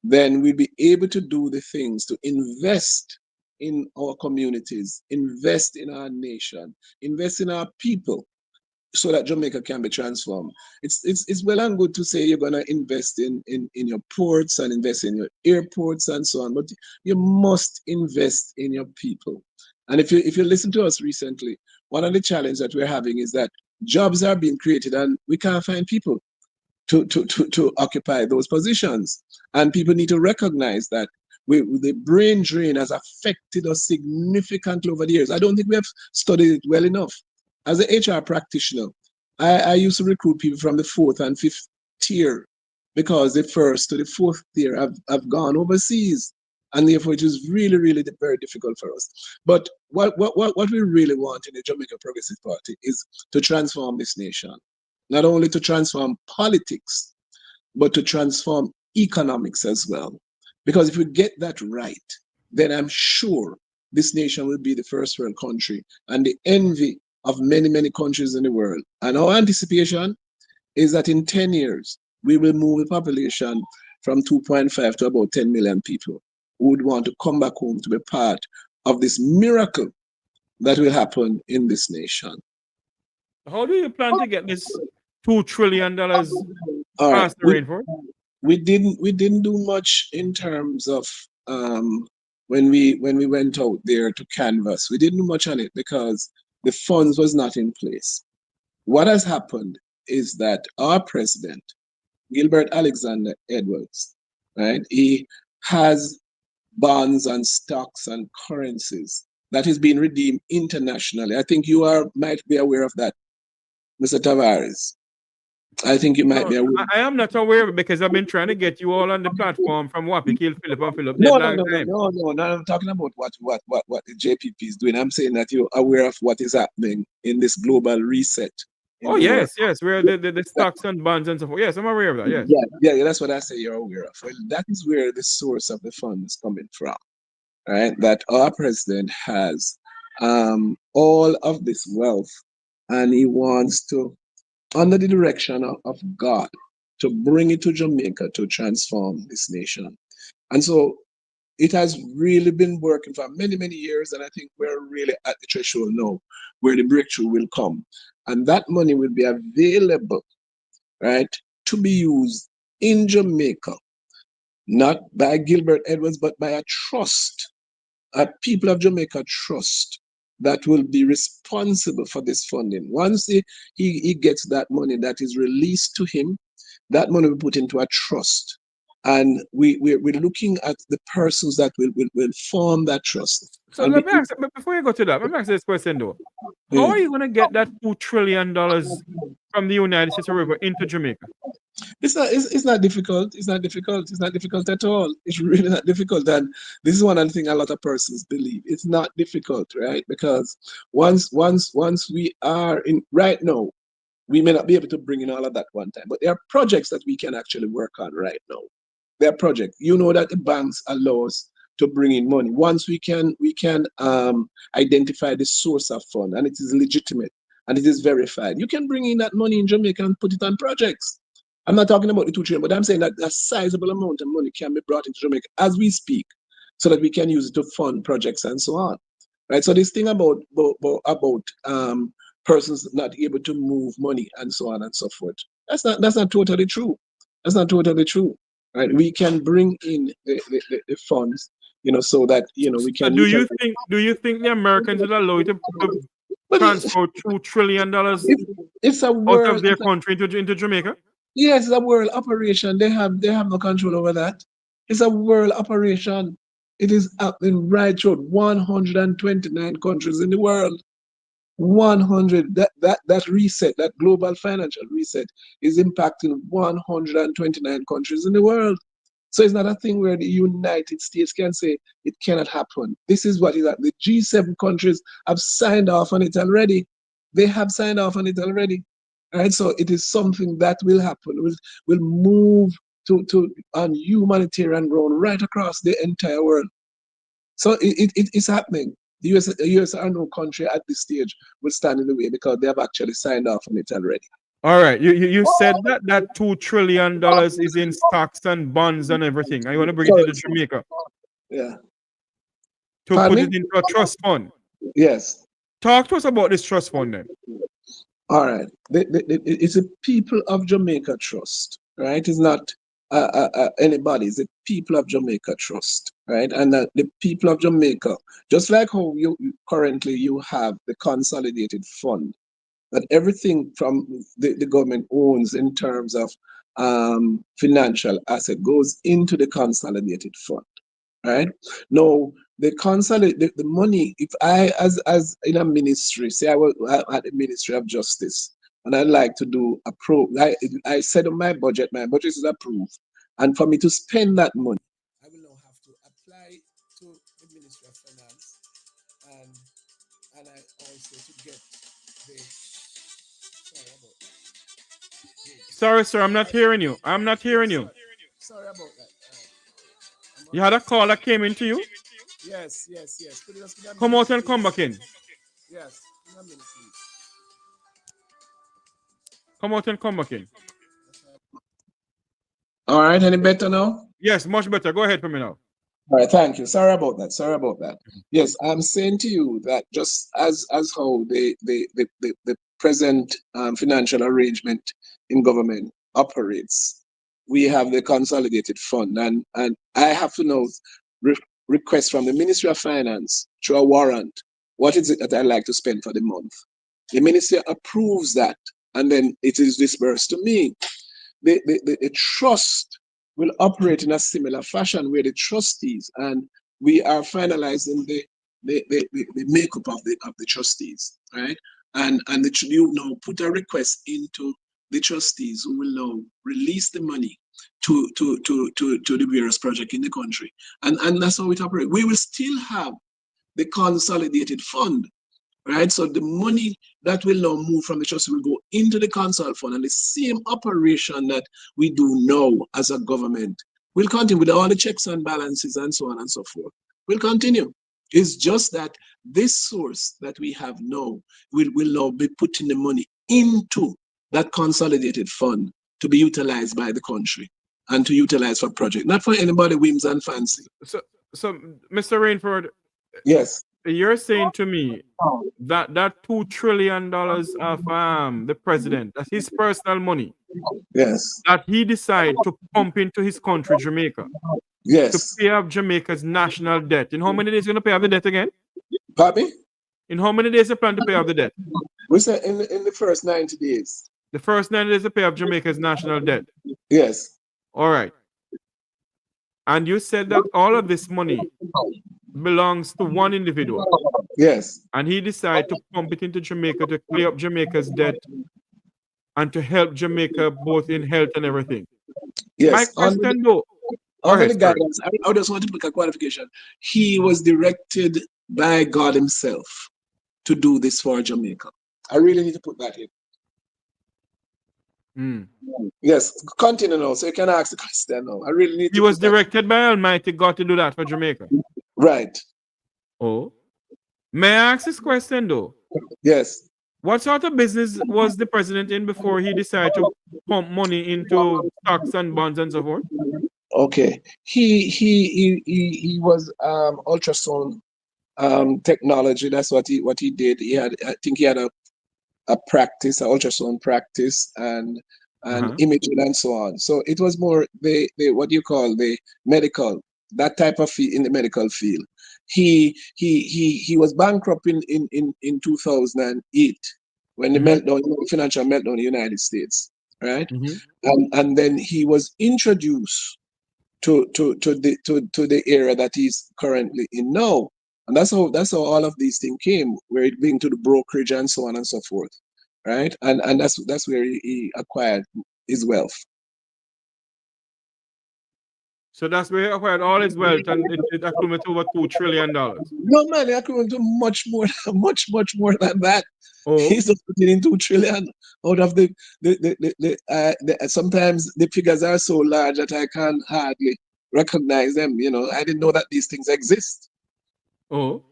then we'll be able to do the things to invest in our communities, invest in our nation, invest in our people, so that Jamaica can be transformed. It's well and good to say you're gonna invest in your ports and invest in your airports and so on, but you must invest in your people. And if you listen to us recently, one of the challenges that we're having is that jobs are being created and we can't find people to occupy those positions. And people need to recognize that the brain drain has affected us significantly over the years. I don't think we have studied it well enough. As an HR practitioner, I used to recruit people from the 4th and 5th tier, because the 1st to the 4th tier have gone overseas. And therefore, it is really, really very difficult for us. But what we really want in the Jamaica Progressive Party is to transform this nation. Not only to transform politics, but to transform economics as well. Because if we get that right, then I'm sure this nation will be the first world country and the envy of many, many countries in the world. And our anticipation is that in 10 years, we will move the population from 2.5 to about 10 million people who would want to come back home to be part of this miracle that will happen in this nation. How do you plan to get this $2 trillion, Pastor Rainford? We didn't do much in terms of when we went out there to canvass. We didn't do much on it because the funds was not in place. What has happened is that our president, Gilbert Alexander Edwards, right? He has bonds and stocks and currencies that is being redeemed internationally. I think you might be aware of that, Mr. Tavares. I think you might be aware. I am not aware of it because I've been trying to get you all on the platform from Wappy, Kill Philip and Philip. No, I'm talking about what the JPP is doing. I'm saying that you're aware of what is happening in this global reset. Oh, yes, where the stocks and bonds and so forth. Yes, I'm aware of that, yes. Yeah, that's what I say you're aware of. Well, that is where the source of the fund is coming from, right? That our president has all of this wealth, and he wants to, under the direction of God, to bring it to Jamaica to transform this nation. And so it has really been working for many, many years, and I think we're really at the threshold now where the breakthrough will come. And that money will be available, right, to be used in Jamaica, not by Gilbert Edwards, but by a trust, a people of Jamaica trust that will be responsible for this funding. Once he gets that money that is released to him, that money will be put into a trust. And we're looking at the persons that will form that trust. So let me ask, before you go to that, let me ask this question though. How are you going to get that $2 trillion from the United States River into Jamaica? It's not difficult. It's not difficult. It's not difficult at all. It's really not difficult. And this is one of the things a lot of persons believe. It's not difficult, right? Because once we are in right now, we may not be able to bring in all of that one time, but there are projects that we can actually work on right now. There are projects. You know that the banks allow us to bring in money. Once we can identify the source of fund and it is legitimate and it is verified, you can bring in that money in Jamaica and put it on projects. I'm not talking about the 2 trillion, but I'm saying that a sizable amount of money can be brought into Jamaica as we speak, so that we can use it to fund projects and so on. Right. So this thing about persons not able to move money and so on and so forth, that's not totally true. That's not totally true. Right. We can bring in the funds, so that we can. So do you think the Americans will allow you to transfer $2 trillion out of their country into Jamaica? Yes, it's a world operation. They have no control over that. It's a world operation. It is happening right through 129 countries in the world. 100. That reset, that global financial reset, is impacting 129 countries in the world. So it's not a thing where the United States can say it cannot happen. This is what is happening. The G7 countries have signed off on it already. They have signed off on it already. Right? So it is something that will happen, will move to on humanitarian ground right across the entire world. So it is happening. The US are no country at this stage will stand in the way because they have actually signed off on it already. All right, you said that $2 trillion is in stocks and bonds and everything. I want to bring it into Jamaica. Yeah. To Pardon put me? it into a trust fund. Yes. Talk to us about this trust fund then. All right. It's a People of Jamaica Trust, right? It's not anybody. It's the People of Jamaica Trust, right? And the people of Jamaica, just like how currently you have the consolidated fund, that everything from the government owns in terms of financial asset goes into the consolidated fund, right? Now, the money, if I, as in a ministry, say I was at the Ministry of Justice, and I like to do I set up my budget is approved, and for me to spend that money, I will now have to apply to the Ministry of Finance, and I also to get the, sorry about that. Sorry, sir, I'm not hearing you. I'm not hearing you. Sorry about that. You had a call that came into you? Yes. Could you just give me a Come minute, out and please? come back in. Yes, give me a minute, please. Come out and come back in. All right, any better now? Yes, much better. Go ahead for me now. All right, thank you. Sorry about that. Yes, I'm saying to you that just as how the present financial arrangement in government operates, we have the consolidated fund, and I have to know request from the Ministry of Finance through a warrant. What is it that I like to spend for the month? The ministry approves that, and then it is disbursed to me. The trust will operate in a similar fashion where the trustees, and we are finalizing the makeup of the trustees, right? And you now put a request into the trustees who will now release the money to the various projects in the country. And that's how it operates. We will still have the consolidated fund, right? So the money that will now move from the trust will go into the consult fund, and the same operation that we do now as a government will continue with all the checks and balances and so on and so forth. Will continue. It's just that this source that we have now will now be putting the money into that consolidated fund to be utilized by the country and to utilize for project, not for anybody whims and fancy. So Mr. Rainford, yes, you're saying to me that $2 trillion of the president, that's his personal money. Yes. That he decided to pump into his country, Jamaica. Yes. To pay off Jamaica's national debt. In how many days are you going to pay off the debt again? Pardon me? In how many days you plan to pay off the debt? We said in the first 90 days. The first 90 days to pay off Jamaica's national debt. Yes. All right. And you said that all of this money belongs to one individual. Yes. And he decided to pump it into Jamaica to clear up Jamaica's debt and to help Jamaica both in health and everything. Yes. My question though. Under the guidance, I just want to make a qualification. He was directed by God himself to do this for Jamaica. I really need to put that in. Yes, continue now, so you can ask the question now. I really need to. He was directed by Almighty God to do that for Jamaica. Right. Oh. May I ask this question though? Yes. What sort of business was the president in before he decided to pump money into stocks and bonds and so forth? Okay. He was ultrasound technology. That's what he did. I think he had a practice, an ultrasound practice, and imaging and so on. So it was more the what do you call the medical, that type of field, in the medical field. He was bankrupt in 2008 when the meltdown, financial meltdown in the United States, right? And then he was introduced to the area that he's currently in now. And that's how all of these things came, where it being to the brokerage and so on and so forth, right? And that's where he acquired his wealth. So that's where he acquired all his wealth, and it accumulated over $2 trillion. No, man, it accruing to much more, much more than that. Oh. He's just putting in 2 trillion out of sometimes the figures are so large that I can't hardly recognize them. You know, I didn't know that these things exist. Oh.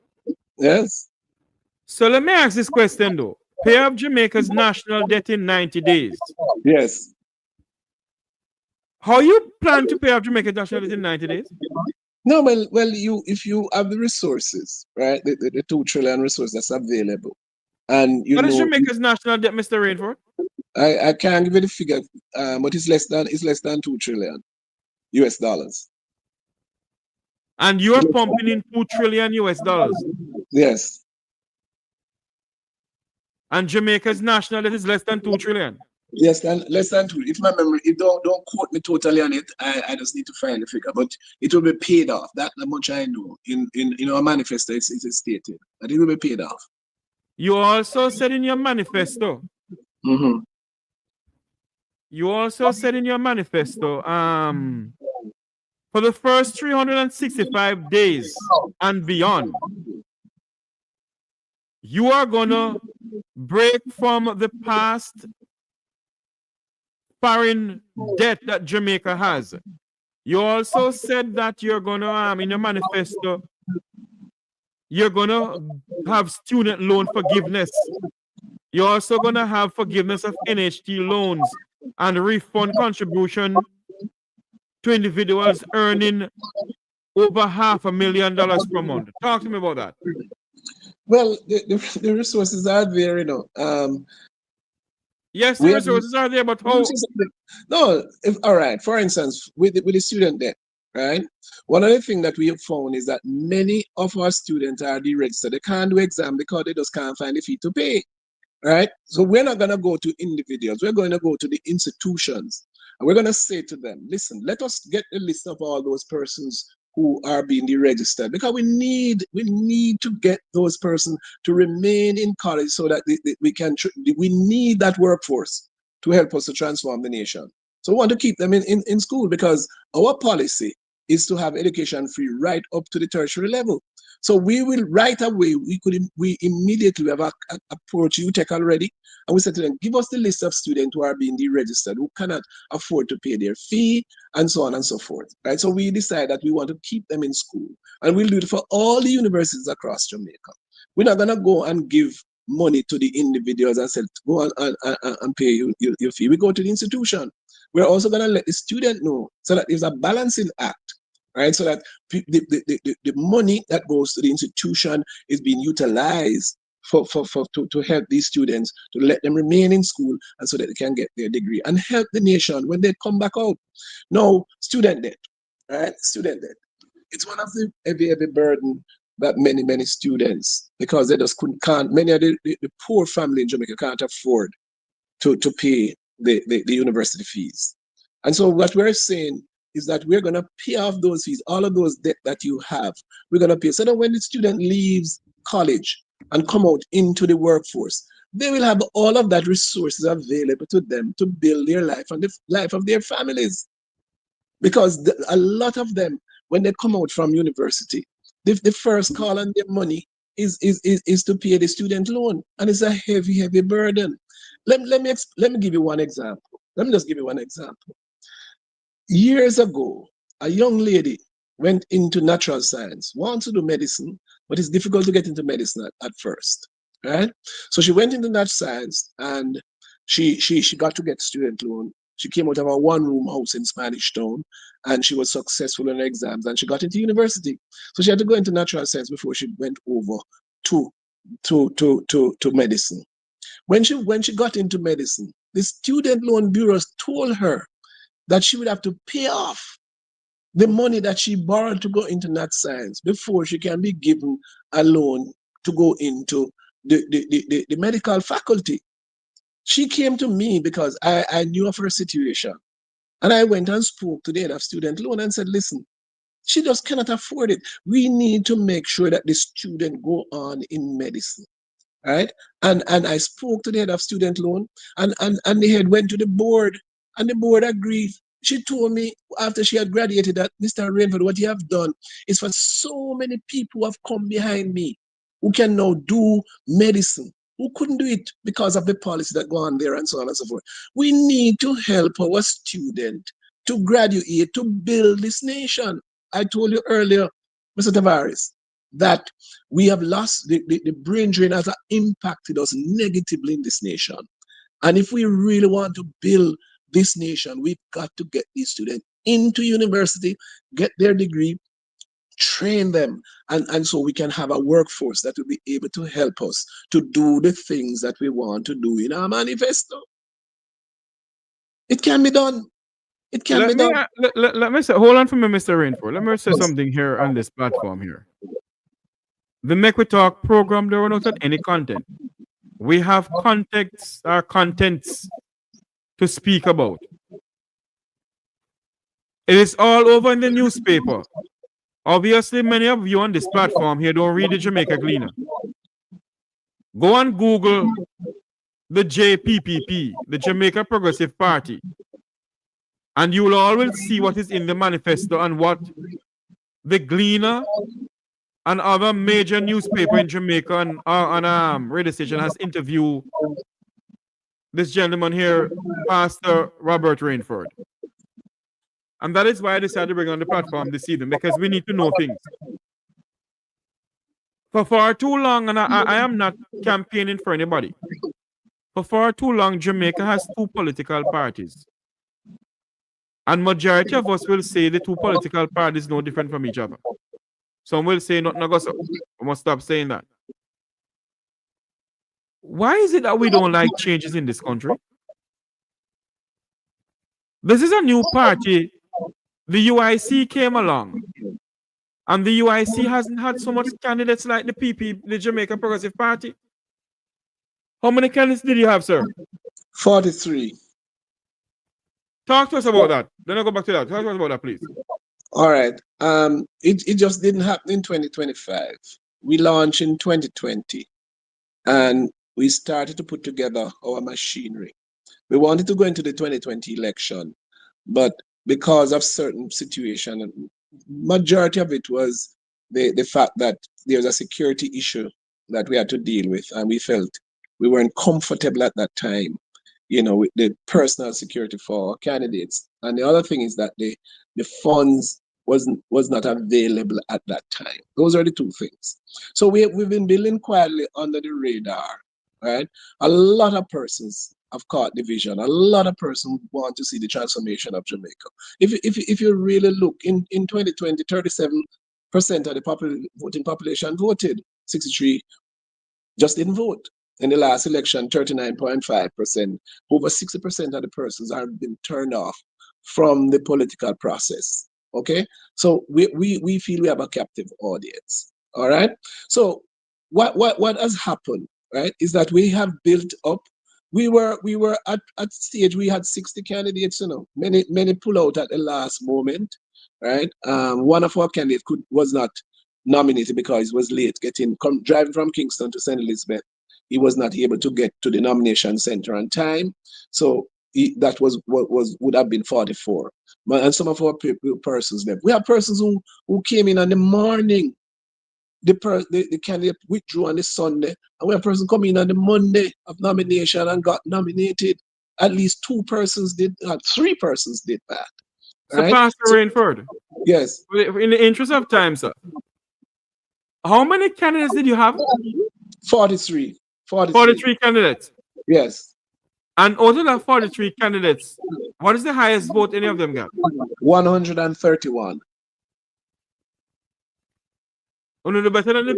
Yes. So let me ask this question though. Pay off Jamaica's national debt in 90 days. Yes. How you plan to pay off Jamaica's national debt in 90 days? No, well, if you have the resources, right, the 2 trillion resource that's available, and What is Jamaica's national debt, Mr. Rainford? I can't give you the figure, but it's less than 2 trillion US dollars. And you're pumping in 2 trillion US dollars. Yes. And Jamaica's national debt is less than 2 trillion. Yes, less than 2. If my memory, don't quote me totally on it. I just need to find the figure, but it will be paid off. That much I know. In our manifesto, it is stated that it will be paid off. You also said in your manifesto. Mm-hmm. You also said in your manifesto, for the first 365 days and beyond, you are gonna break from the past foreign debt that Jamaica has. You also said that you're gonna, in your manifesto, you're gonna have student loan forgiveness. You're also gonna have forgiveness of NHT loans and refund contribution to individuals earning over $500,000 per month. Talk to me about that. Well, the resources are there, you know. Yes, the resources are there, but how? No, all right. For instance, with the student debt, right? One of the things that we have found is that many of our students are deregistered. They can't do exam because they just can't find the fee to pay, right? So we're not going to go to individuals. We're going to go to the institutions. And we're going to say to them, listen, let us get a list of all those persons who are being deregistered, because we need to get those persons to remain in college so that we need that workforce to help us to transform the nation. So we want to keep them in school, because our policy is to have education free right up to the tertiary level. So we will right away, we immediately have approached UTech already, and we said to them, give us the list of students who are being deregistered, who cannot afford to pay their fee, and so on and so forth, right? So we decided that we want to keep them in school, and we'll do it for all the universities across Jamaica. We're not gonna go and give money to the individuals and say, go and pay your fee. We go to the institution. We're also gonna let the student know, so that there's a balancing act, right? So that the money that goes to the institution is being utilized to help these students, to let them remain in school, and so that they can get their degree and help the nation when they come back out. Now, student debt, right? Student debt. It's one of the heavy burden that many students, because they just can't, many of the poor family in Jamaica can't afford to pay the university fees. And so what we're saying is that we're going to pay off those fees, all of those debt that you have, we're going to pay, so that when the student leaves college and come out into the workforce, they will have all of that resources available to them to build their life and the life of their families. Because a lot of them, when they come out from university, the first call on their money is to pay the student loan, and it's a heavy burden. Let me give you one example. Let me just give you one example. Years ago, a young lady went into natural science, wants to do medicine, but it's difficult to get into medicine at first, right? So she went into natural science, and she got to get student loan. She came out of a one-room house in Spanish Town, and she was successful in her exams, and she got into university. So she had to go into natural science before she went over to medicine. When she got into medicine, the student loan bureaus told her that she would have to pay off the money that she borrowed to go into nat science before she can be given a loan to go into the medical faculty. She came to me because I knew of her situation. And I went and spoke to the head of student loan and said, listen, she just cannot afford it. We need to make sure that the student go on in medicine. Right? And I spoke to the head of student loan, and the head went to the board, and the board agreed She told me after she had graduated that, Mr. Rainford, what you have done is for so many people who have come behind me, who can now do medicine, who couldn't do it because of the policy that go on there and so on and so forth. We need to help our students to graduate, to build this nation. I told you earlier, Mr. Tavares, that we have lost, the brain drain has impacted us negatively in this nation. And if we really want to build this nation, we've got to get these students into university, get their degree, train them, and so we can have a workforce that will be able to help us to do the things that we want to do in our manifesto. It can be done. It can be done. Let me say, hold on for me, Mr. Rainford. Let me say something here on this platform here. The Mek Wi Talk program, there are not any content. We have contents to speak about. It is all over in the newspaper. Obviously, many of you on this platform here don't read the Jamaica Gleaner. Go and Google the JPPP, the Jamaica Progressive Party, and you will always see what is in the manifesto and what the Gleaner and other major newspaper in Jamaica and radio station has interviewed this gentleman here, Pastor Robert Rainford. And that is why I decided to bring on the platform this evening, because we need to know things. For far too long, and I am not campaigning for anybody, for far too long, Jamaica has two political parties. And majority of us will say the two political parties no different from each other. Some will say nothing goes up. I must stop saying that. Why is it that we don't like changes in this country? This is a new party. The UIC came along. And the UIC hasn't had so much candidates like the PP, the Jamaica Progressive Party. How many candidates did you have, sir? 43. Talk to us about that. Then I'll go back to that. Talk to us about that, please. All right. It just didn't happen in 2025. We launched in 2020, and we started to put together our machinery. We wanted to go into the 2020 election, but because of certain situation, and majority of it was the fact that there's a security issue that we had to deal with, and we felt we weren't comfortable at that time, with the personal security for candidates. And the other thing is that the funds was not available at that time. Those are the two things. So we've been building quietly under the radar, right? A lot of persons have caught the vision. A lot of persons want to see the transformation of Jamaica. If you really look, in 2020, 37% of the voting population voted. 63 just didn't vote. In the last election, 39.5%. Over 60% of the persons have been turned off from the political process. Okay, so we feel we have a captive audience. All right. So what has happened, right, is that we have built up. We were at stage we had 60 candidates. Many pull out at the last moment, right? One of our candidates was not nominated because he was late driving from Kingston to St. Elizabeth. He was not able to get to the nomination center on time, so that was what would have been 44. And some of our persons left. We have persons who came in on the morning. The candidate withdrew on the Sunday, and we have person come in on the Monday of nomination and got nominated. At least 2 persons did, 3 persons did that. So, right? Pastor Rainford. Yes. In the interest of time, sir, how many candidates did you have? 43. 43 candidates. Yes. And out of that 43 candidates, what is the highest vote any of them got? 131. You are the better than the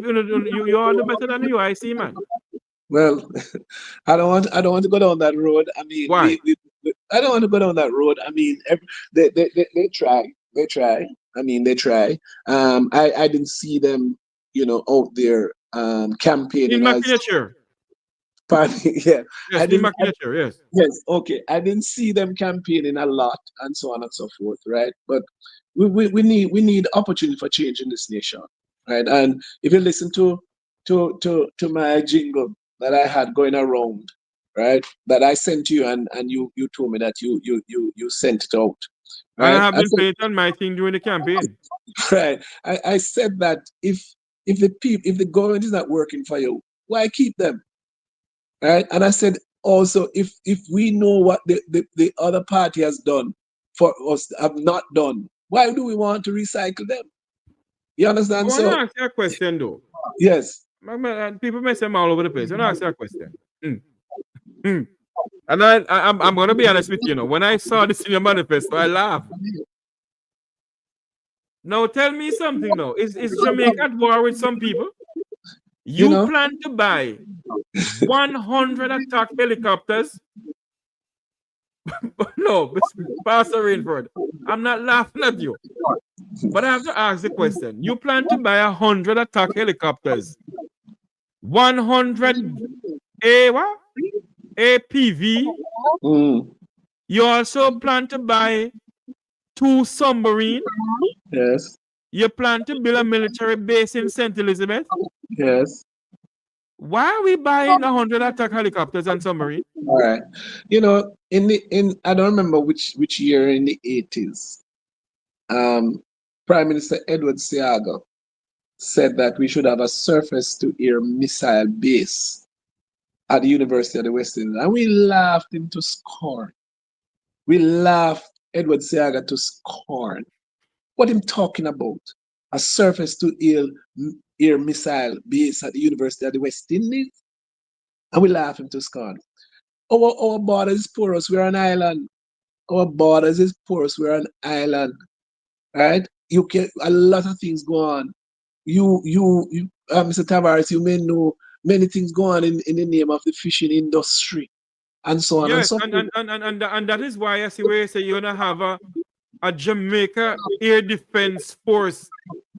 UIC, man. Well, I don't want to go down that road. I mean, why? I don't want to go down that road. I mean, they try. They try. I mean, they try. I didn't see them, out there campaigning. In Machinature. Yeah. Yes, in Machinature, yes. Yes, okay. I didn't see them campaigning a lot and so on and so forth, right? But we need opportunity for change in this nation, right? And if you listen to my jingle that I had going around, right, that I sent you and you told me that you sent it out. And right? I have been playing it on my thing during the campaign. Right. I said that if the government is not working for you, why keep them? Right? And I said also if we know what the other party has done for us have not done, why do we want to recycle them? You understand? I want to So ask you a question though. yes. People may say I'm all over the place. I want to ask you a question. And I'm going to be honest with you, when I saw this in your manifesto, I laughed. Now tell me something now. Is Jamaica at war with some people? You plan to buy 100 attack helicopters? No, Pastor Rainford, I'm not laughing at you. But I have to ask the question. You plan to buy 100 attack helicopters, 100 APV. You also plan to buy 2 submarines. Yes. You plan to build a military base in St. Elizabeth. Yes. Why are we buying 100 attack helicopters and submarines? All right. In I don't remember which year in the 80s, Prime Minister Edward Seaga said that we should have a surface-to-air missile base at the University of the West Indies. And we laughed him to scorn. We laughed Edward Seaga to scorn. What him talking about? A surface-to-air missile base at the University of the West Indies? And we laugh him to scorn. Our borders is porous, we're an island. Our borders is porous, we're an island. Right? You can a lot of things go on. You Mr. Tavares, you may know many things go on in the name of the fishing industry and so on and Yes, so forth. and that is why I see where you say you're gonna have a Jamaica Air Defense Force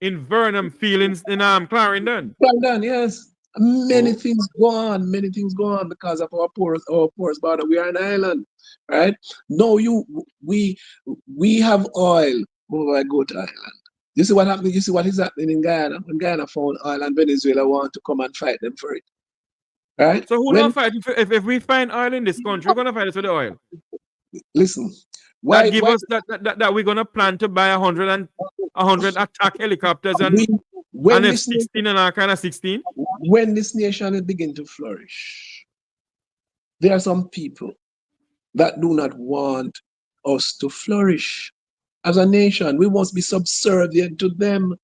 in Vernon Fields in Clarendon. Clarendon, yes. Many things go on because of our porous border. We are an island, right? No, we have oil. Oh, I go to Ireland. You see what happened? You see what is happening in Guyana? When Guyana found oil and Venezuela want to come and fight them for it. Right? So who don't fight if we find oil in this country, we're gonna fight it for the oil. Listen, that we're gonna plan to buy 100 attack helicopters and F-16 and all kind of 16. When this nation is begin to flourish, there are some people that do not want us to flourish. As a nation, we must be subservient to them.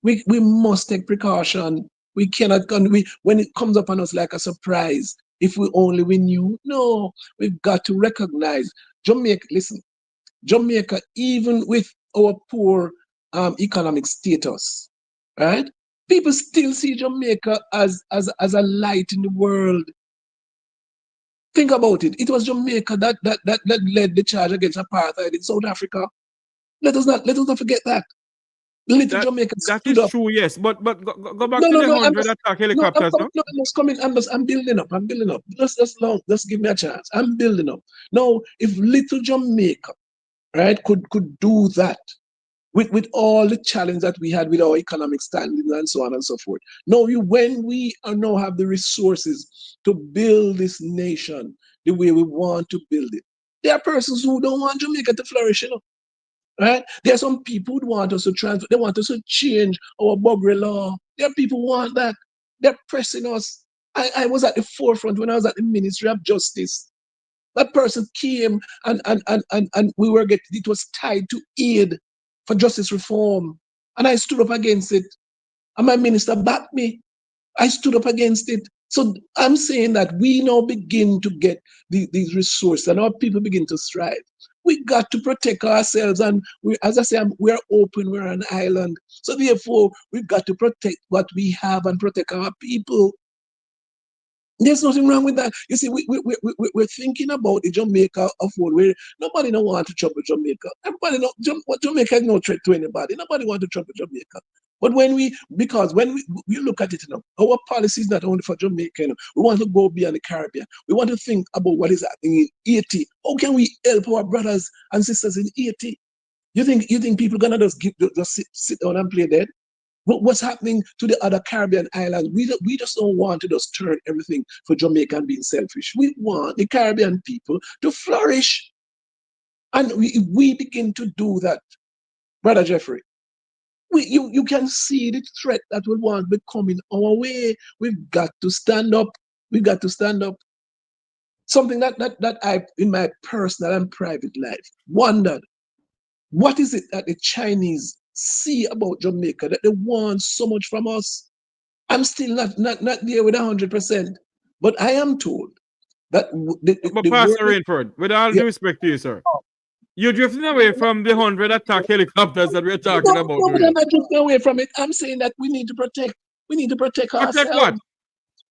We must take precaution. We cannot when it comes upon us like a surprise. If we knew, no, we've got to recognize Jamaica. Listen, Jamaica, even with our poor economic status, right? People still see Jamaica as a light in the world. Think about it. It was Jamaica that led the charge against apartheid in South Africa. Let us not forget that. Little Jamaica that stood is up. true, yes. But go back to the 100 attack helicopters. I'm building up. Just give me a chance. I'm building up. Now, if little Jamaica, right, could do that with all the challenge that we had with our economic standing and so on and so forth. Now, when we now have the resources to build this nation the way we want to build it, there are persons who don't want Jamaica to flourish, right? There are some people who want us to transfer, they want us to change our buggery law. There are people who want that. They're pressing us. I was at the forefront when I was at the Ministry of Justice. That person came and we were getting, it was tied to aid for justice reform. And I stood up against it. And my minister backed me. I stood up against it. So I'm saying that we now begin to get these resources and our people begin to strive. We got to protect ourselves. And as I say, we're open, we're an island. So therefore, we've got to protect what we have and protect our people. There's nothing wrong with that. You see, we're thinking about the Jamaica of old, where nobody don't want to trouble Jamaica. Everybody know Jamaica is no threat to anybody. Nobody want to trouble Jamaica. But when we look at it, our policy is not only for Jamaica. We want to go beyond the Caribbean. We want to think about what is happening in Haiti. How can we help our brothers and sisters in Haiti? You think people are gonna just sit down and play dead? What's happening to the other Caribbean islands? We just don't want to just turn everything for Jamaica and being selfish. We want the Caribbean people to flourish. And we begin to do that, Brother Jeffrey. You can see the threat that will want to be coming our way. We've got to stand up. We've got to stand up. Something that I, in my personal and private life, wondered, what is it that the Chinese see about Jamaica that they want so much from us? I'm still not there with 100%, but I am told that But Pastor Rainford, with all due respect to you, sir, you're drifting away from the 100 attack helicopters that we're talking about. No, I'm not drifting away from it. I'm saying that we need to protect. We need to protect ourselves. Protect what?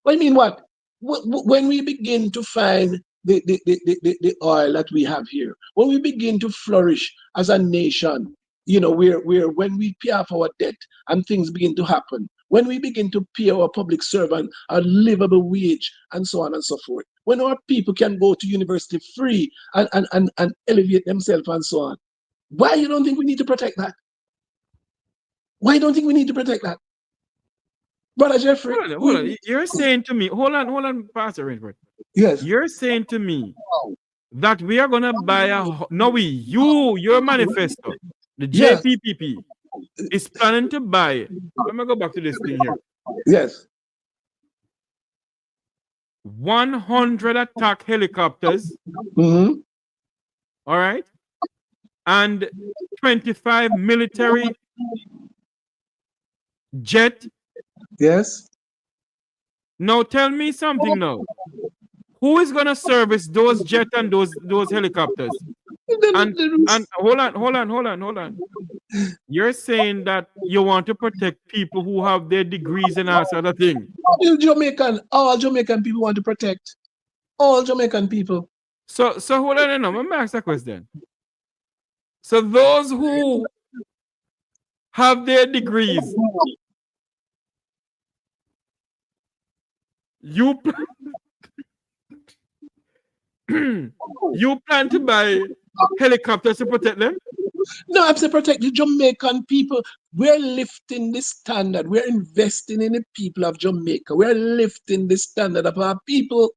What do you mean what? When we begin to find the oil that we have here, when we begin to flourish as a nation, you know, when we pay off our debt and things begin to happen, when we begin to pay our public servant a livable wage and so on and so forth, when our people can go to university free and elevate themselves and so on, why you don't think we need to protect that? Why you don't think we need to protect that? Brother Jeffrey, hold on. You're saying to me, hold on, Pastor Rainford. Yes. You're saying to me that we are gonna buy your manifesto, the JPPP, is planning to buy. Let me go back to this thing here. Yes. 100 attack helicopters. Mm-hmm. All right. And 25 military jet. Yes. Now tell me something now. Who is gonna service those jet and those helicopters? And hold on. You're saying that you want to protect people who have their degrees and all sort of thing. All Jamaican people want to protect. All Jamaican people. So hold on, let me ask a question. So those who have their degrees, you plan to buy helicopters to protect them? No, I'm to protect the Jamaican people. We're lifting the standard. We're investing in the people of Jamaica. We're lifting the standard of our people.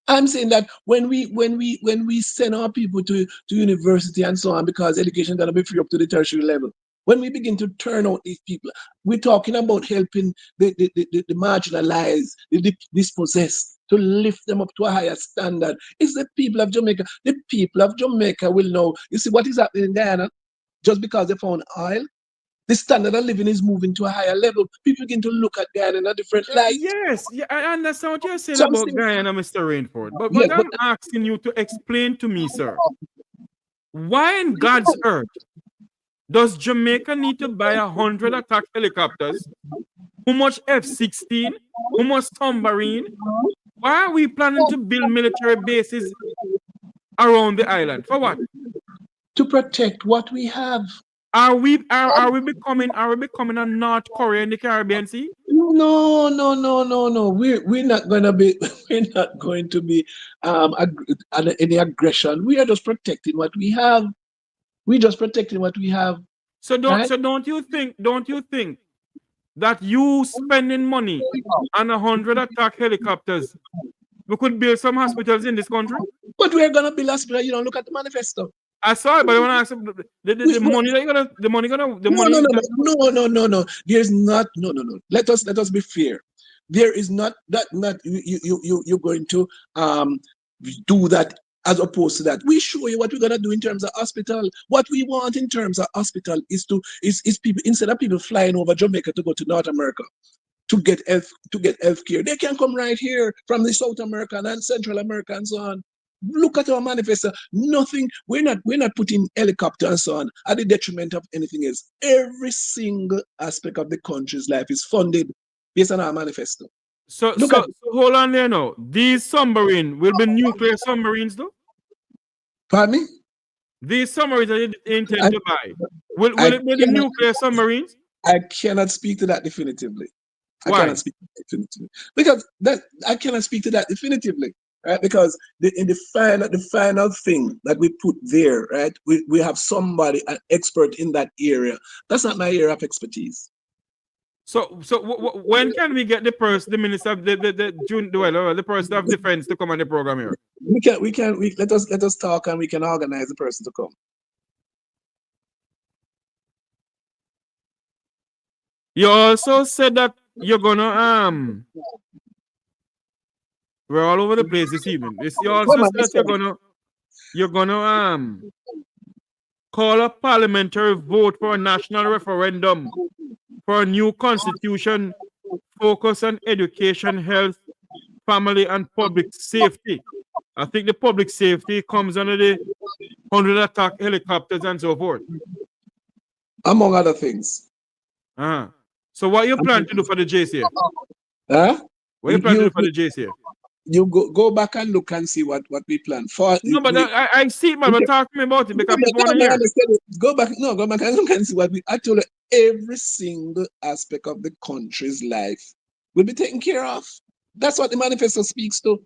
I'm saying that when we send our people to university and so on, because education is going to be free up to the tertiary level, when we begin to turn out these people, we're talking about helping the marginalized, the dispossessed, to lift them up to a higher standard. It's the people of Jamaica. The people of Jamaica will know. You see what is happening in Guyana? Just because they found oil, the standard of living is moving to a higher level. People begin to look at Guyana in a different light. Yes, I understand what you're saying about Guyana, Mr. Rainford. But I'm asking you to explain to me, sir, why in God's earth does Jamaica need to buy 100 attack helicopters? How much F-16? How much submarine? Why are we planning to build military bases around the island? For what? To protect what we have. Are we becoming a North Korea in the Caribbean Sea? No. We're not going to be any aggression. We are just protecting what we have. We're just protecting what we have. So don't you think that you spending money on 100 attack helicopters, we could build some hospitals in this country? But we're gonna build hospitals. You don't look at the manifesto. I saw it, but I want to ask the money that you're gonna No. There's not no. Let us be fair. There is not you're going to do that as opposed to that. We show you what we're gonna do in terms of hospital. What we want in terms of hospital is people, instead of people flying over Jamaica to go to North America to get health care, they can come right here from the South American and Central America and so on. Look at our manifesto. Nothing. We're not putting helicopter and so on at the detriment of anything else. Every single aspect of the country's life is funded based on our manifesto. So hold on there now. These submarines will be nuclear submarines, though? Pardon me? These submarines that you intend to buy, will it be the nuclear submarines? I cannot speak to that definitively. Why? I cannot speak to that definitively. Because I cannot speak to that definitively. Right, because in the final thing that we put there, right, we have somebody, an expert in that area. That's not my area of expertise. So when can we get the minister of the person of defense to come on the program here? We let us talk and we can organize the person to come. You also said that you're gonna we're all over the place this evening. You also said that you're gonna call a parliamentary vote for a national referendum for a new constitution focused on education, health, family, and public safety. I think the public safety comes under the 100 attack helicopters and so forth. Among other things. So what you plan to do for the JCF? What you plan to do for the JCF? You go back and look and see what we plan for. No, but I see, man. But talk to me about it because people want to hear. Go back and look and see what we actually every single aspect of the country's life will be taken care of. That's what the manifesto speaks to.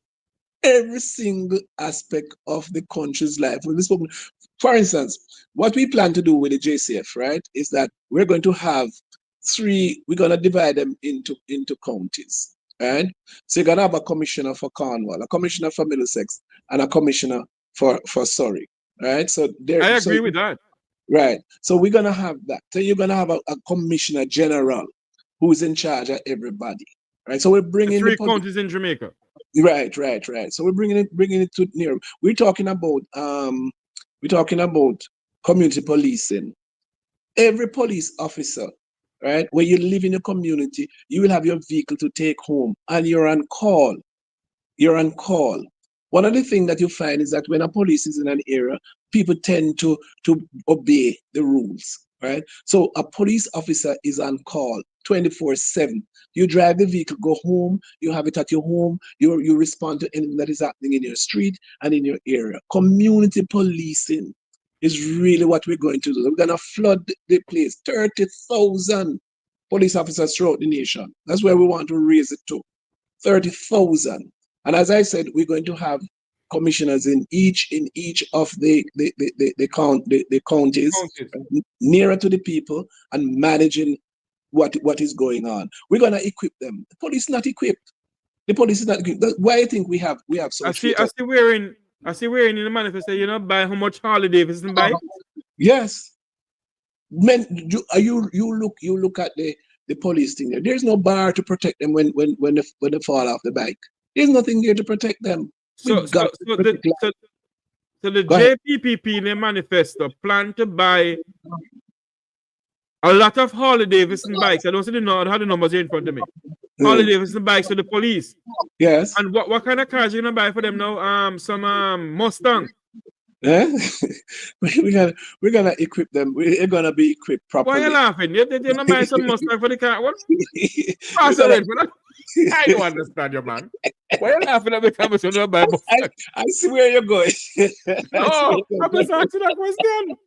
Every single aspect of the country's life will be spoken. For instance, what we plan to do with the JCF, right, is that we're going to have we're going to divide them into counties. Right? So you're gonna have a commissioner for Cornwall, a commissioner for Middlesex, and a commissioner for Surrey. Right? So I agree with that. Right. So we're gonna have that. So you're gonna have a commissioner general who's in charge of everybody. Right. So we're bringing the 3 counties in Jamaica. Right. So we're bringing it to near. We're talking about community policing. Every police officer, right, where you live in a community, you will have your vehicle to take home and you're on call. One of the things that you find is that when a police is in an area, people tend to obey the rules, right? So a police officer is on call 24/7. You drive the vehicle, go home, you have it at your home, you respond to anything that is happening in your street and in your area. Community policing is really what we're going to do. We're going to flood the place. 30,000 police officers throughout the nation. That's where we want to raise it to. 30,000. And as I said, we're going to have commissioners in each of the counties, nearer to the people and managing what is going on. We're going to equip them. The police is not equipped. The police is not equipped. Why I think we have so I see wearing in the manifesto, you know, buy how much Harley Davidson buy? Yes. Men, you look at the police thing there. There's no bar to protect them when they fall off the bike. There's nothing there to protect them. So the JPPP in the manifesto plan to buy a lot of Harley Davidson bikes. I don't see the numbers here in front of me. Harley Davidson bikes for the police. Yes. And what kind of cars are you gonna buy for them now? Some Mustang. Yeah? we're gonna equip them. We're gonna be equipped properly. Why are you laughing? You're gonna buy some Mustang for the car. What? Pastor Rainford, I don't understand you, man. Why are you laughing at the conversation about Mustang? I see where you're going. No, I'm just asking that question.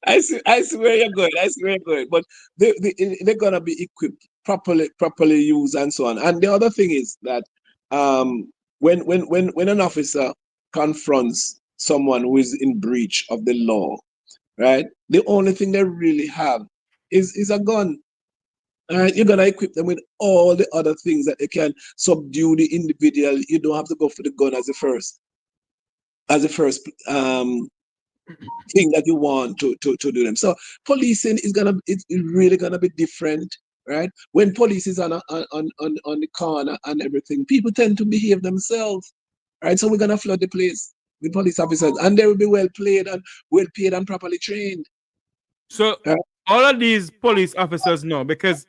I see where you're going. But they're gonna be equipped properly used and so on. And the other thing is that when an officer confronts someone who is in breach of the law, right? The only thing they really have is a gun. Right? You're gonna equip them with all the other things that they can subdue the individual. You don't have to go for the gun as the first thing that you want to do them. So policing it's really gonna be different, right? When police is on the corner and everything, people tend to behave themselves, right? So we're gonna flood the place with police officers, and they will be well paid and properly trained. So all of these police officers know, because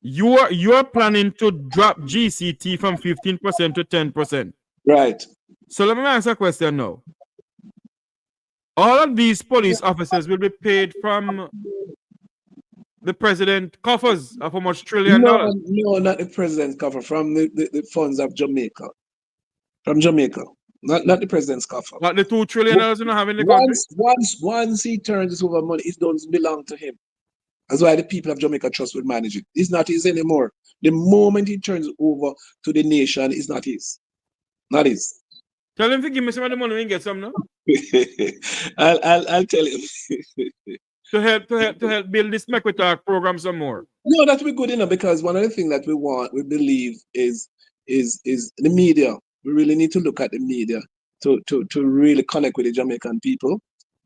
you are planning to drop GCT from 15% to 10%. Right. So let me ask a question now. All of these police officers will be paid from the president coffers of how much $1 trillion? No, not the president's coffers, from the funds of Jamaica. From Jamaica. Not the president's coffers. But the $2 trillion you don't have in the country? Once he turns this over money, it doesn't belong to him. That's why the people of Jamaica Trust will manage it. It's not his anymore. The moment he turns over to the nation, it's not his. Not his. Tell him to give me some of the money and get some now. I'll tell him. to help build this Mek Wi Talk program some more. No, that will be good enough, because one of the things that we believe is the media. We really need to look at the media to really connect with the Jamaican people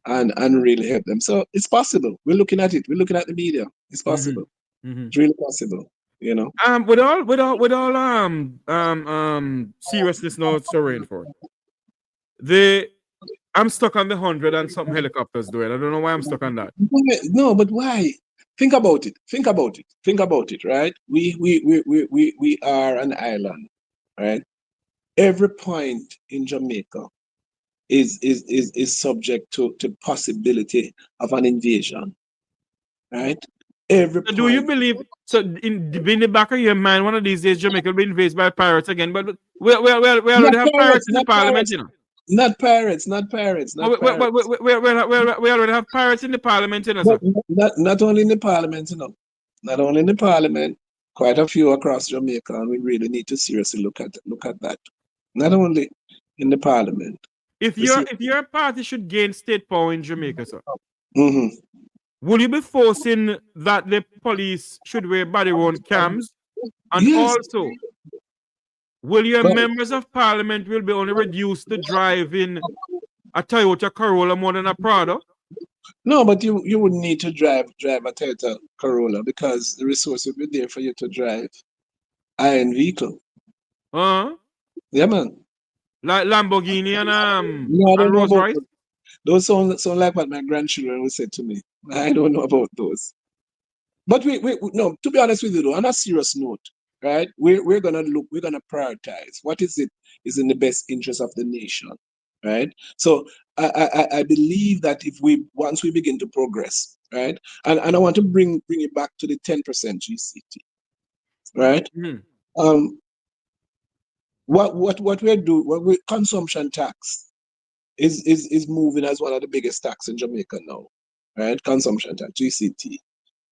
and really help them. So it's possible. We're looking at it. We're looking at the media. It's possible. Mhm. It's really possible, you know. With all seriousness now, Sir Rainford. I'm stuck on the 100 and something helicopters doing. I don't know why I'm stuck on that. No, but why? Think about it. Think about it. Think about it, right? We are an island, right? Every point in Jamaica is subject to possibility of an invasion, right? Every So do you point. believe? So in the back of your mind, one of these days Jamaica will be invaded by pirates again? But we Not already have pirates pirates, in the not parliament, pirates, you know. not pirates, not pirates, not pirates. We already have pirates in the parliament, you know, But sir. not only in the parliament, you know, not only in the parliament, quite a few across Jamaica, and we really need to seriously look at that. Not only in the parliament. If your party should gain state power in Jamaica, sir, Mm-hmm. will you be forcing that the police should wear body-worn cams? And Yes. also, will your But members of parliament will be only reduced to drive in a Toyota Corolla more than a Prado? no, but you wouldn't need to drive a Toyota Corolla because the resource would be there for you to drive iron vehicle. Yeah, man. Like Lamborghini No, I and don't know Rolls about Royce? those. Those sound like what my grandchildren would say to me. I don't know about those. But we no, to be honest with you though, on a serious note, right? We're gonna prioritize what is in the best interest of the nation, right? So I believe that if once we begin to progress, right, and I want to bring it back to the 10% GCT, right? Um, what we're doing, consumption tax is moving as one of the biggest tax in Jamaica now, right? Consumption tax, GCT,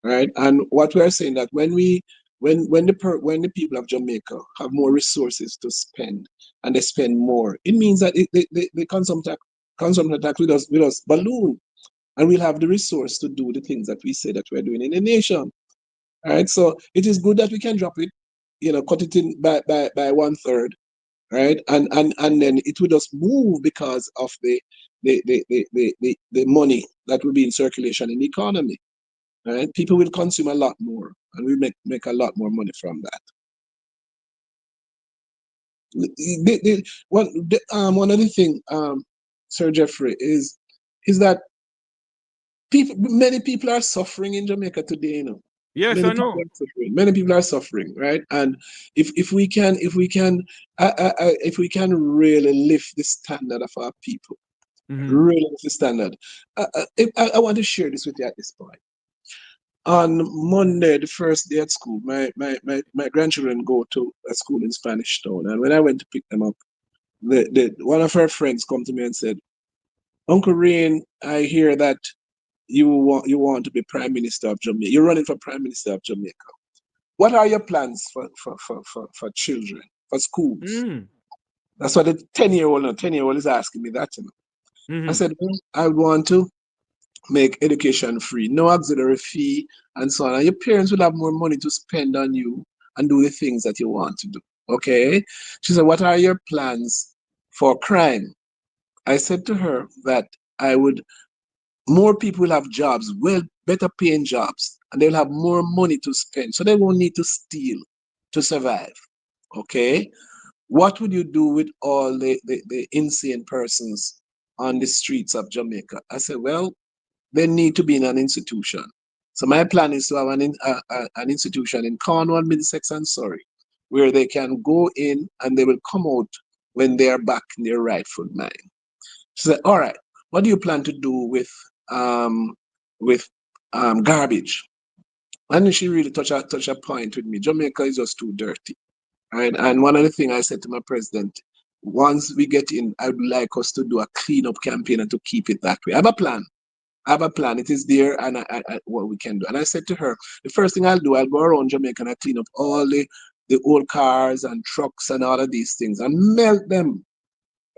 right? And what we're saying that when the people of Jamaica have more resources to spend and they spend more, it means that the consumption tax with us balloon, and we'll have the resource to do the things that we say that we're doing in the nation, right? So it is good that we can drop it, cut it in by 1/3, right? And then it will just move because of the money that will be in circulation in the economy. Right? People will consume a lot more, and we make a lot more money from that. One other thing, Sir Jeffrey, is that many people are suffering in Jamaica today. You know, yes, I know. Many people are suffering, right? And if we can really lift the standard of our people, really lift the standard. I want to share this with you at this point. On Monday, the first day at school, my grandchildren go to a school in Spanish Town. And when I went to pick them up, one of her friends come to me and said, Uncle Rain, I hear that you want to be Prime Minister of Jamaica. You're running for Prime Minister of Jamaica. What are your plans for children, for schools? That's what the 10-year-old is asking me that. I said, well, I would want to make education free, no auxiliary fee, and so on. And your parents will have more money to spend on you and do the things that you want to do. Okay? She said, what are your plans for crime? I said to her that more people will have jobs, well, better paying jobs, and they'll have more money to spend. So they won't need to steal to survive. Okay? What would you do with all the insane persons on the streets of Jamaica? I said, well, they need to be in an institution. So my plan is to have an institution in Cornwall, Middlesex, and Surrey, where they can go in and they will come out when they are back in their rightful mind. She said, all right, what do you plan to do with garbage? And she really touched a point with me. Jamaica is just too dirty. Right? And one of the things I said to my president, once we get in, I would like us to do a cleanup campaign and to keep it that way. I have a plan. It is there, and what we can do. And I said to her, the first thing I'll do, I'll go around Jamaica and I clean up all the old cars and trucks and all of these things and melt them,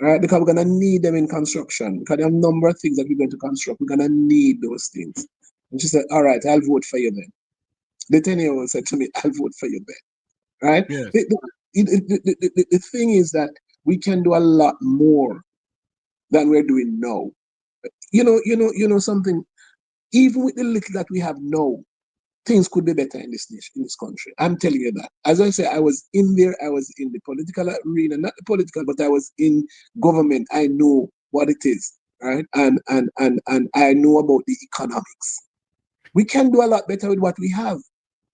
right? Because we're gonna need them in construction. Because there are a number of things that we're going to construct. We're gonna need those things. And she said, all right, I'll vote for you then. The 10-year-old said to me, I'll vote for you then, right? Yes. The thing is that we can do a lot more than we're doing now. You know something, even with the little that we have now, things could be better in this nation, in this country. I'm telling you that. As I say, I was in there. I was in the political arena, not the political, but I was in government. I know what it is, right? And I know about the economics. We can do a lot better with what we have,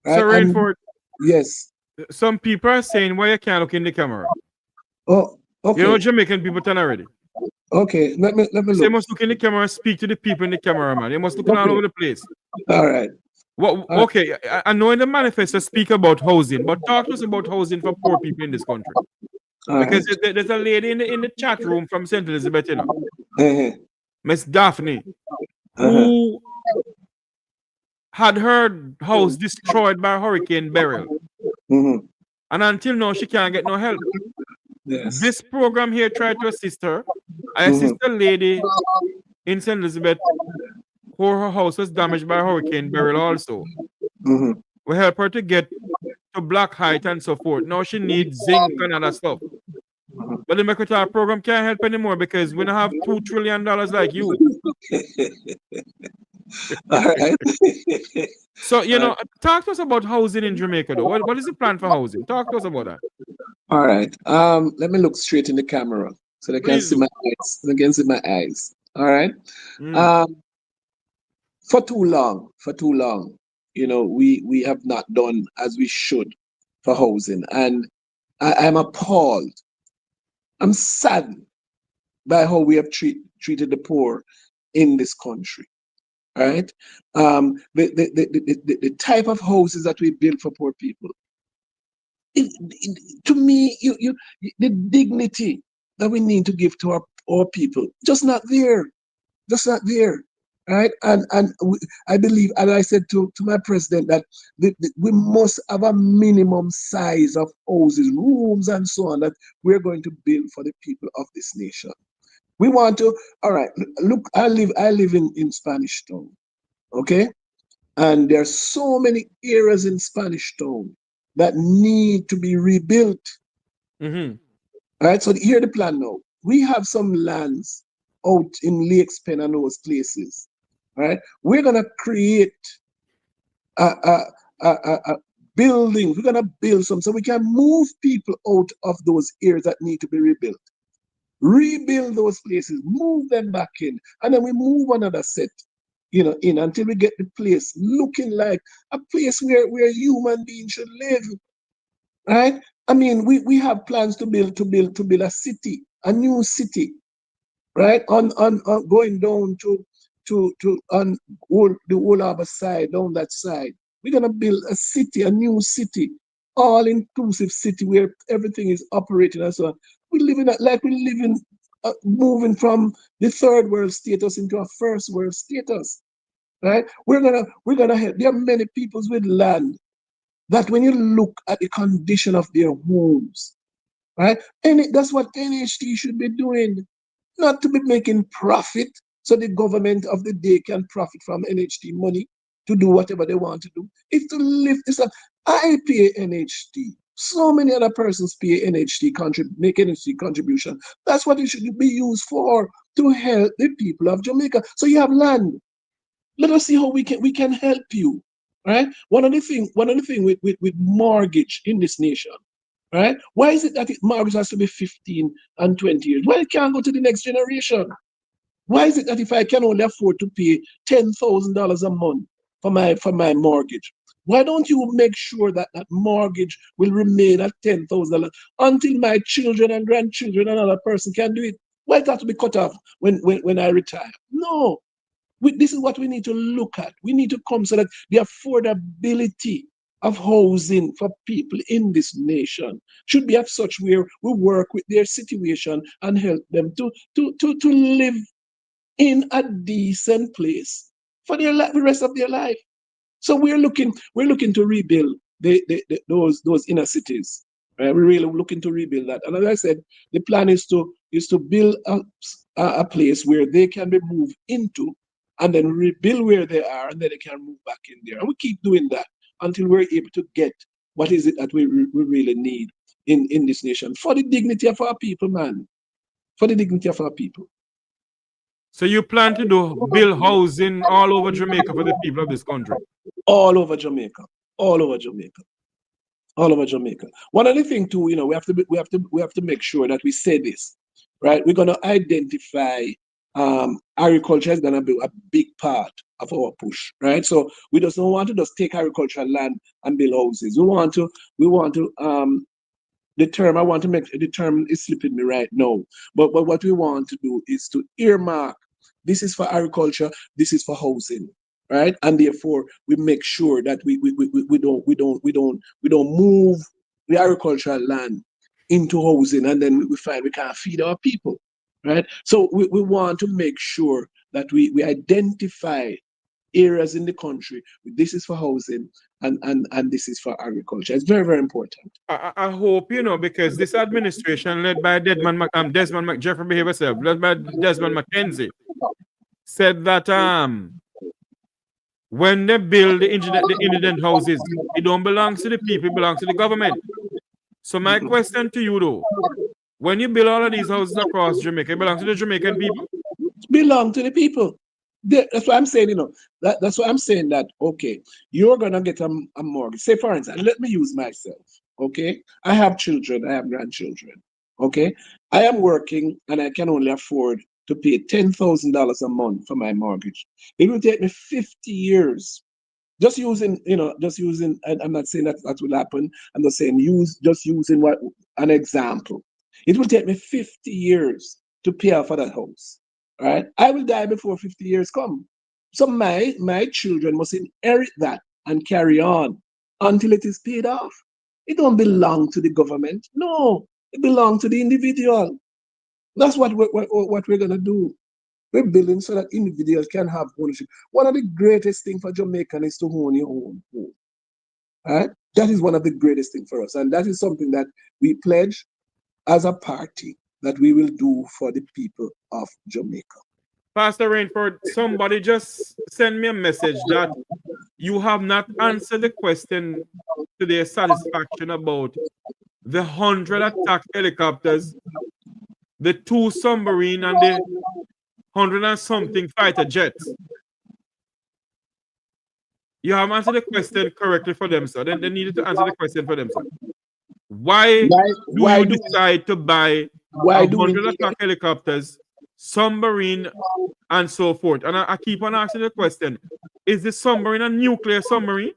right? So Rainford, yes. Some people are saying why you can't look in the camera. Oh, okay. You know Jamaican people turn already. Okay, let me So look. you must look in the camera and speak to the people in the camera, man. You must look all over the place. All right. Well, okay, I know in the manifesto speak about housing, but talk to us about housing for poor people in this country. Because there's a lady in the chat room from St. Elizabeth, you know, Miss Daphne, who had her house destroyed by Hurricane Beryl. And until now, she can't get no help. Yes. This program here tried to assist her. I assist a lady in St. Elizabeth who her house was damaged by Hurricane Beryl also. We help her to get to Black Height and so forth. Now she needs zinc and other stuff. But the Mek Wi Talk program can't help anymore because we don't have $2 trillion like you. All right. So, you know, talk to us about housing in Jamaica, though. What is the plan for housing? Talk to us about that. All right. Let me look straight in the camera so they can see my eyes. They can see my eyes. All right. For too long, you know, we have not done as we should for housing, and I'm appalled. I'm saddened by how we have treated the poor in this country. Right? The type of houses that we build for poor people. To me, the dignity that we need to give to our people, just not there. Right? I believe, and I said to my president that we must have a minimum size of houses, rooms, and so on that we're going to build for the people of this nation. We want to, all right, look, I live in Spanish Town, okay? And there are so many areas in Spanish Town that need to be rebuilt. All right, so here's the plan now. We have some lands out in Lakes Pen and those places. All right, we're gonna create a building. We're gonna build some so we can move people out of those areas that need to be rebuilt. Rebuild those places, move them back in, and then we move another set, you know, in until we get the place looking like a place where human beings should live. Right? I mean, we have plans to build a city, a new city, right? On going down to on the Old Harbor side, down that side. We're gonna build a city, a new city, all-inclusive city where everything is operating and so on. We live in like we live in moving from the third world status into a first world status, right? We're gonna help. There are many peoples with land that when you look at the condition of their homes, right? And that's what NHT should be doing, not to be making profit so the government of the day can profit from NHT money to do whatever they want to do. It's to lift this up. I pay NHT. So many other persons pay NHT, make NHT contribution. That's what it should be used for, to help the people of Jamaica. So you have land. Let us see how we can help you. Right? One of the things with mortgage in this nation, right? Why is it that mortgage has to be 15 and 20 years? Why it can't go to the next generation? Why is it that if I can only afford to pay $10,000 a month for my mortgage, why don't you make sure that that mortgage will remain at $10,000 until my children and grandchildren and another person can do it? Why it have to be cut off when I retire? No. This is what we need to look at. We need to come so that the affordability of housing for people in this nation should be of such where we work with their situation and help them to live in a decent place for the rest of their life. So we're looking to rebuild those inner cities. Right? We're really looking to rebuild that. And as I said, the plan is to build a place where they can be moved into, and then rebuild where they are, and then they can move back in there. And we keep doing that until we're able to get what is it that we really need in this nation for the dignity of our people, man. For the dignity of our people. So you plan to build housing all over Jamaica for the people of this country? All over Jamaica. All over Jamaica. All over Jamaica. One other thing too, we have to make sure that we say this, right? We're gonna identify agriculture is gonna be a big part of our push, right? So we just don't want to just take agricultural land and build houses. We want to the term is slipping me right now. But what we want to do is to earmark, this is for agriculture, this is for housing, right? And therefore we make sure that we don't move the agricultural land into housing, and then we find we can't feed our people, right? So we want to make sure that we identify areas in the country. This is for housing and this is for agriculture. It's very, very important. I hope, because this administration led by Desmond Jeffrey behave herself, led by Desmond McKenzie, said that when they build the indigent houses, it don't belong to the people, it belongs to the government. So my question to you though, when you build all of these houses across Jamaica, it belongs to the Jamaican people? Belong to the people. That's what I'm saying, that's what I'm saying, that, okay, you're going to get a mortgage. Say, for instance, let me use myself, okay? I have children, I have grandchildren, okay? I am working and I can only afford to pay $10,000 a month for my mortgage. It will take me 50 years. Just using, I'm not saying that will happen. I'm just saying using an example. It will take me 50 years to pay off for that house. Right? I will die before 50 years come. So my children must inherit that and carry on until it is paid off. It don't belong to the government. No, it belongs to the individual. That's what we're gonna do. We're building so that individuals can have ownership. One of the greatest things for Jamaican is to own your own home. Right? That is one of the greatest things for us. And that is something that we pledge as a party that we will do for the people of Jamaica. Pastor Rainford, somebody just sent me a message that you have not answered the question to their satisfaction about the 100 attack helicopters, the 2 submarine, and the 100 and something fighter jets. You have answered the question correctly for them, sir. Then they needed to answer the question for them, sir. Why do you decide to buy 100 attack helicopters, submarine, and so forth? And I keep on asking the question, is the submarine a nuclear submarine?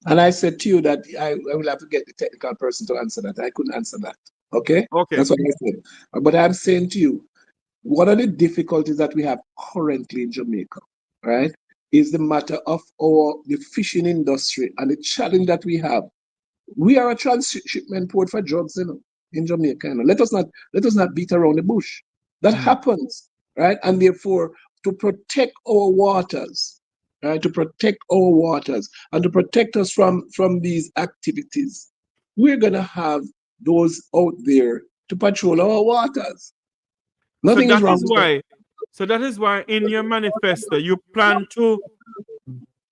And I said to you that I will have to get the technical person to answer that. I couldn't answer that. Okay? Okay. That's what I said. But I'm saying to you, one of the difficulties that we have currently in Jamaica, right, is the matter of the fishing industry and the challenge that we have. We are a transshipment port for drugs, in Jamaica. Let us not beat around the bush. That happens, right? And therefore, to protect our waters, right, to protect our waters and to protect us from these activities, we're gonna have those out there to patrol our waters. Nothing is wrong with that. So that is why in your manifesto you plan to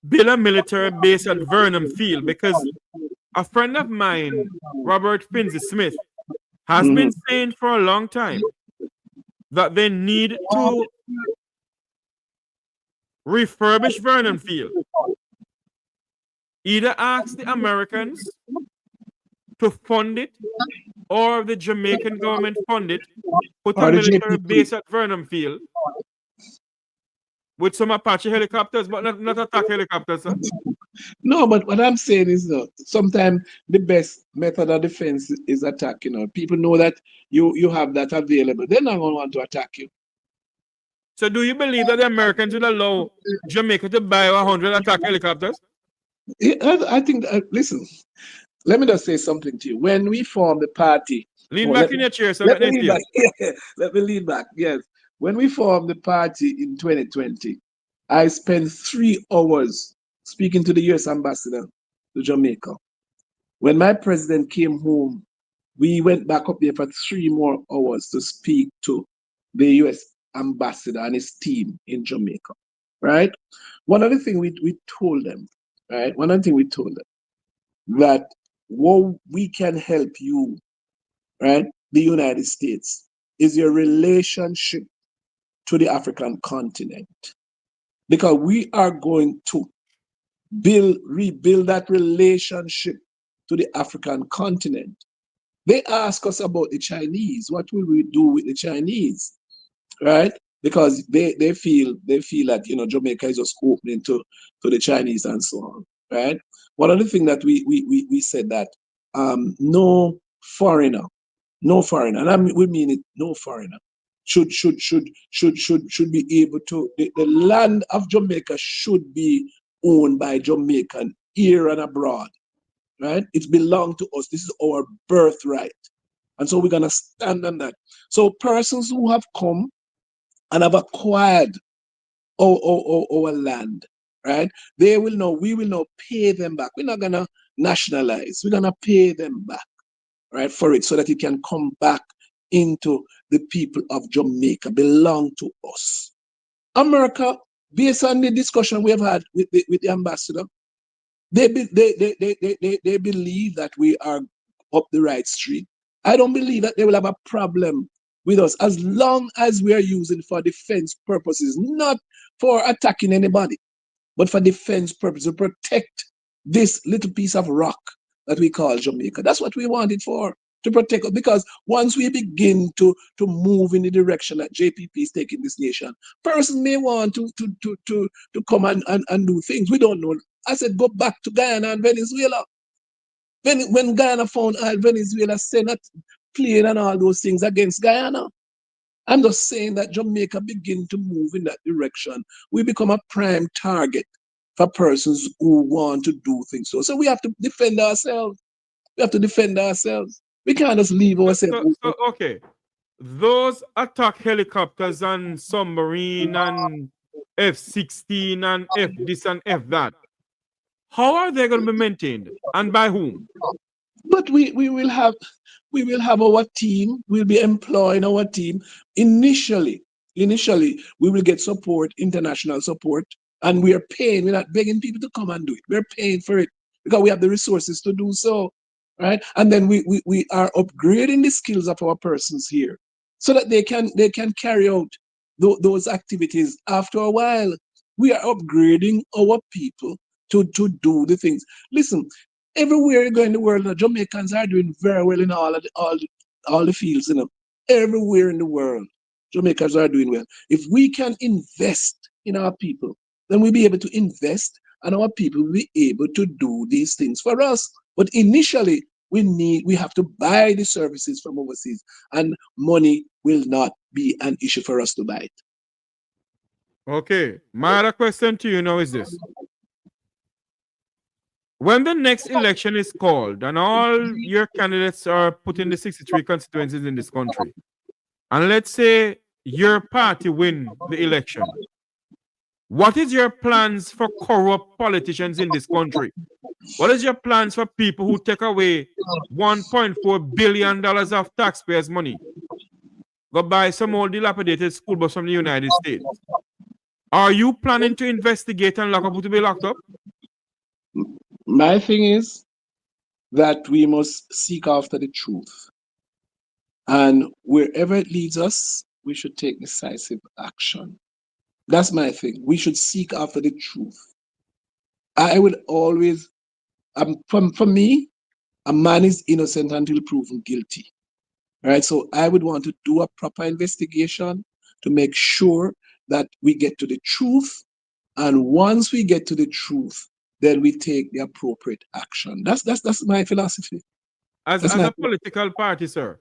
build a military base at Vernon Field, because a friend of mine, Robert Finzi Smith, has been saying for a long time that they need to refurbish Vernon Field. Either ask the Americans to fund it, or the Jamaican government fund it, put a military base at Vernon Field with some Apache helicopters, but not attack helicopters, sir. No, but what I'm saying is, sometimes the best method of defense is attack. People know that you have that available. They're not going to want to attack you. So do you believe that the Americans will allow Jamaica to buy 100 attack helicopters? I think, listen, let me just say something to you. When we formed the party... Lean back in your chair, sir. Let me lean back. Let me lean back, yes. When we formed the party in 2020, I spent 3 hours speaking to the U.S. ambassador to Jamaica. When my president came home, we went back up there for 3 more hours to speak to the U.S. ambassador and his team in Jamaica, right? One other thing we told them, right? One other thing we told them, that what we can help you, right, the United States, is your relationship to the African continent, because we are going to rebuild that relationship to the African continent. They ask us about the Chinese. What will we do with the Chinese? Right? Because they feel that Jamaica is just opening to the Chinese and so on. Right? One of the things that we said that no foreigner, and we mean it, no foreigner should be able to, the land of Jamaica should be owned by Jamaican here and abroad. Right? It belongs to us. This is our birthright. And so we're going to stand on that. So persons who have come and have acquired our land, right? We will now pay them back. We're not going to nationalize. We're going to pay them back, right, for it, so that it can come back into the people of Jamaica, belong to us. America, based on the discussion we have had with the ambassador, they believe that we are up the right street. I don't believe that they will have a problem with us as long as we are using for defense purposes, not for attacking anybody, but for defense purposes, to protect this little piece of rock that we call Jamaica. That's what we want it for, to protect us. Because once we begin to move in the direction that JPP is taking this nation, persons may want to come and do things. We don't know. I said, go back to Guyana and Venezuela. When Guyana found oil, Venezuela sent a plane and all those things against Guyana. I'm just saying that Jamaica begin to move in that direction. We become a prime target for persons who want to do things. So we have to defend ourselves. We have to defend ourselves. We can't just leave ourselves. Okay. Those attack helicopters and submarine and F-16 and F this and F that, how are they going to be maintained and by whom? But we will have our team. We'll be employing our team. Initially, we will get support, international support, and we are paying. We're not begging people to come and do it. We're paying for it because we have the resources to do so, right? And then we are upgrading the skills of our persons here so that they can carry out those activities. After a while, we are upgrading our people to do the things. Listen, everywhere you go in the world, the Jamaicans are doing very well in all the fields, Everywhere in the world, Jamaicans are doing well. If we can invest in our people, then we'll be able to invest, and our people will be able to do these things for us. But initially, we have to buy the services from overseas, and money will not be an issue for us to buy it. Okay, my other question to you now is this. When the next election is called and all your candidates are put in the 63 constituencies in this country, and let's say your party win the election, what is your plans for corrupt politicians in this country? What is your plans for people who take away $1.4 billion of taxpayers' money, go buy some old dilapidated school bus from the United States? Are you planning to investigate and lock up who to be locked up? My thing is that we must seek after the truth. And wherever it leads us, we should take decisive action. That's my thing. We should seek after the truth. I would always, for me, a man is innocent until proven guilty. Right? So I would want to do a proper investigation to make sure that we get to the truth. And once we get to the truth, then we take the appropriate action. That's my philosophy. As a political party, sir,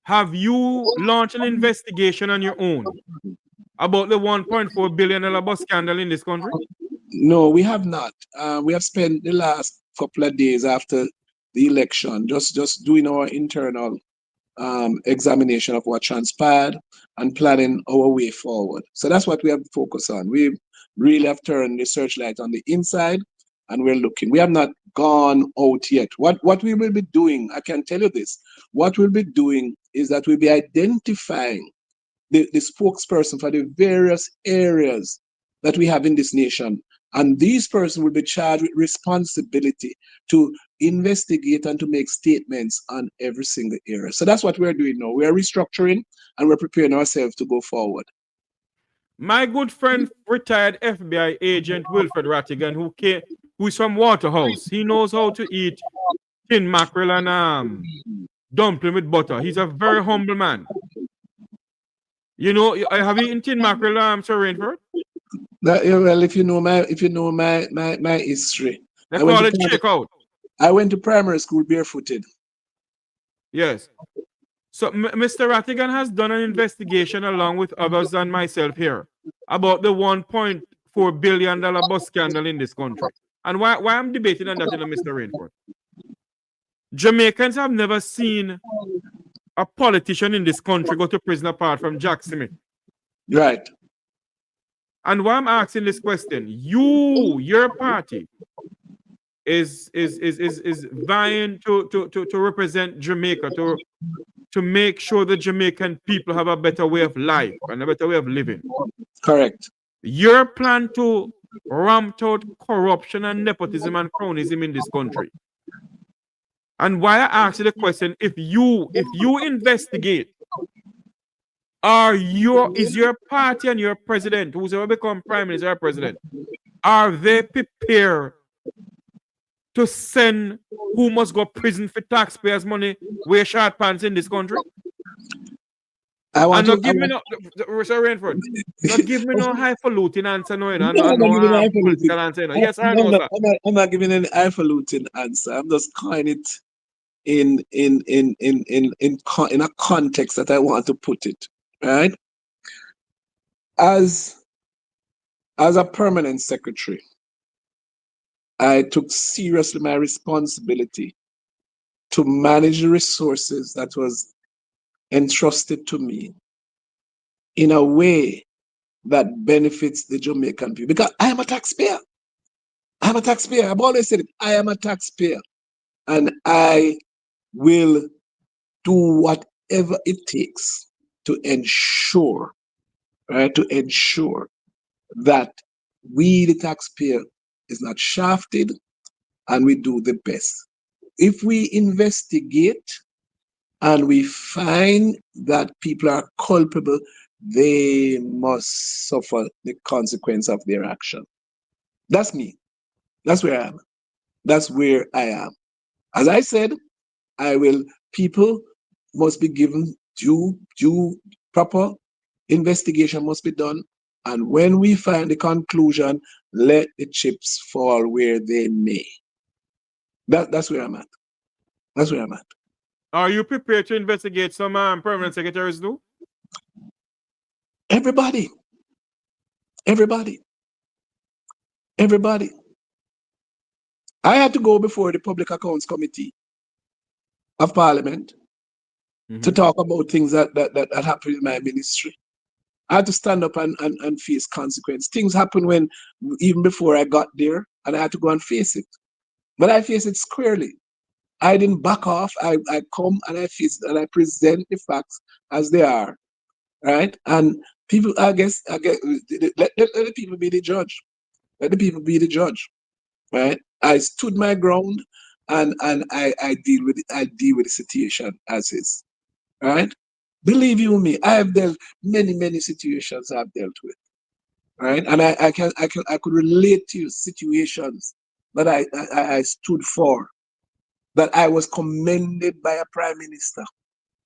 have you launched an investigation on your own about the $1.4 billion bus scandal in this country? No, we have not. We have spent the last couple of days after the election just doing our internal examination of what transpired and planning our way forward. So that's what we have to focus on. We really have turned the searchlight on the inside, and we're looking. We have not gone out yet. What we will be doing, I can tell you this, what we'll be doing is that we'll be identifying the spokesperson for the various areas that we have in this nation. And these persons will be charged with responsibility to investigate and to make statements on every single area. So that's what we're doing now. We're restructuring and we're preparing ourselves to go forward. My good friend, retired FBI agent Wilfred Rattigan, who is from Waterhouse, he knows how to eat tin mackerel and dumpling with butter. He's a very humble man. You know, have you eaten tin mackerel, Sir Rainford? Well, if you know my history, They call it shake out. I went to primary school barefooted. Yes. So Mr. Rattigan has done an investigation along with others than myself here about the $1.4 billion bus scandal in this country. And why I'm debating on that, Mr. Rainford. Jamaicans have never seen a politician in this country go to prison apart from Jack Smith. Right. And why I'm asking this question, your party is vying to represent Jamaica, to make sure the Jamaican people have a better way of life and a better way of living. Correct. Your plan to ramp out corruption and nepotism and cronyism in this country. And why I ask you the question, if you investigate, is your party and your president, who's ever become prime minister or president, are they prepared to send who must go prison for taxpayers' money wear short pants in this country? Not give me no highfalutin answer, no political answer. No. Yes, I know, sir. I'm not giving any highfalutin answer. I'm just calling it in a context that I want to put it. Right? As a permanent secretary, I took seriously my responsibility to manage the resources that was entrusted to me in a way that benefits the Jamaican people. Because I am a taxpayer. I'm a taxpayer. I've always said it. I am a taxpayer. And I will do whatever it takes to ensure, right, that we, the taxpayer, is not shafted and we do the best. If we investigate and we find that people are culpable, they must suffer the consequence of their action. That's me. That's where I am. That's where I am. As I said, people must be given due proper investigation must be done. And when we find the conclusion, let the chips fall where they may. That's where I'm at. That's where I'm at. Are you prepared to investigate some permanent secretaries too? Everybody. I had to go before the Public Accounts Committee of Parliament to talk about things that happened in my ministry. I had to stand up and face consequence. Things happen even before I got there, and I had to go and face it. But I face it squarely. I didn't back off. I come and I face it, and I present the facts as they are, right? And people, I guess, let the people be the judge. Let the people be the judge, right? I stood my ground, and I deal with it. I deal with the situation as is, right? Believe you me, I have dealt many situations I've dealt with, right? And I could relate to situations that I stood for, that I was commended by a prime minister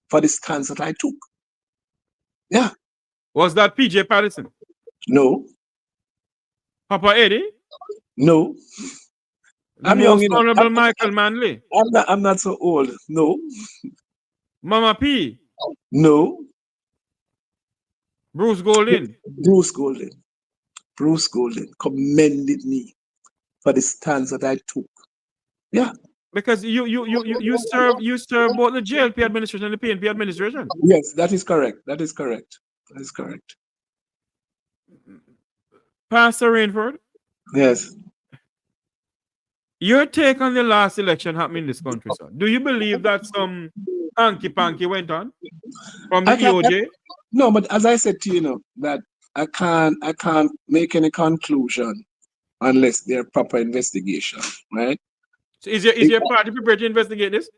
for the stance that I took. Yeah. Was that PJ Patterson? No. Papa Eddie? No. I'm young, Honorable Michael Manley. I'm not so old. No. Mama P? No. Bruce Golding? Bruce Golding commended me for the stance that I took. Yeah. Because you serve both the JLP administration and the PNP administration. Yes, that is correct. Pastor Rainford? Yes. Your take on the last election happening in this country, sir. Do you believe that some hanky-panky went on from the EOJ? No, but as I said to you, that I can't make any conclusion unless there are proper investigation, right? So is your party prepared to investigate this?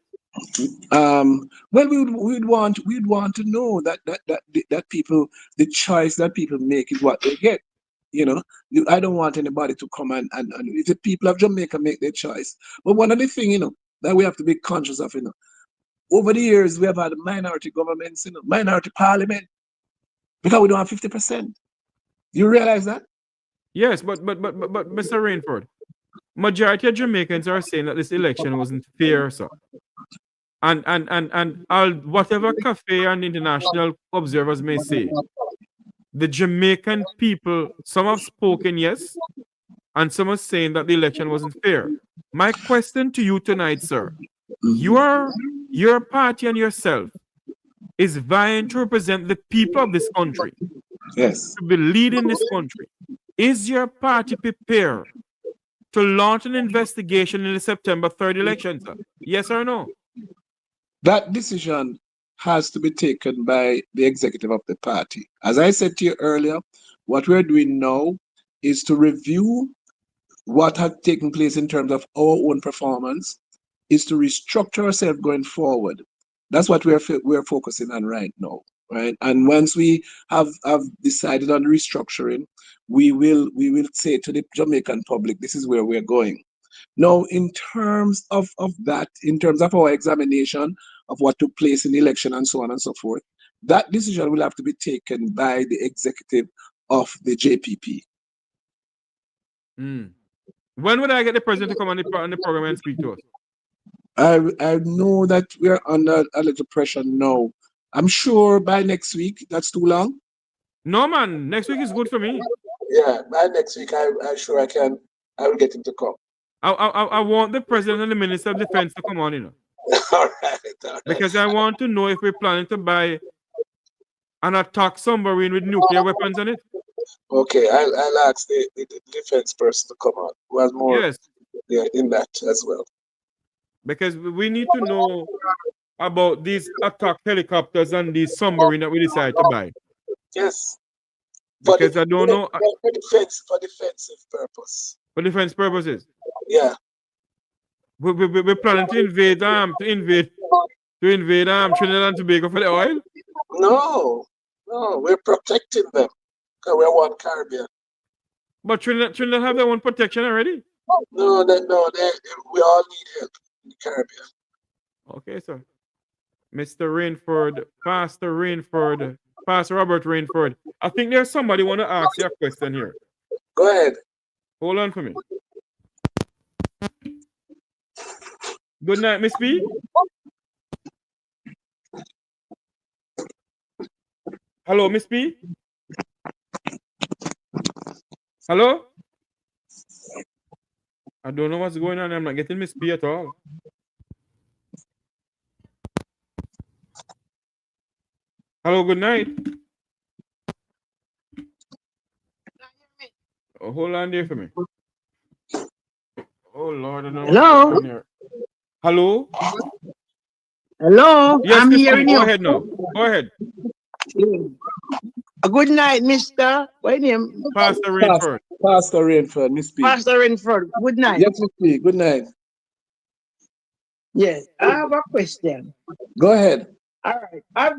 Well, we'd want to know that people, the choice that people make is what they get. I don't want anybody to come and if the people of Jamaica make their choice. But one of the things, that we have to be conscious of, over the years we have had minority governments, minority parliament, because we don't have 50%. You realize that? Yes, but Mr. Rainford, majority of Jamaicans are saying that this election wasn't fair, sir. And whatever cafe and international observers may say, the Jamaican people, some have spoken yes, and some are saying that the election wasn't fair. My question to you tonight, sir, your party and yourself is vying to represent the people of this country. Yes. To be leading this country. Is your party prepared to launch an investigation in the September 3rd election, sir? Yes or no? That decision has to be taken by the executive of the party. As I said to you earlier, what we're doing now is to review what had taken place in terms of our own performance, is to restructure ourselves going forward. That's what we're focusing on right now, right? And once we have decided on restructuring, we will say to the Jamaican public, this is where we're going. Now, in terms of that, in terms of our examination of what took place in the election and so on and so forth, that decision will have to be taken by the executive of the JPP. When would I get the president to come on the program and speak to us? I know that we're under a little pressure now. I'm sure by next week. That's too long? No, man. Next week is good for me. Yeah, by next week, I will get him to come. I want the president and the minister of defense to come on, All right. Because I want to know if we're planning to buy an attack submarine with nuclear weapons on it. Okay, I'll ask the defense person to come on, who has more in that as well. Because we need to know about these attack helicopters and these submarine that we decide to buy. Yes. Because I don't know. For defensive purpose. For defense purposes. Yeah. We're planning to invade Trinidad and Tobago for the oil? No, we're protecting them. Because we're one Caribbean. But Trinidad have their own protection already? No, we all need help in the Caribbean. Okay, sir. Mr. Rainford, Pastor Rainford, Pastor Robert Rainford. I think there's somebody want to ask you a question here. Go ahead. Hold on for me. Good night, Miss B. Hello, Miss B. Hello? I don't know what's going on. I'm not getting Miss B at all. Hello, good night. Oh, hold on there for me. Oh, Lord. I don't know Hello? what's going on here. Hello? Hello? Yes, I'm Miss B, hearing go you. ahead now. Go ahead. Good night, Mr. What name? Pastor Rainford. Pastor Rainford, Miss B. Pastor Rainford. Good night. Yes, Miss B. Good night. Yes, I have a question. Go ahead. All right.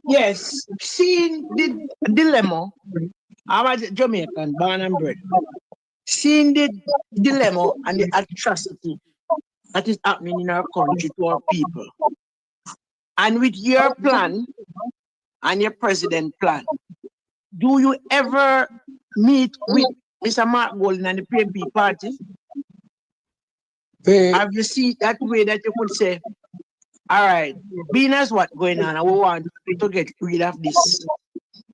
Yes, seeing the dilemma, I'm a Jamaican, born and bred. Seeing the dilemma and the atrocity that is happening in our country to our people. And with your plan and your president plan, do you ever meet with Mr. Mark Golden and the PNP party? Have you seen that way that you could say, all right, being as what's going on, we want to get rid of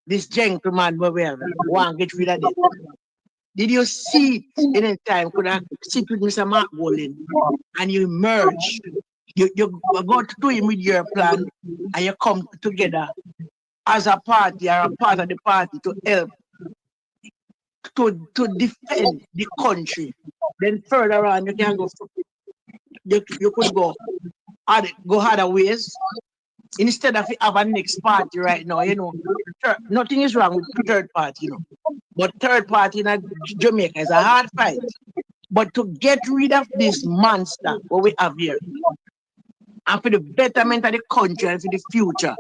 this gentleman, but we want to get rid of it. Did you see any time could I sit with Mr. Mark Golden and you merge? You go to him with your plan and you come together as a party or a part of the party to help to defend the country. Then further on you can go. You could go other ways. Instead of have a next party right now, nothing is wrong with third party, But third party in Jamaica is a hard fight. But to get rid of this monster what we have here, and for the betterment of the country and for the future,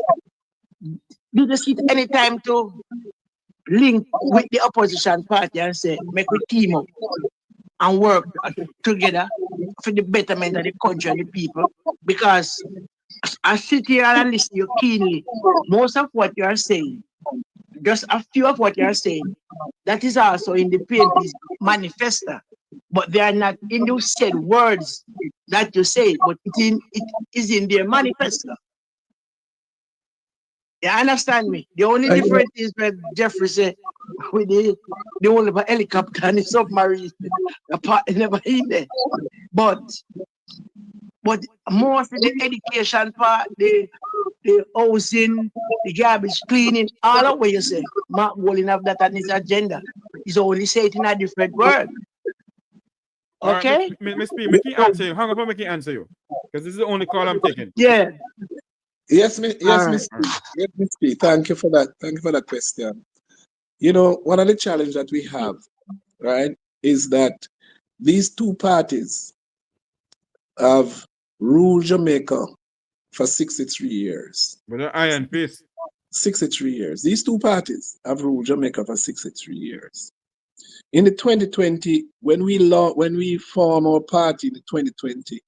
do you see any time to link with the opposition party and say, make we team up and work together for the betterment of the country and the people? Because I sit here and listen to you keenly. Most of what you are saying, just a few of what you are saying, that is also in the PNP's manifesto. But they are not in the said words that you say, but it is in their manifesto. You understand me? The only difference is when Jeffrey said with the only helicopter and the submarine, the part never in there. But most of the education part, the housing, the garbage cleaning, all of what you say, Mark Walling have that on his agenda. He's only say it in a different word. Okay? All right, Miss P, make it answer you. Hang up and make it answer you. Because this is the only call I'm taking. Yeah. Yes, Miss P. Thank you for that. Thank you for that question. You know, one of the challenges that we have, right, is that these two parties have ruled Jamaica for 63 years. With an iron fist. 63 years. These two parties have ruled Jamaica for 63 years. In the 2020, when we form our party in the 2020,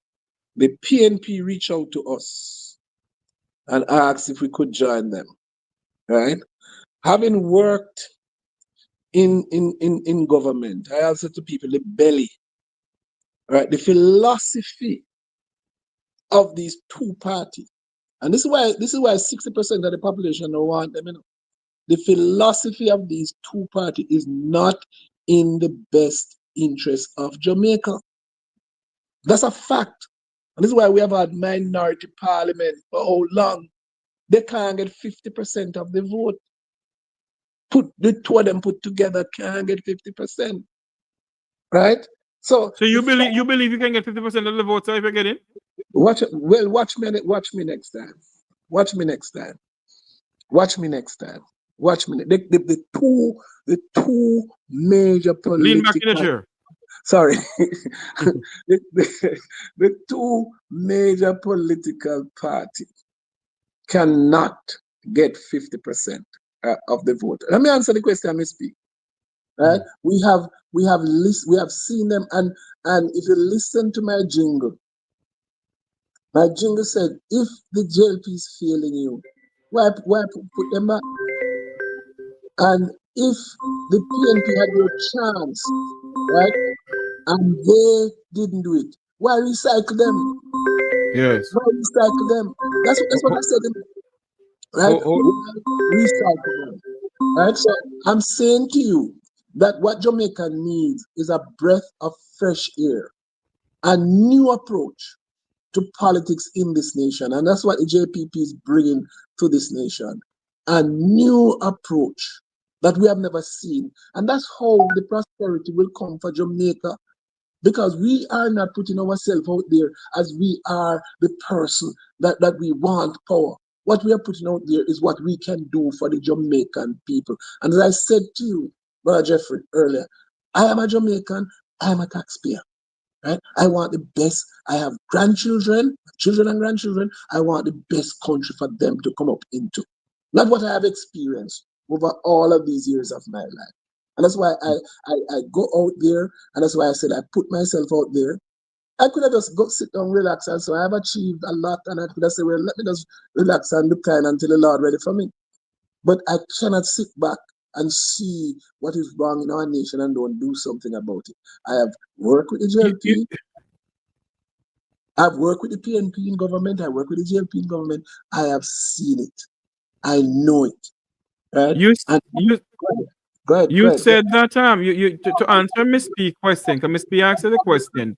the PNP reached out to us and asked if we could join them, right? Having worked in government, I also to people the belly, right? The philosophy of these two parties, and this is why 60% of the population don't want them. You know? The philosophy of these two parties is not in the best interest of Jamaica. That's a fact. And this is why we have had minority parliament for how long? They can't get 50% of the vote. Put the two of them put together can't get 50%. Right? So you believe you can get 50% of the votes if you get in? Watch me next time. Watch me next time. Watch me next time. Watch me. The two major political. Lean back in the chair. Sorry. the two major political parties cannot get 50% of the vote. Let me answer the question, Ms. P. Right? We have seen them, and if you listen to my jingle said, if the JLP is failing you, why put them back? And if the PNP had no chance, right, and they didn't do it, why recycle them? Yes. Why recycle them? That's what I said. Right? Recycle them. Right? So I'm saying to you that what Jamaica needs is a breath of fresh air, a new approach to politics in this nation. And that's what the JPP is bringing to this nation. A new approach that we have never seen. And that's how the prosperity will come for Jamaica. Because we are not putting ourselves out there as we are the person that we want power. What we are putting out there is what we can do for the Jamaican people. And as I said to you, Brother Jeffrey, earlier, I am a Jamaican, I am a taxpayer. Right? I want the best. I have grandchildren, children and grandchildren. I want the best country for them to come up into. Not what I have experienced over all of these years of my life. And that's why I go out there, and that's why I said I put myself out there. I could have just go sit down, relax, and so I have achieved a lot, and I could have said, well, let me just relax and look kind until the Lord ready for me. But I cannot sit back and see what is wrong in our nation and don't do something about it. I have worked with the JLP. I've worked with the PNP in government. I work with the JLP in government. I have seen it. I know it. Right? You said that to answer Miss P question, because Miss P asked the question.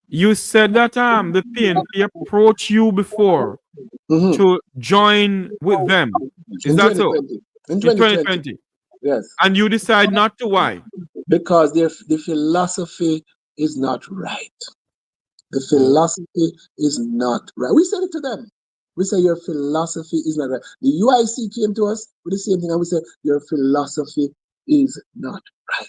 You said that the PNP approached you before to join with them. Is that so? In 2020. Yes. And you decide not to. Why? Because the philosophy is not right. The philosophy is not right. We said it to them. We say your philosophy is not right. The UIC came to us with the same thing, and we said your philosophy is not right.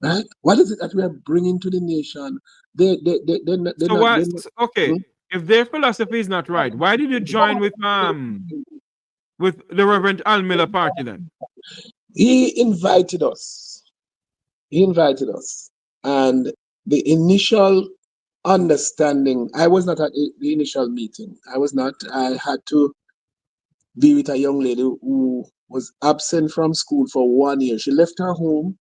Right? What is it that we are bringing to the nation? They're not, So what? they're not. Okay, Hmm? if their philosophy is not right, why did you join with the Reverend Al Miller party then? He invited us. He invited us. And the initial understanding, I was not at the initial meeting. I was not. I had to be with a young lady who was absent from school for 1 year. She left her home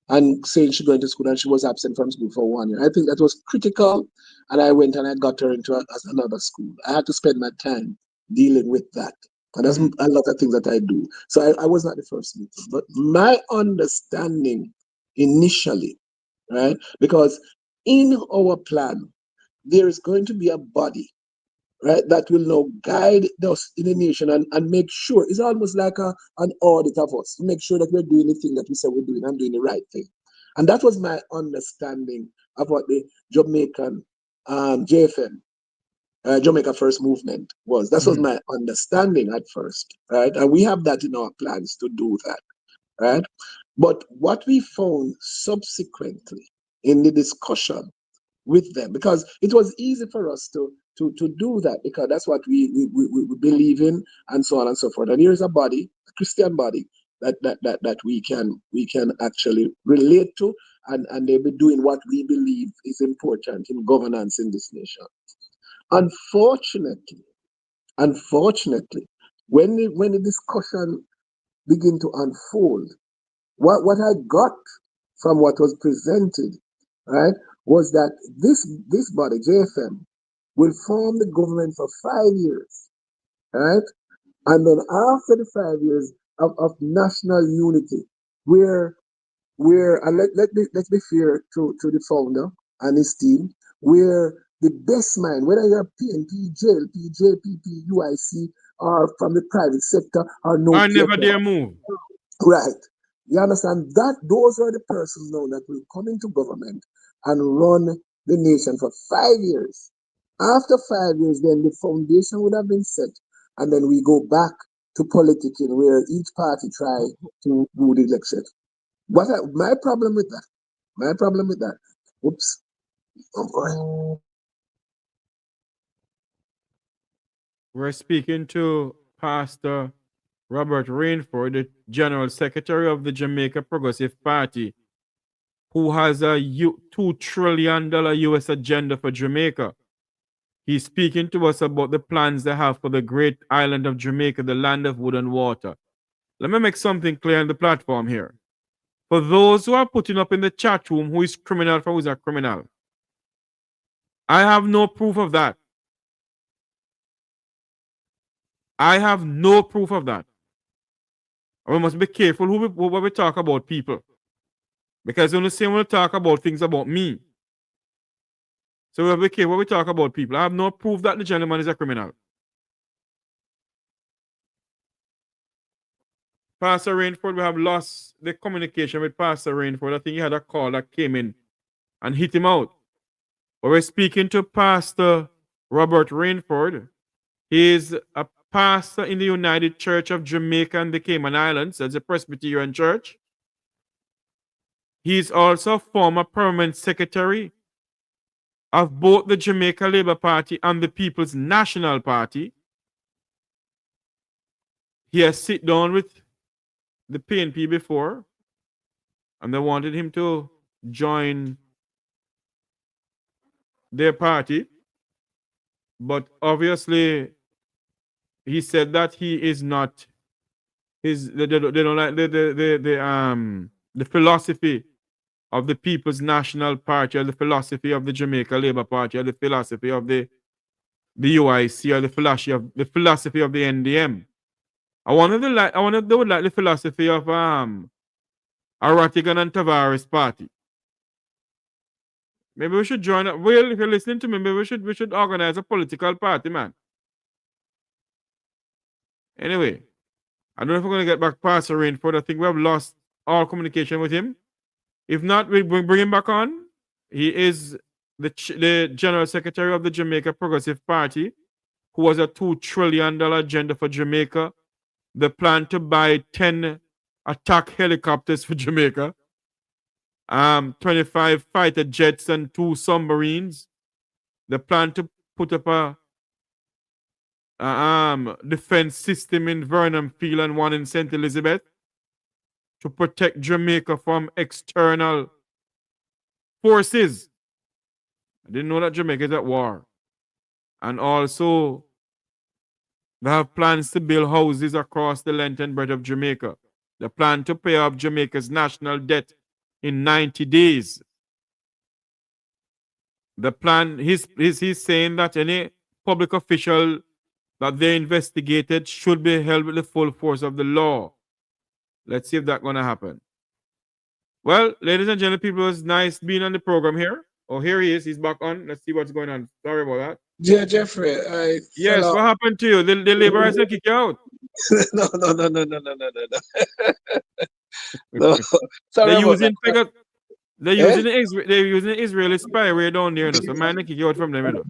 and saying she's going to school, and she was absent from school for 1 year. I think that was critical, and I went and I got her into another school. I had to spend my time dealing with that. And there's a lot of things that I do. So I was not the first meeting. But my understanding initially, right, because in our plan, there is going to be a body, right, that will now guide us in the nation and make sure it's almost like an audit of us to make sure that we're doing the thing that we say we're doing and doing the right thing. And that was my understanding of what the Jamaican JFM, Jamaica First Movement was. That was my understanding at first, right? And we have that in our plans to do that, right? But what we found subsequently in the discussion with them, because it was easy for us to do that, because that's what we believe in, and so on and so forth. And here's a body, a Christian body, that we can actually relate to, and they'll be doing what we believe is important in governance in this nation. Unfortunately, when the discussion begin to unfold, what I got from what was presented, right, was that this body, JFM, will form the government for 5 years, right? And then after the 5 years of national unity, and let's be fair to the founder and his team, where the best mind, whether you're PNP, JLP, JPP, UIC, or from the private sector, or no I never dare move. right. You understand that those are the persons now that will come into government and run the nation for 5 years. After 5 years, then the foundation would have been set, and then we go back to politicking, where each party try to do the election. My problem with that? My problem with that? Oops. Oh boy. We're speaking to Pastor Robert Rainford, the General Secretary of the Jamaica Progressive Party, who has a $2 trillion US agenda for Jamaica. He's speaking to us about the plans they have for the great island of Jamaica, the land of wood and water. Let me make something clear on the platform here. For those who are putting up in the chat room who is criminal for who is a criminal, I have no proof of that. I have no proof of that. We must be careful when we talk about people. Because when we talk about things about me. So we have to be careful when we talk about people. I have no proof that the gentleman is a criminal. Pastor Rainford, we have lost the communication with Pastor Rainford. I think he had a call that came in and hit him out. But we're speaking to Pastor Robert Rainford. He is a pastor in the United Church of Jamaica and the Cayman Islands. That's a Presbyterian church. He is also a former permanent secretary of both the Jamaica Labour Party and the People's National Party. He has sit down with the PNP before, and they wanted him to join their party. But obviously, he said that he is not they don't like the philosophy of the People's National Party, or the philosophy of the Jamaica Labour Party, or the philosophy of the UIC, or the philosophy of the NDM. I wanted they would like the philosophy of Aratigan and Tavares party. Maybe we should join up. Well, if you're listening to me, maybe we should organize a political party, man. Anyway, I don't know if we're going to get back Pastor Rainford. I think we have lost all communication with him. If not, we bring him back on. He is the General Secretary of the Jamaica Progressive Party, who has a $2 trillion agenda for Jamaica. The plan to buy 10 attack helicopters for Jamaica. 25 fighter jets and 2 submarines. They plan to put up a defense system in Vernon Field and one in St. Elizabeth to protect Jamaica from external forces. I didn't know that Jamaica is at war. And also, they have plans to build houses across the length and breadth of Jamaica. They plan to pay off Jamaica's national debt in 90 days. The plan, he's saying that any public official that they investigated should be held with the full force of the law. Let's see if that's going to happen. Well, ladies and gentlemen, people, it's nice being on the program here. Oh, here he is. He's back on. Let's see what's going on. Sorry about that. Yeah, Jeffrey, I Yes, fell what off. happened to you? The laborers kick you out. No. No. Sorry They're about that. using figure. They're Eh? using the Israeli spyware down there, you know, so man, they kick you out from them, you know.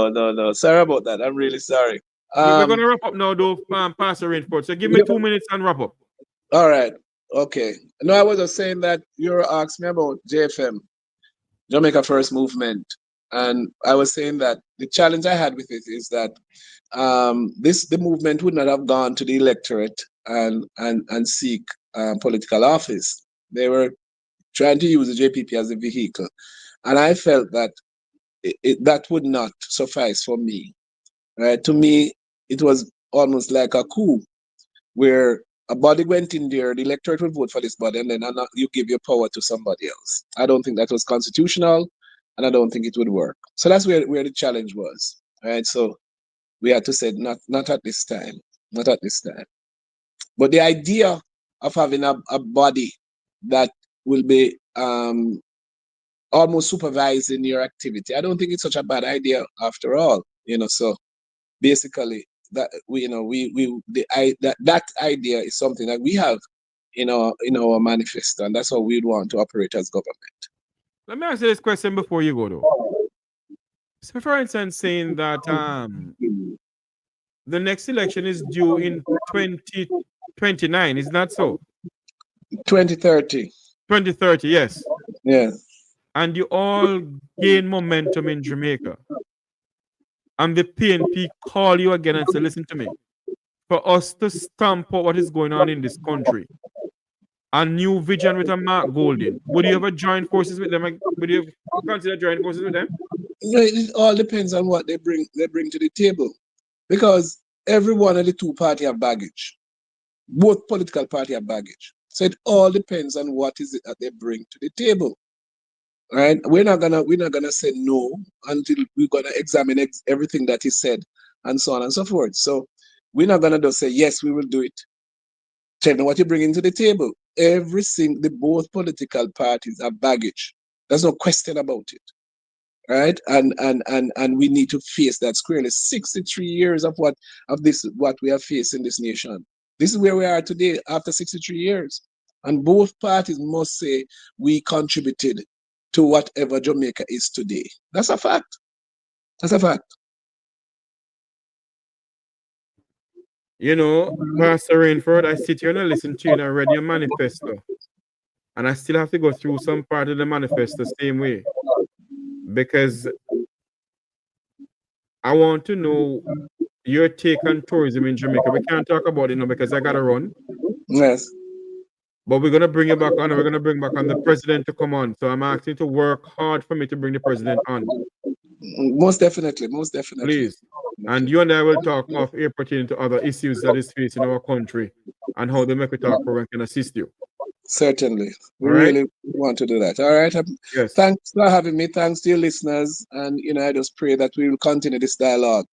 No. Sorry about that. I'm really sorry. We're gonna wrap up now, though, Pastor Rainford. So give me 2 minutes and wrap up. All right. Okay. No, I was just saying that you asked me about JFM, Jamaica First Movement. And I was saying that the challenge I had with it is that the movement would not have gone to the electorate and seek political office. They were trying to use the JPP as a vehicle. And I felt that that would not suffice for me. Right? To me, it was almost like a coup where a body went in there, the electorate will vote for this body, and then you give your power to somebody else. I don't think that was constitutional, and I don't think it would work. So that's where the challenge was. Right? So we had to say, not at this time. Not at this time. But the idea of having a body that will be almost supervising your activity, I don't think it's such a bad idea after all. So basically that that idea is something that we have in our manifesto, and that's how we'd want to operate as government. Let me ask you this question before you go, though. So, for instance, saying that the next election is due in 2029, is that so? 2030. 2030, yes. Yeah. And you all gain momentum in Jamaica. And the PNP call you again and say, listen to me. For us to stamp out what is going on in this country, a new vision with a Mark Golding, would you ever join forces with them? Would you consider joining forces with them? It all depends on what they bring to the table, because every one of the two parties have baggage. Both political parties have baggage. So it all depends on what is it that they bring to the table. Right? We're not gonna say no until we're gonna examine everything that he said and so on and so forth. So we're not gonna just say yes, we will do it. Tell me what you bring into the table. Both political parties have baggage. There's no question about it. Right? And we need to face that squarely. 63 years of what we have faced in this nation. This is where we are today after 63 years. And both parties must say we contributed to whatever Jamaica is today. That's a fact. That's a fact. You know, Pastor Rainford, I sit here and I listen to you and I read your manifesto. And I still have to go through some part of the manifesto the same way. Because I want to know your take on tourism in Jamaica. We can't talk about it now because I got to run. Yes. But we're going to bring you back on, and we're going to bring back on the president to come on. So I'm asking you to work hard for me to bring the president on. Most definitely. Please. And you and I will talk off air pertaining to other issues that is facing our country and how the Mek Wi Talk program can assist you. Certainly. We really want to do that. All right. Yes. Thanks for having me. Thanks to your listeners. And, I just pray that we will continue this dialogue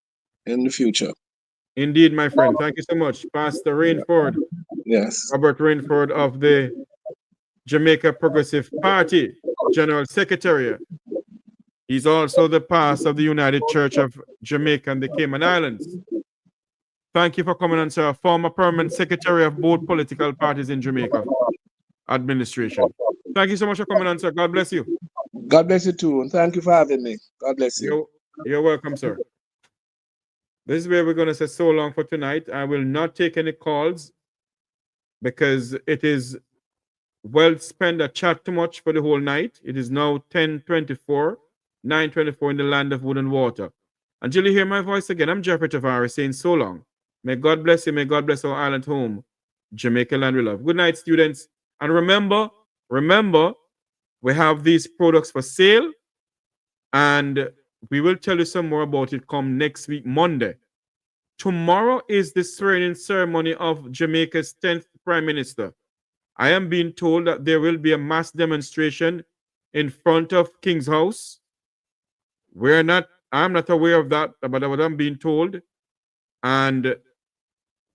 in the future. Indeed, my friend. Thank you so much. Pastor Rainford. Yes. Robert Rainford of the Jamaica Progressive Party, General Secretary. He's also the pastor of the United Church of Jamaica and the Cayman Islands. Thank you for coming on, sir. Former permanent secretary of both political parties in Jamaica administration. Thank you so much for coming on, sir. God bless you. God bless you too. And thank you for having me. God bless you. You're welcome, sir. This is where we're going to say so long for tonight. I will not take any calls because it is well spend a chat too much for the whole night. It is now 10:24, 9:24 in the land of wood and water. Until you hear my voice again, I'm Jeffrey Tavares saying so long. May God bless you. May God bless our island home, Jamaica land we love. Good night, students. And remember, we have these products for sale, and we will tell you some more about it come next week, Monday. Tomorrow is the swearing ceremony of Jamaica's 10th Prime Minister. I am being told that there will be a mass demonstration in front of King's House. I'm not aware of that, but what I'm being told. And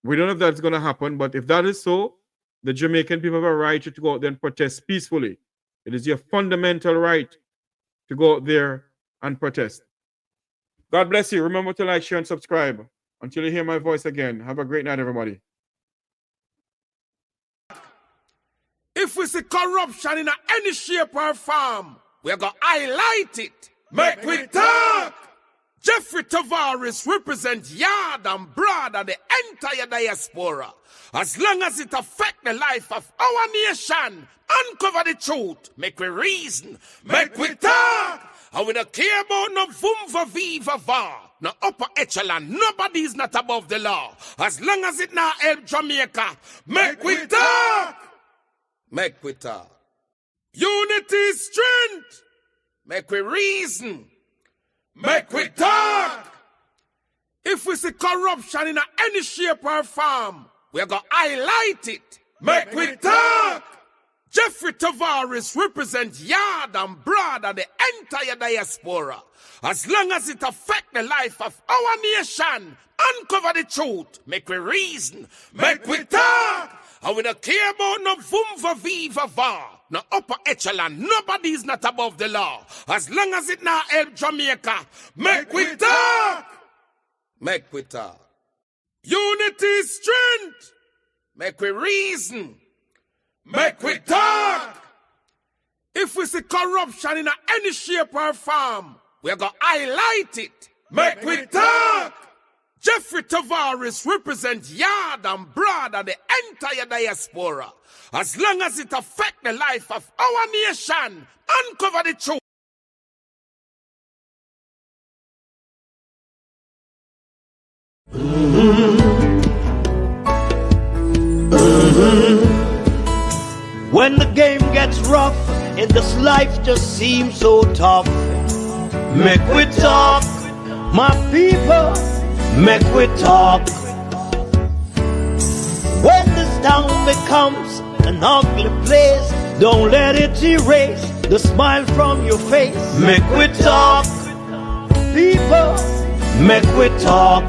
we don't know if that's going to happen, but if that is so, the Jamaican people have a right to go out there and protest peacefully. It is your fundamental right to go out there and protest. God bless you. Remember to like, share, and subscribe. Until you hear my voice again, have a great night, everybody. If we see corruption in any shape or form, we're going to highlight it. Mek Wi Talk. Jeffrey Tavares represents yard and broad and the entire diaspora. As long as it affects the life of our nation, uncover the truth, make we reason, Mek Wi Talk. And we don't care about no vumva viva va, no upper echelon, nobody is not above the law. As long as it not help Jamaica, Mek Wi Talk. Mek Wi Talk. Unity is strength. Make we reason. Mek Wi Talk. If we see corruption in any shape or form, we're going to highlight it. Mek Wi Talk. Jeffrey Tavares represents yard and broad and the entire diaspora. As long as it affects the life of our nation, uncover the truth, make we reason, Mek Wi Talk. And we don't care about no vumva viva va, no upper echelon, nobody is not above the law. As long as it not help Jamaica, Mek Wi Talk. Mek Wi Talk. Unity is strength. Make we reason. Mek Wi Talk. If we see corruption in any shape or form, we're going to highlight it. Mek Wi Talk. Jeffrey Tavares represents yard and broad and the entire diaspora. As long as it affects the life of our nation, uncover the truth. When the game gets rough and this life just seems so tough, Mek Wi Talk, my people, Mek Wi Talk. When this town becomes an ugly place, don't let it erase the smile from your face. Mek Wi Talk, people, Mek Wi Talk.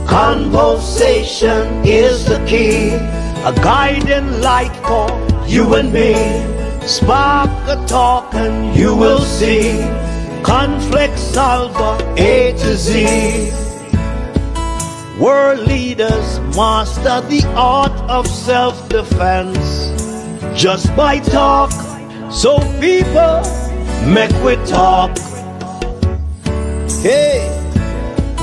Conversation is the key, a guiding light for you and me. Spark a talk and you will see. Conflict solver A to Z. World leaders master the art of self-defense just by talk. So people, Mek Wi Talk. Hey,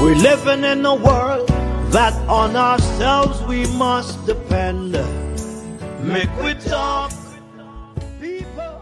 we're living in a world that on ourselves we must depend. Mek Wi Talk, people.